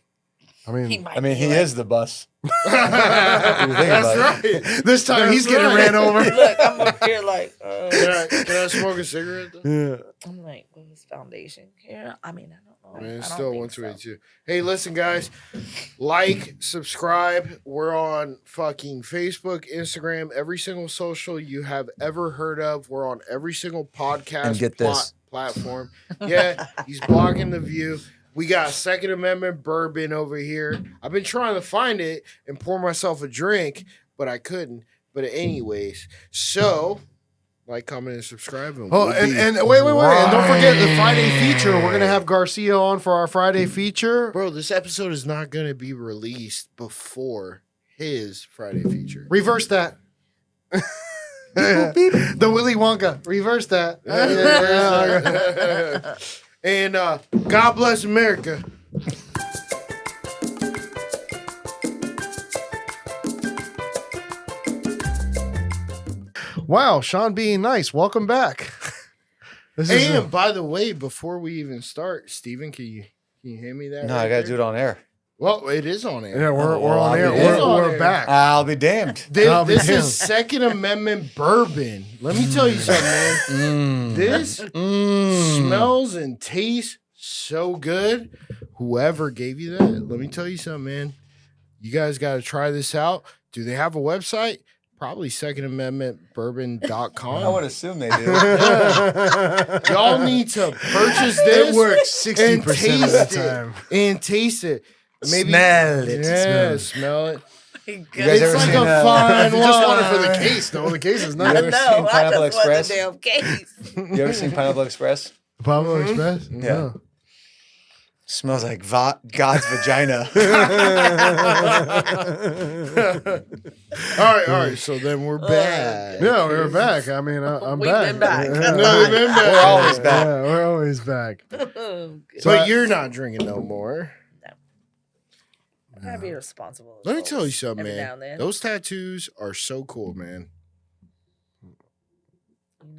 S1: I mean,
S4: he is the bus.
S2: That's right.
S1: this time he's
S2: That's
S1: getting
S2: right.
S1: ran over.
S3: Look, I'm up here like,
S2: Can I smoke a cigarette? Though?
S1: Yeah.
S3: I'm like, what was foundation here? I mean, I don't know.
S2: Man,
S3: I
S2: it's
S3: don't
S2: still
S3: think
S2: 122. Hey, listen, guys. Like, subscribe. We're on fucking Facebook, Instagram, every single social you have ever heard of. We're on every single podcast
S4: And get this.
S2: platform. Yeah, he's blocking the view. We got Second Amendment bourbon over here. I've been trying to find it and pour myself a drink, but I couldn't. But anyways, so like, comment, and subscribe. And
S1: Oh,
S2: we'll
S1: and,
S2: be
S1: and wait. And don't forget the
S2: right.
S1: Friday feature. We're going to have Garcia on for our Friday feature.
S2: Bro, this episode is not going to be released before his Friday feature.
S1: Reverse that. The Willy Wonka. Reverse that.
S2: And God bless America.
S1: Wow, Sean being nice. Welcome back. This is
S2: And by the way, before we even start, Steven, can you hand me that?
S4: No, I gotta do it on air.
S2: Well, it is on air.
S1: yeah, we're on air.
S4: I'll be damned.
S1: We're back.
S4: I'll be damned.
S1: I'll be
S2: This
S1: damned.
S2: is Second Amendment bourbon. Let me tell you something, man. This smells and tastes so good. Whoever gave you that, let me tell you something, man. You guys got to try this out. Do they have a website? Probably secondamendmentbourbon.com.
S4: I would assume they do.
S2: Y'all need to purchase this.
S1: It works
S2: and
S1: 60% of the
S2: taste
S1: time.
S2: it. And taste it.
S4: Smell it.
S2: Yeah, smell it.
S4: You guys
S2: It's
S4: ever
S2: like
S4: seen,
S2: a fine
S1: You just want it for the
S2: wine.
S1: case, though. The case is
S4: You
S3: I
S1: not.
S4: ever
S3: know.
S4: seen
S3: I
S4: Pineapple
S3: just want
S4: Express?
S3: the damn case.
S4: You ever seen Pineapple Express?
S1: Pablo Express?
S4: Yeah. Smells like God's vagina.
S2: All right. So then we're back.
S1: Yeah, we're back. I mean, I'm
S3: We've
S1: back.
S3: been back.
S2: No, we've been back.
S4: We're always back.
S1: Yeah, we're always back.
S3: Oh,
S2: But you're not drinking no more.
S3: I gotta be responsible.
S2: Let me tell you something,
S3: every now
S2: man.
S3: and then.
S2: Those tattoos are so cool, man.
S3: You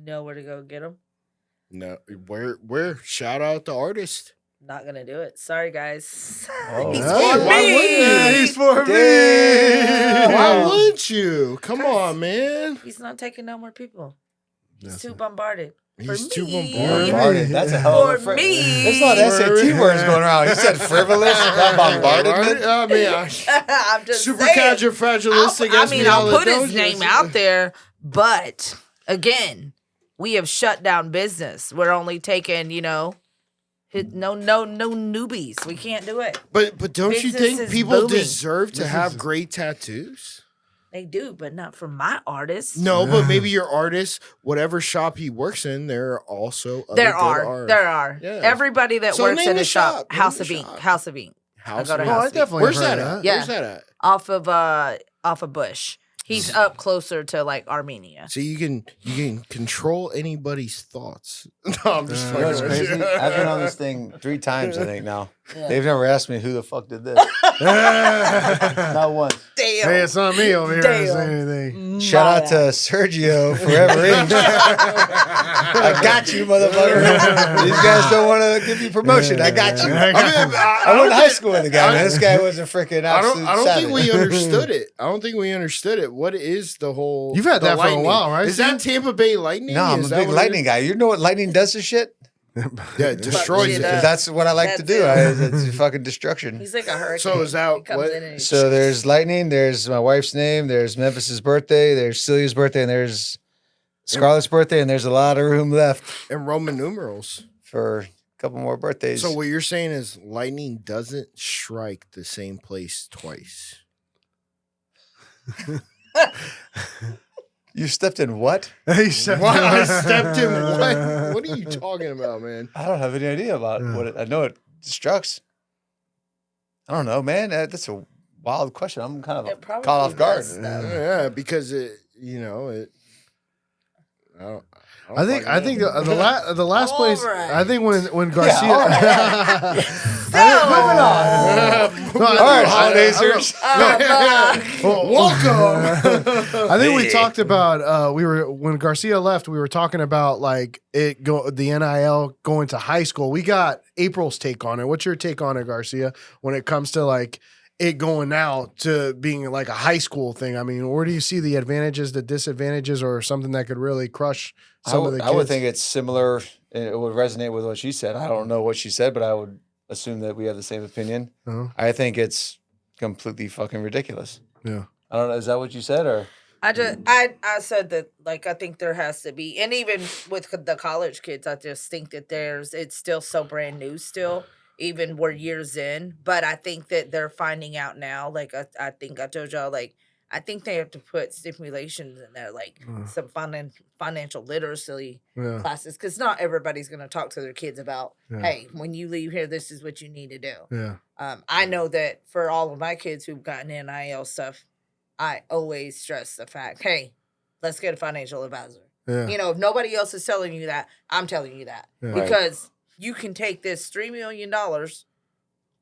S3: know where to go get them.
S2: No, where? Shout out the artist.
S3: Not gonna do it. Sorry, guys.
S4: Oh.
S3: He's
S1: Hey,
S3: for
S2: why
S3: me.
S2: wouldn't you?
S1: He's for
S4: Damn.
S1: me.
S2: Why wouldn't you? Come on, man.
S3: He's not taking no more people. He's
S1: That's
S3: too
S1: it.
S3: bombarded.
S2: He's
S3: For
S2: too
S3: me.
S4: Bombarded. That's a hell of a
S3: For me.
S4: There's a lot of SAT words going around. He said frivolous, not bombarded.
S2: I mean,
S3: I'm just
S2: super
S3: saying.
S2: califragilistic.
S3: I mean, I'll put his name out there, but again, we have shut down business. We're only taking, no newbies. We can't do it.
S2: But don't you
S3: Business
S2: think
S3: is
S2: people
S3: booming.
S2: deserve to have great tattoos?
S3: They do, but not for my artists.
S2: No, but maybe your artist, whatever shop he works in, there are also other
S3: There
S2: good
S3: are.
S2: artists.
S3: There are.
S2: Yeah.
S3: Everybody that
S2: So
S3: works
S2: name
S3: at
S2: the
S3: a shop.
S2: shop. Name
S3: House
S2: the
S3: of Ink.
S2: shop.
S3: House of Ink.
S2: House
S3: I go to
S2: of
S1: Oh,
S3: House
S1: I
S3: of Ink.
S1: definitely
S2: Where's
S1: have heard
S2: that
S1: of
S2: at?
S3: Yeah.
S2: Where's that at?
S3: Off of Bush. He's up closer to like Armenia.
S2: So you can control anybody's thoughts. No, I'm just
S4: You know what's
S2: fucking with
S4: crazy?
S2: you.
S4: I've been on this thing 3 times, I think, now.
S3: Yeah.
S4: They've never asked me who the fuck did this. Not once.
S3: Damn.
S1: Hey, it's not me over here
S3: Damn.
S1: saying anything.
S4: Shout out to Sergio, Forever Ink. I got you, motherfucker. These guys don't want to give you promotion. I got you. I went to high school with the guy, man. This guy was a freaking absolute
S2: I don't think we
S4: savage.
S2: understood it. I don't think we understood it. What is the whole?
S1: You've had
S2: the
S1: that for a
S2: Lightning?
S1: while, right,
S2: Is that
S1: Steve?
S2: Tampa Bay Lightning?
S4: No, I'm
S2: Is
S4: a
S2: that
S4: big
S2: what it
S4: lightning
S2: is?
S4: guy. You know what lightning does to shit?
S2: Yeah, it destroys
S3: shit
S2: it.
S3: up.
S4: That's what I like to
S3: That's
S4: do.
S3: it.
S4: It's fucking destruction.
S3: He's like a hurricane.
S2: So is that
S3: He comes
S2: what-
S3: in and he-
S4: So there's lightning, there's my wife's name, there's Memphis's birthday, there's Celia's birthday, and there's Scarlett's birthday, and there's a lot of room left
S2: And Roman numerals.
S4: for a couple more birthdays.
S2: So what you're saying is lightning doesn't strike the same place twice.
S4: You stepped in what?
S1: He said-
S2: What? I stepped in what? What are you talking about, man?
S4: I don't have any idea about what it, I know it destructs. I don't know, man. That's a wild question. I'm kind of
S3: It probably
S4: caught off guard.
S3: does, though.
S2: Yeah, because it.
S1: I think the last
S3: All
S1: place.
S3: right.
S1: I think when Garcia.
S4: all right. Moving on.
S1: No, I
S4: All right,
S1: think-
S4: holidays.
S2: Welcome.
S1: I think we talked about when Garcia left, we were talking about like the NIL going to high school. We got April's take on it. What's your take on it, Garcia, when it comes to like it going now to being like a high school thing? I mean, where do you see the advantages, the disadvantages, or something that could really crush some of the kids?
S4: I would think it's similar. It would resonate with what she said. I don't know what she said, but I would assume that we have the same opinion.
S1: Uh-huh.
S4: I think it's completely fucking ridiculous.
S1: Yeah.
S4: I don't know. Is that what you said, or?
S3: I said that, like, I think there has to be, and even with the college kids, I just think that it's still so brand new still, even we're years in, but I think that they're finding out now, like, I think I told y'all, like, I think they have to put stipulations in there, like some financial literacy classes, because not everybody's going to talk to their kids about, hey, when you leave here, this is what you need to do.
S1: Yeah.
S3: I know that for all of my kids who've gotten NIL stuff, I always stress the fact, hey, let's get a financial advisor.
S1: Yeah.
S3: You know, if nobody else is telling you that, I'm telling you that.
S1: Yeah.
S3: Because you can take this $3 million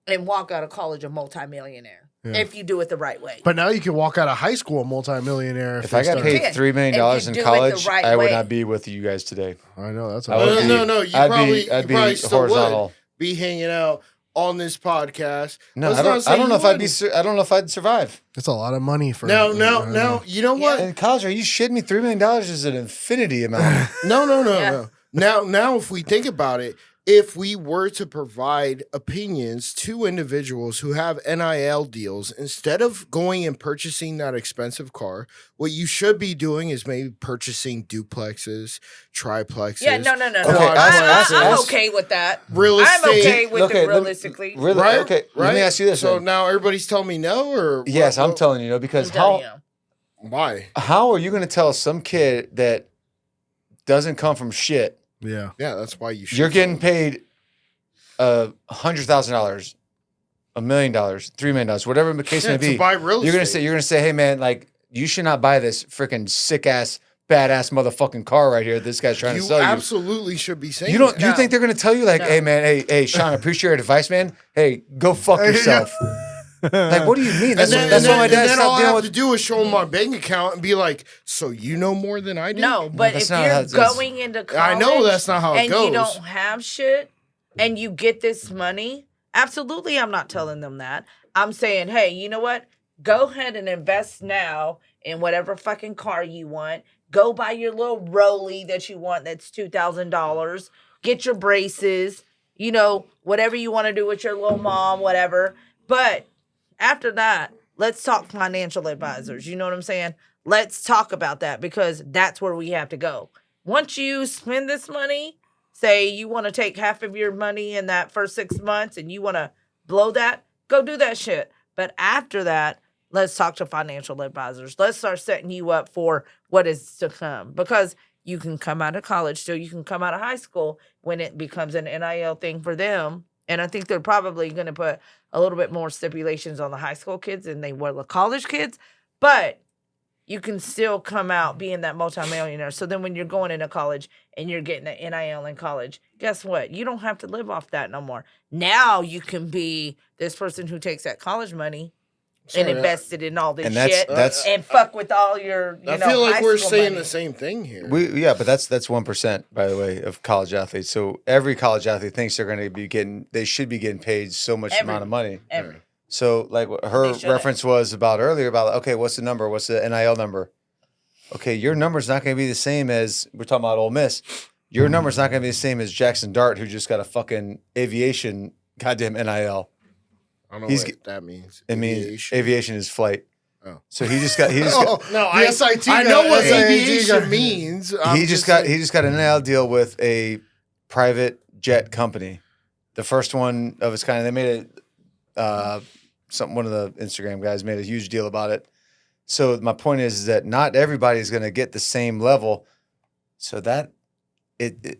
S3: and walk out of college a multimillionaire if you do it the right way.
S1: But now you can walk out of high school a multimillionaire.
S4: If I got paid $3 million in college, I would not be with you guys today.
S1: I know that's.
S2: No. You
S4: I'd
S2: probably
S4: be
S2: still
S4: horizontal.
S2: would be hanging out on this podcast.
S4: No, I don't know if I'd be. I don't know if I'd survive.
S1: It's a lot of money for.
S2: No. You know what?
S4: In college, are you shitting me? $3 million is an infinity amount.
S2: No. Now, if we think about it, if we were to provide opinions to individuals who have NIL deals, instead of going and purchasing that expensive car, what you should be doing is maybe purchasing duplexes, triplexes.
S3: Yeah, no.
S4: Okay,
S3: I'm okay with that.
S2: Real estate.
S3: I'm okay with it realistically.
S4: Really?
S2: Right?
S4: Okay,
S2: Right?
S4: let me ask you this.
S2: So
S4: then.
S2: now everybody's telling me no, or
S4: Yes, I'm telling you no, because
S2: why?
S4: How are you going to tell some kid that doesn't come from shit?
S1: Yeah,
S2: that's why you should.
S4: You're getting paid $100,000, $1 million, $3 million, whatever the case may be.
S2: To buy real
S4: You're
S2: estate.
S4: gonna say, hey man, like you should not buy this freaking sick ass, badass motherfucking car right here. This guy's trying to sell you.
S2: You absolutely should be saying.
S4: You don't.
S2: that.
S4: You think they're gonna tell you like, hey man, hey Sean, I appreciate your advice, man. Hey, go fuck yourself. Like, what do you mean? That's why my dad
S2: and then all
S4: stopped
S2: I
S4: dealing
S2: have
S4: with.
S2: to do is show him my bank account and be like, "So you know more than I do."
S3: No, but if you're going into college,
S2: I know that's not how it goes.
S3: And you don't have shit, and you get this money, absolutely, I'm not telling them that. I'm saying, hey, you know what? Go ahead and invest now in whatever fucking car you want. Go buy your little Rollie that you want. That's $2,000. Get your braces. You know, whatever you want to do with your little mom, whatever. But after that, let's talk financial advisors. You know what I'm saying? Let's talk about that, because that's where we have to go. Once you spend this money, say you want to take half of your money in that first 6 months and you want to blow that, go do that shit. But after that, let's talk to financial advisors. Let's start setting you up for what is to come, because you can come out of college still. You can come out of high school when it becomes an NIL thing for them. And I think they're probably going to put a little bit more stipulations on the high school kids than they were the college kids. But you can still come out being that multimillionaire. So then when you're going into college and you're getting an NIL in college, guess what? You don't have to live off that no more. Now you can be this person who takes that college money and invested in all this shit and fuck with all your,
S2: I feel like we're saying the same thing here.
S4: But that's 1%, by the way, of college athletes. So every college athlete thinks they're going to be they should be getting paid so much amount of money. So like what her reference was about earlier about, okay, what's the number? What's the NIL number? Okay, your number's not going to be the same as, we're talking about Ole Miss. Your number's not going to be the same as Jackson Dart, who just got a fucking aviation goddamn NIL.
S2: I don't know what that means.
S4: It means aviation is flight.
S2: Oh.
S4: So he just got
S1: SIT.
S2: I know what aviation means.
S4: He just got an NIL deal with a private jet company, the first one of its kind. They made it. One of the Instagram guys made a huge deal about it. So my point is that not everybody is going to get the same level. So that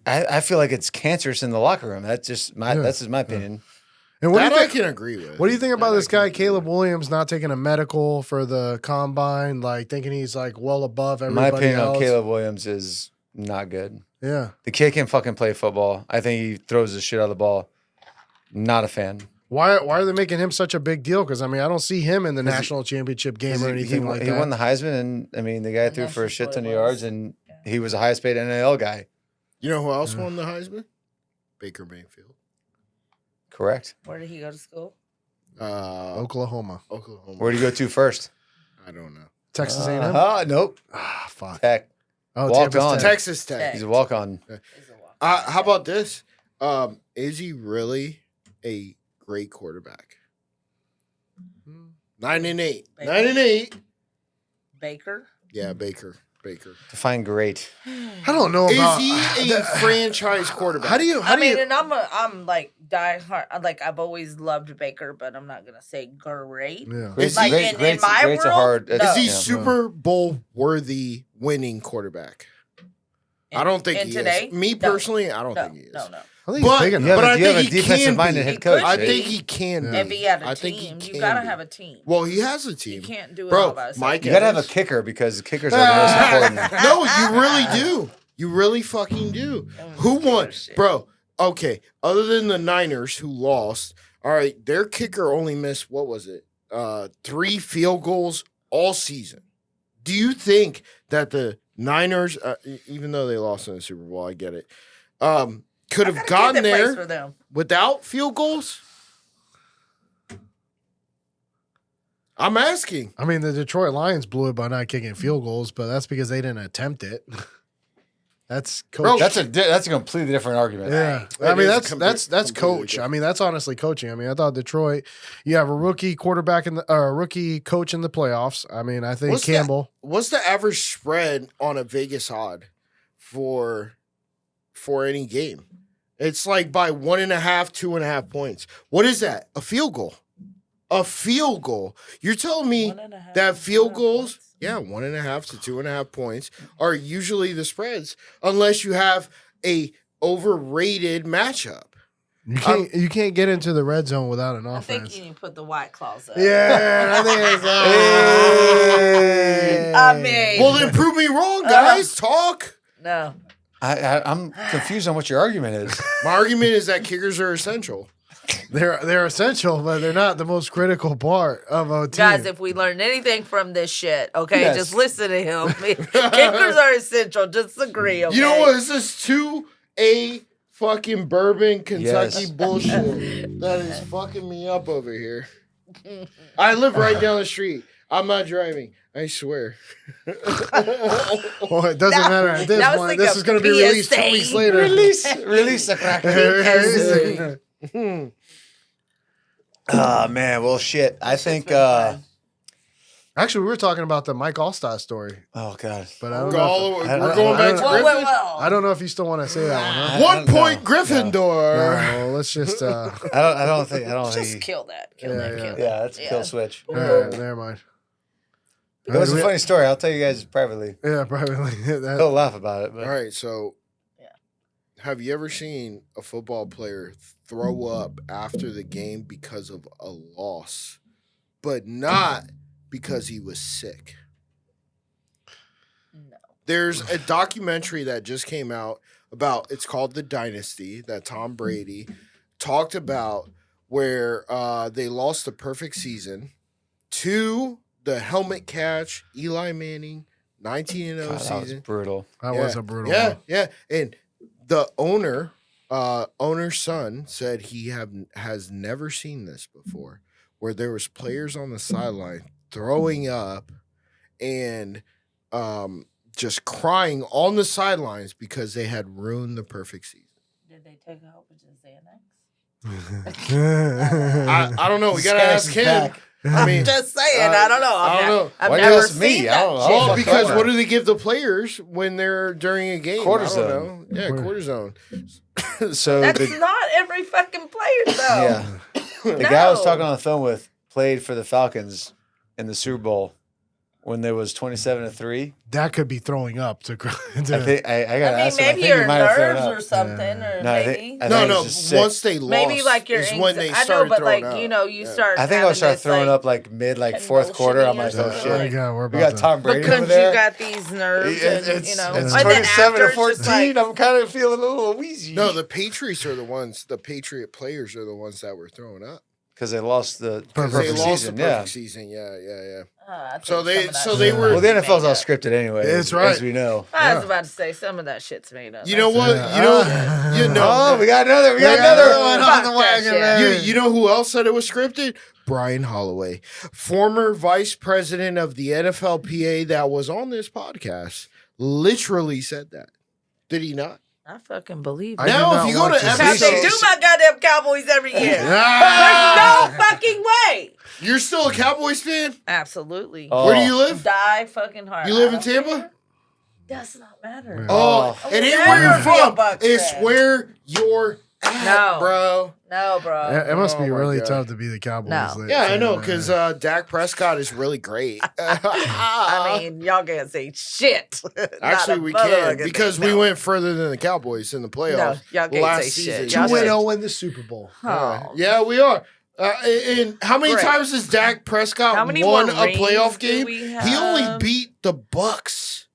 S4: I feel like it's cancerous in the locker room. That's just my opinion.
S1: And what
S2: I can agree with.
S1: What do you think about this guy, Caleb Williams, not taking a medical for the combine, like thinking he's like well above everybody else?
S4: My opinion on Caleb Williams is not good.
S1: Yeah.
S4: The kid can fucking play football. I think he throws the shit out of the ball. Not a fan.
S1: Why are they making him such a big deal? Because, I mean, I don't see him in the national championship game or anything like that.
S4: He won the Heisman, and, I mean, the guy threw for a shit ton of yards, and he was the highest paid NIL guy.
S2: You know who else won the Heisman? Baker Mayfield.
S4: Correct.
S3: Where did he go to school?
S1: Oklahoma.
S4: Where do you go to first?
S2: I don't know.
S1: Texas A&M?
S4: Nope.
S1: Ah, fuck.
S4: Tech.
S1: Oh,
S4: Walk
S1: Tampa's
S4: on.
S1: Tech.
S2: Texas Tech.
S4: He's a walk on.
S2: How about this? Is he really a great quarterback? 9-8. 9-8.
S3: Baker.
S2: Yeah, Baker.
S4: Define great.
S1: I don't know about...
S2: Is he a franchise quarterback?
S1: How do you...
S3: And I'm like diehard. Like I've always loved Baker, but I'm not gonna say great.
S1: Yeah.
S4: Great's,
S3: Like,
S4: great,
S3: in
S4: great's,
S3: my
S4: great's a
S3: world,
S4: hard.
S3: no.
S2: Is he
S4: yeah.
S2: Super Bowl worthy winning quarterback? I don't think he
S3: today?
S2: is. Me personally, I don't think he is.
S3: No.
S1: I think he's big
S2: But,
S1: enough.
S2: but I
S4: You have
S2: think
S4: a
S2: he can
S4: defensive-minded
S2: be.
S4: head coach.
S2: I
S3: Could
S2: think
S3: be.
S2: he can be.
S3: If he had a
S2: I think
S3: team,
S2: he
S3: you
S2: can
S3: gotta
S2: be.
S3: have a team.
S2: Well, he has a
S3: You
S2: team.
S3: can't do it all
S2: Bro,
S3: by yourself.
S2: Mike
S4: You gotta have a
S2: Evans-
S4: kicker because the kickers are the most important.
S2: No, you really do. You really fucking do. Who won? Bro, okay. Other than the Niners who lost, all right, their kicker only missed, what was it? 3 field goals all season. Do you think that the Niners, even though they lost in the Super Bowl, I get it, could have gotten there
S3: for them.
S2: without field goals? I'm asking.
S1: I mean, the Detroit Lions blew it by not kicking field goals, but that's because they didn't attempt it. That's coach.
S2: Bro,
S4: That's a completely different argument.
S1: Yeah,
S2: Right.
S1: I mean
S2: It is
S1: that's
S2: completely
S1: coach.
S2: different.
S1: I mean that's honestly coaching. I mean I thought Detroit, you have a rookie quarterback in the rookie coach in the playoffs. I mean I think
S2: What's that?
S1: Campbell.
S2: What's the average spread on a Vegas odd for any game? It's like by 1.5, 2.5 points. What is that? A field goal. A field goal. You're telling me that field goals, yeah, 1.5 to 2.5 points are usually the spreads, unless you have a overrated matchup.
S1: You can't get into the red zone without an
S3: I
S1: offense.
S3: think you need to put the white claws up.
S1: Yeah, I think it's
S3: I mean,
S2: Well, then prove me wrong, guys. Talk.
S3: no.
S4: I'm confused on what your argument is.
S2: My argument is that kickers are essential.
S1: they're essential, but they're not the most critical part of a team.
S3: Guys, if we learn anything from this shit, okay,
S4: Yes.
S3: just listen to him. Kickers are essential. Just agree, okay?
S2: You know what? Is this 2A fucking bourbon Kentucky
S4: Yes.
S2: bullshit that is fucking me up over here? I live right down the street. I'm not driving. I swear.
S1: Well, it doesn't matter at this
S3: that was
S1: point.
S3: like
S1: This
S3: a
S1: is going to be released 2
S3: PSA.
S1: weeks later.
S4: Release the cracker. Oh man, well shit. I think.
S1: Actually, we were talking about the Mike Allstott story,
S4: Oh god.
S1: but I don't
S2: We're
S1: know. If,
S2: going back to
S1: I-
S2: Griffin.
S1: I don't know if you still want to say that one. Huh?
S4: I
S2: 1
S4: don't know.
S2: point Gryffindor.
S1: No, let's just.
S4: I don't think.
S3: Just kill that. Kill that.
S1: Yeah,
S3: Kill
S1: yeah.
S3: that.
S4: Yeah, that's a kill switch.
S1: All right, never mind.
S4: It was a funny story. I'll tell you guys privately.
S1: Yeah, probably.
S4: He'll laugh about it. But
S2: All right, so have you ever seen a football player throw up after the game because of a loss, but not because he was sick?
S3: No.
S2: There's a documentary that just came out about, it's called The Dynasty, that Tom Brady talked about, where they lost the perfect season to the helmet catch, Eli Manning, 19-0
S4: God, that was
S2: season.
S4: brutal.
S1: That was a brutal
S2: Yeah,
S1: one.
S2: yeah. And the owner's son said he has never seen this before, where there was players on the sideline throwing up and just crying on the sidelines because they had ruined the perfect season.
S3: Did they take a whole bunch of Xanax?
S2: I don't know. We gotta
S4: Xanax
S2: ask
S4: is
S2: him.
S4: back.
S2: I mean,
S3: Just saying. I don't know.
S2: I don't know.
S3: I've
S4: Why do you
S3: never
S4: ask me?
S3: seen
S4: I
S3: that
S4: don't know.
S3: shit.
S2: well,
S4: fuck
S2: because
S4: that.
S2: what do they give the players when they're during a game? I
S4: Cortisone.
S2: don't know. Yeah, cortisone.
S4: So
S3: That's
S4: the
S3: not every fucking player, though.
S4: yeah, the guy I was
S3: No.
S4: talking on the phone with played for the Falcons in the Super Bowl when there was 27-3.
S1: That could be throwing up to.
S4: I think I got to
S3: I mean,
S4: ask him. I
S3: maybe
S4: think he
S3: your
S4: might have thrown
S3: nerves
S4: up.
S3: or something, or
S4: No, I
S3: maybe.
S4: think
S2: No,
S4: he
S2: no.
S4: was just sick.
S2: Once they lost,
S3: Maybe like your
S2: is when they
S3: I know,
S2: started
S3: but
S2: throwing
S3: like
S2: up.
S3: you know, you
S2: Yeah.
S3: start.
S4: I think I
S3: having
S4: would start
S3: this,
S4: throwing
S3: like,
S4: up like fourth quarter. I'm like,
S3: convulsioning or
S4: oh
S3: something.
S4: shit.
S3: Like-
S1: Yeah, we're
S4: We
S1: about
S4: got
S1: to.
S4: Tom Brady
S3: Because
S4: over there.
S3: you got these nerves, and you know,
S4: it's
S3: and then
S4: 27
S3: after
S4: to
S3: it's
S4: 14.
S3: just like,
S4: I'm kind of feeling a little wheezy.
S2: No, the Patriots are the ones. The Patriot players are the ones that were throwing up.
S4: because they lost the
S2: Because
S4: perfect
S2: they lost
S4: season.
S2: the
S4: Yeah.
S2: perfect season. Yeah.
S3: I think
S2: So they-
S3: some of that
S2: so
S3: shit
S2: they
S3: might
S2: were-
S4: Well, the
S3: be
S4: NFL's
S3: made
S4: all
S3: up.
S4: scripted anyway.
S1: It's
S4: as
S1: right.
S4: we know.
S3: I was about to say some of that shit's made up.
S2: You know what?
S1: Yeah.
S2: You know.
S4: Oh, we got another. We
S1: We
S4: got
S1: got
S4: another.
S1: another one
S3: Fuck
S1: on the
S3: that
S1: wagon,
S3: shit.
S1: man.
S2: You know who else said it was scripted? Brian Holloway, former vice president of the NFLPA that was on this podcast, literally said that. Did he not?
S3: I fucking believe
S1: I
S3: it.
S1: did
S2: Now,
S1: not
S2: if you go
S1: watch
S2: to
S1: this.
S3: Because they
S2: episode,
S3: do my goddamn Cowboys every year.
S1: Ah!
S3: There's no fucking way.
S2: you're still a Cowboys fan?
S3: Absolutely.
S4: Oh.
S2: Where do you live?
S3: Die fucking hard.
S2: You live
S3: I
S2: in
S3: don't
S2: Tampa?
S3: care. Does not matter.
S2: Oh,
S3: Oh,
S2: it ain't
S3: never
S2: where you're
S3: be a
S2: from.
S3: Bucks
S2: It's
S3: fan.
S2: where you're at,
S3: No.
S2: bro.
S3: No, bro.
S1: It must
S2: Oh
S1: be
S2: my
S1: really
S2: God.
S1: tough to be the Cowboys.
S3: No.
S1: fan,
S2: Yeah, I know,
S1: man.
S2: because Dak Prescott is really great.
S3: I mean, y'all can't say shit. Not
S2: Actually,
S3: a
S2: we
S3: motherfucking
S2: can
S3: thing.
S2: because we went further than the Cowboys in the
S3: No,
S2: playoffs.
S3: y'all can't
S2: last
S3: say
S2: season.
S3: shit. Y'all
S1: 2-0 in the Super Bowl.
S3: Oh.
S2: Yeah, we are. And how many
S3: Great.
S2: times has Dak Prescott
S3: How many
S2: won
S3: more
S2: a
S3: rings
S2: playoff
S3: do
S2: game?
S3: we
S2: He only
S3: have?
S2: beat the Bucks.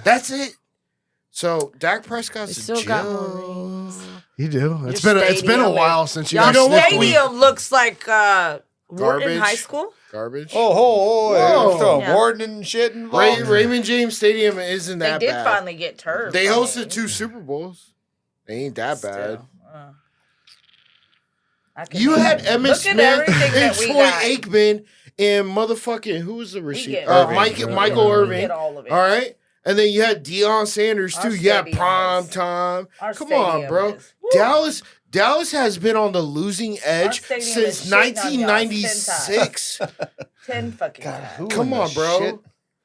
S2: That's it. So Dak Prescott's
S3: We
S2: a
S3: still got more
S2: joke.
S3: rings.
S1: You do. It's
S3: Your
S1: been a
S3: stadium
S1: while since you
S3: Y'all
S1: guys
S2: know what?
S1: sniffed one.
S3: stadium looks like Wharton
S2: Garbage.
S3: High School.
S2: Garbage.
S4: Oh,
S1: Whoa.
S4: you're throwing
S3: Yeah.
S4: Warden and shit involved.
S2: Raymond James Stadium isn't
S3: They
S2: that
S3: did
S2: bad.
S3: finally get turf.
S2: They
S3: I
S2: hosted
S3: mean,
S2: 2 Super Bowls. They ain't that bad.
S3: still, I can
S2: You
S3: name
S2: had
S3: it.
S2: Emmitt
S3: Look at
S2: Smith
S3: everything
S2: and
S3: that we
S2: Troy
S3: got.
S2: Aikman and motherfucking who was the receiver?
S3: get all
S2: Mike,
S3: of it.
S2: Michael
S3: We
S2: Irvin.
S3: get all of it.
S2: All right. And then you had Deion Sanders
S3: Our
S2: too. Yeah,
S3: stadium
S2: prime
S3: is-
S2: time.
S3: Our
S2: Come on,
S3: stadium
S2: bro.
S3: is- Woo.
S2: Dallas has been on the losing edge
S3: stadium
S2: since
S3: is shitting on y'all
S2: 1996.
S3: 10 fucking
S4: God,
S3: times.
S4: who
S2: Come
S4: in
S2: on,
S4: the
S2: bro.
S4: shit?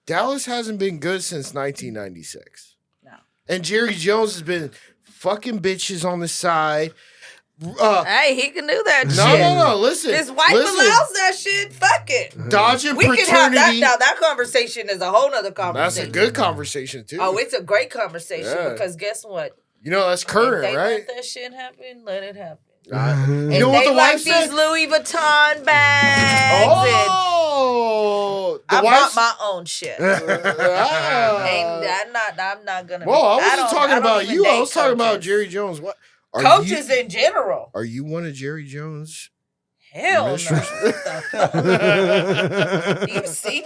S2: Dallas hasn't been good since 1996.
S3: No.
S2: And Jerry Jones has been fucking bitches on the side.
S3: Hey, he can do that
S2: No,
S3: shit.
S2: no. Listen.
S3: His wife
S2: listen.
S3: allows that shit. Fuck it.
S2: Dodging
S3: We can have that
S2: paternity.
S3: now. That conversation is a whole nother
S2: That's
S3: conversation.
S2: a good conversation too.
S3: Oh, it's a great conversation
S2: Yeah.
S3: because guess what?
S2: You know that's
S3: If
S2: current,
S3: they
S2: right?
S3: let that shit happen, let it happen.
S2: You
S3: And
S2: know what
S3: they
S2: the
S3: like
S2: wife
S3: these
S2: said?
S3: Louis Vuitton bags.
S2: Oh,
S3: And I
S2: the
S3: bought
S2: wife.
S3: my own shit.
S2: Ah.
S3: And I'm not gonna.
S2: Well, I wasn't
S3: don't-
S2: talking
S3: don't
S2: about
S3: even
S2: you. I
S3: date
S2: was talking about
S3: coaches.
S2: Jerry Jones. What? Are
S3: Coaches
S2: You,
S3: in general.
S2: are you one of Jerry Jones?
S3: Hell no.
S2: Mistress?
S3: What the fuck? Do you see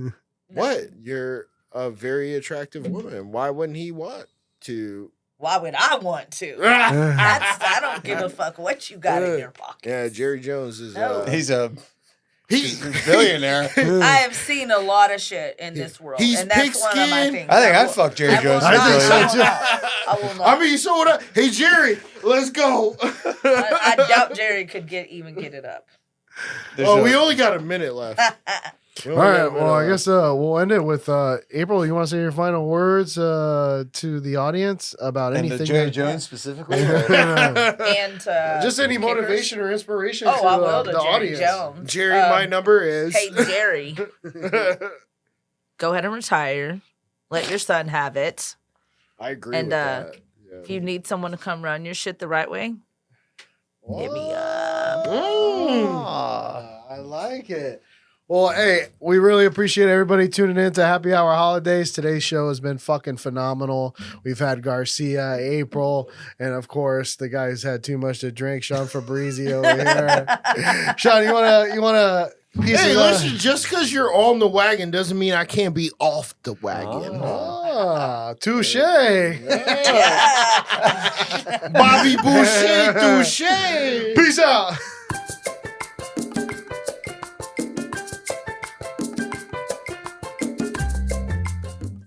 S3: me?
S2: What? You're a very attractive woman. Why wouldn't he want to?
S3: Why would I want to? I don't give a fuck what you got in your pocket.
S2: Yeah, Jerry Jones is.
S3: No.
S4: He's a
S2: He's
S4: billionaire.
S3: I have seen a lot of shit in this world,
S2: He's
S3: and that's one of my
S2: pig-skinned.
S3: things.
S4: I think I'd
S3: will-
S4: fuck Jerry
S3: I will
S4: Jones.
S3: not.
S1: I think so,
S3: I will
S1: too.
S3: not. I will not.
S2: I mean, so what? Hey, Jerry, let's go.
S3: I doubt Jerry could get it up.
S4: There's
S2: Oh,
S4: no-
S2: we only got a minute left. We
S1: All
S2: only got
S1: right.
S2: a minute
S1: Well, I
S2: left.
S1: guess we'll end it with April. You want to say your final words to the audience about
S4: and
S1: anything?
S4: the Jerry
S1: that-
S4: Jones specifically.
S3: And
S1: Just any
S3: kickers.
S1: motivation or inspiration
S3: Oh,
S1: to
S3: I will to
S1: the
S3: Jerry
S1: audience.
S3: Jones.
S2: Jerry, my number is.
S3: Hey, Jerry, go ahead and retire. Let your son have it.
S2: I agree
S3: And,
S2: with that. Yeah.
S3: If you need someone to come run your shit the right way, hit me up.
S1: I like it. Well, hey, we really appreciate everybody tuning in to Happy Hour Holidays. Today's show has been fucking phenomenal. We've had Garcia, April, and of course the guy who's had too much to drink, Sean Febre over here. Sean, you wanna piece
S2: Hey,
S1: of
S2: listen, just because you're on the wagon doesn't mean I can't be off the wagon.
S1: touche.
S2: Bobby Boucher, touche.
S1: Peace out.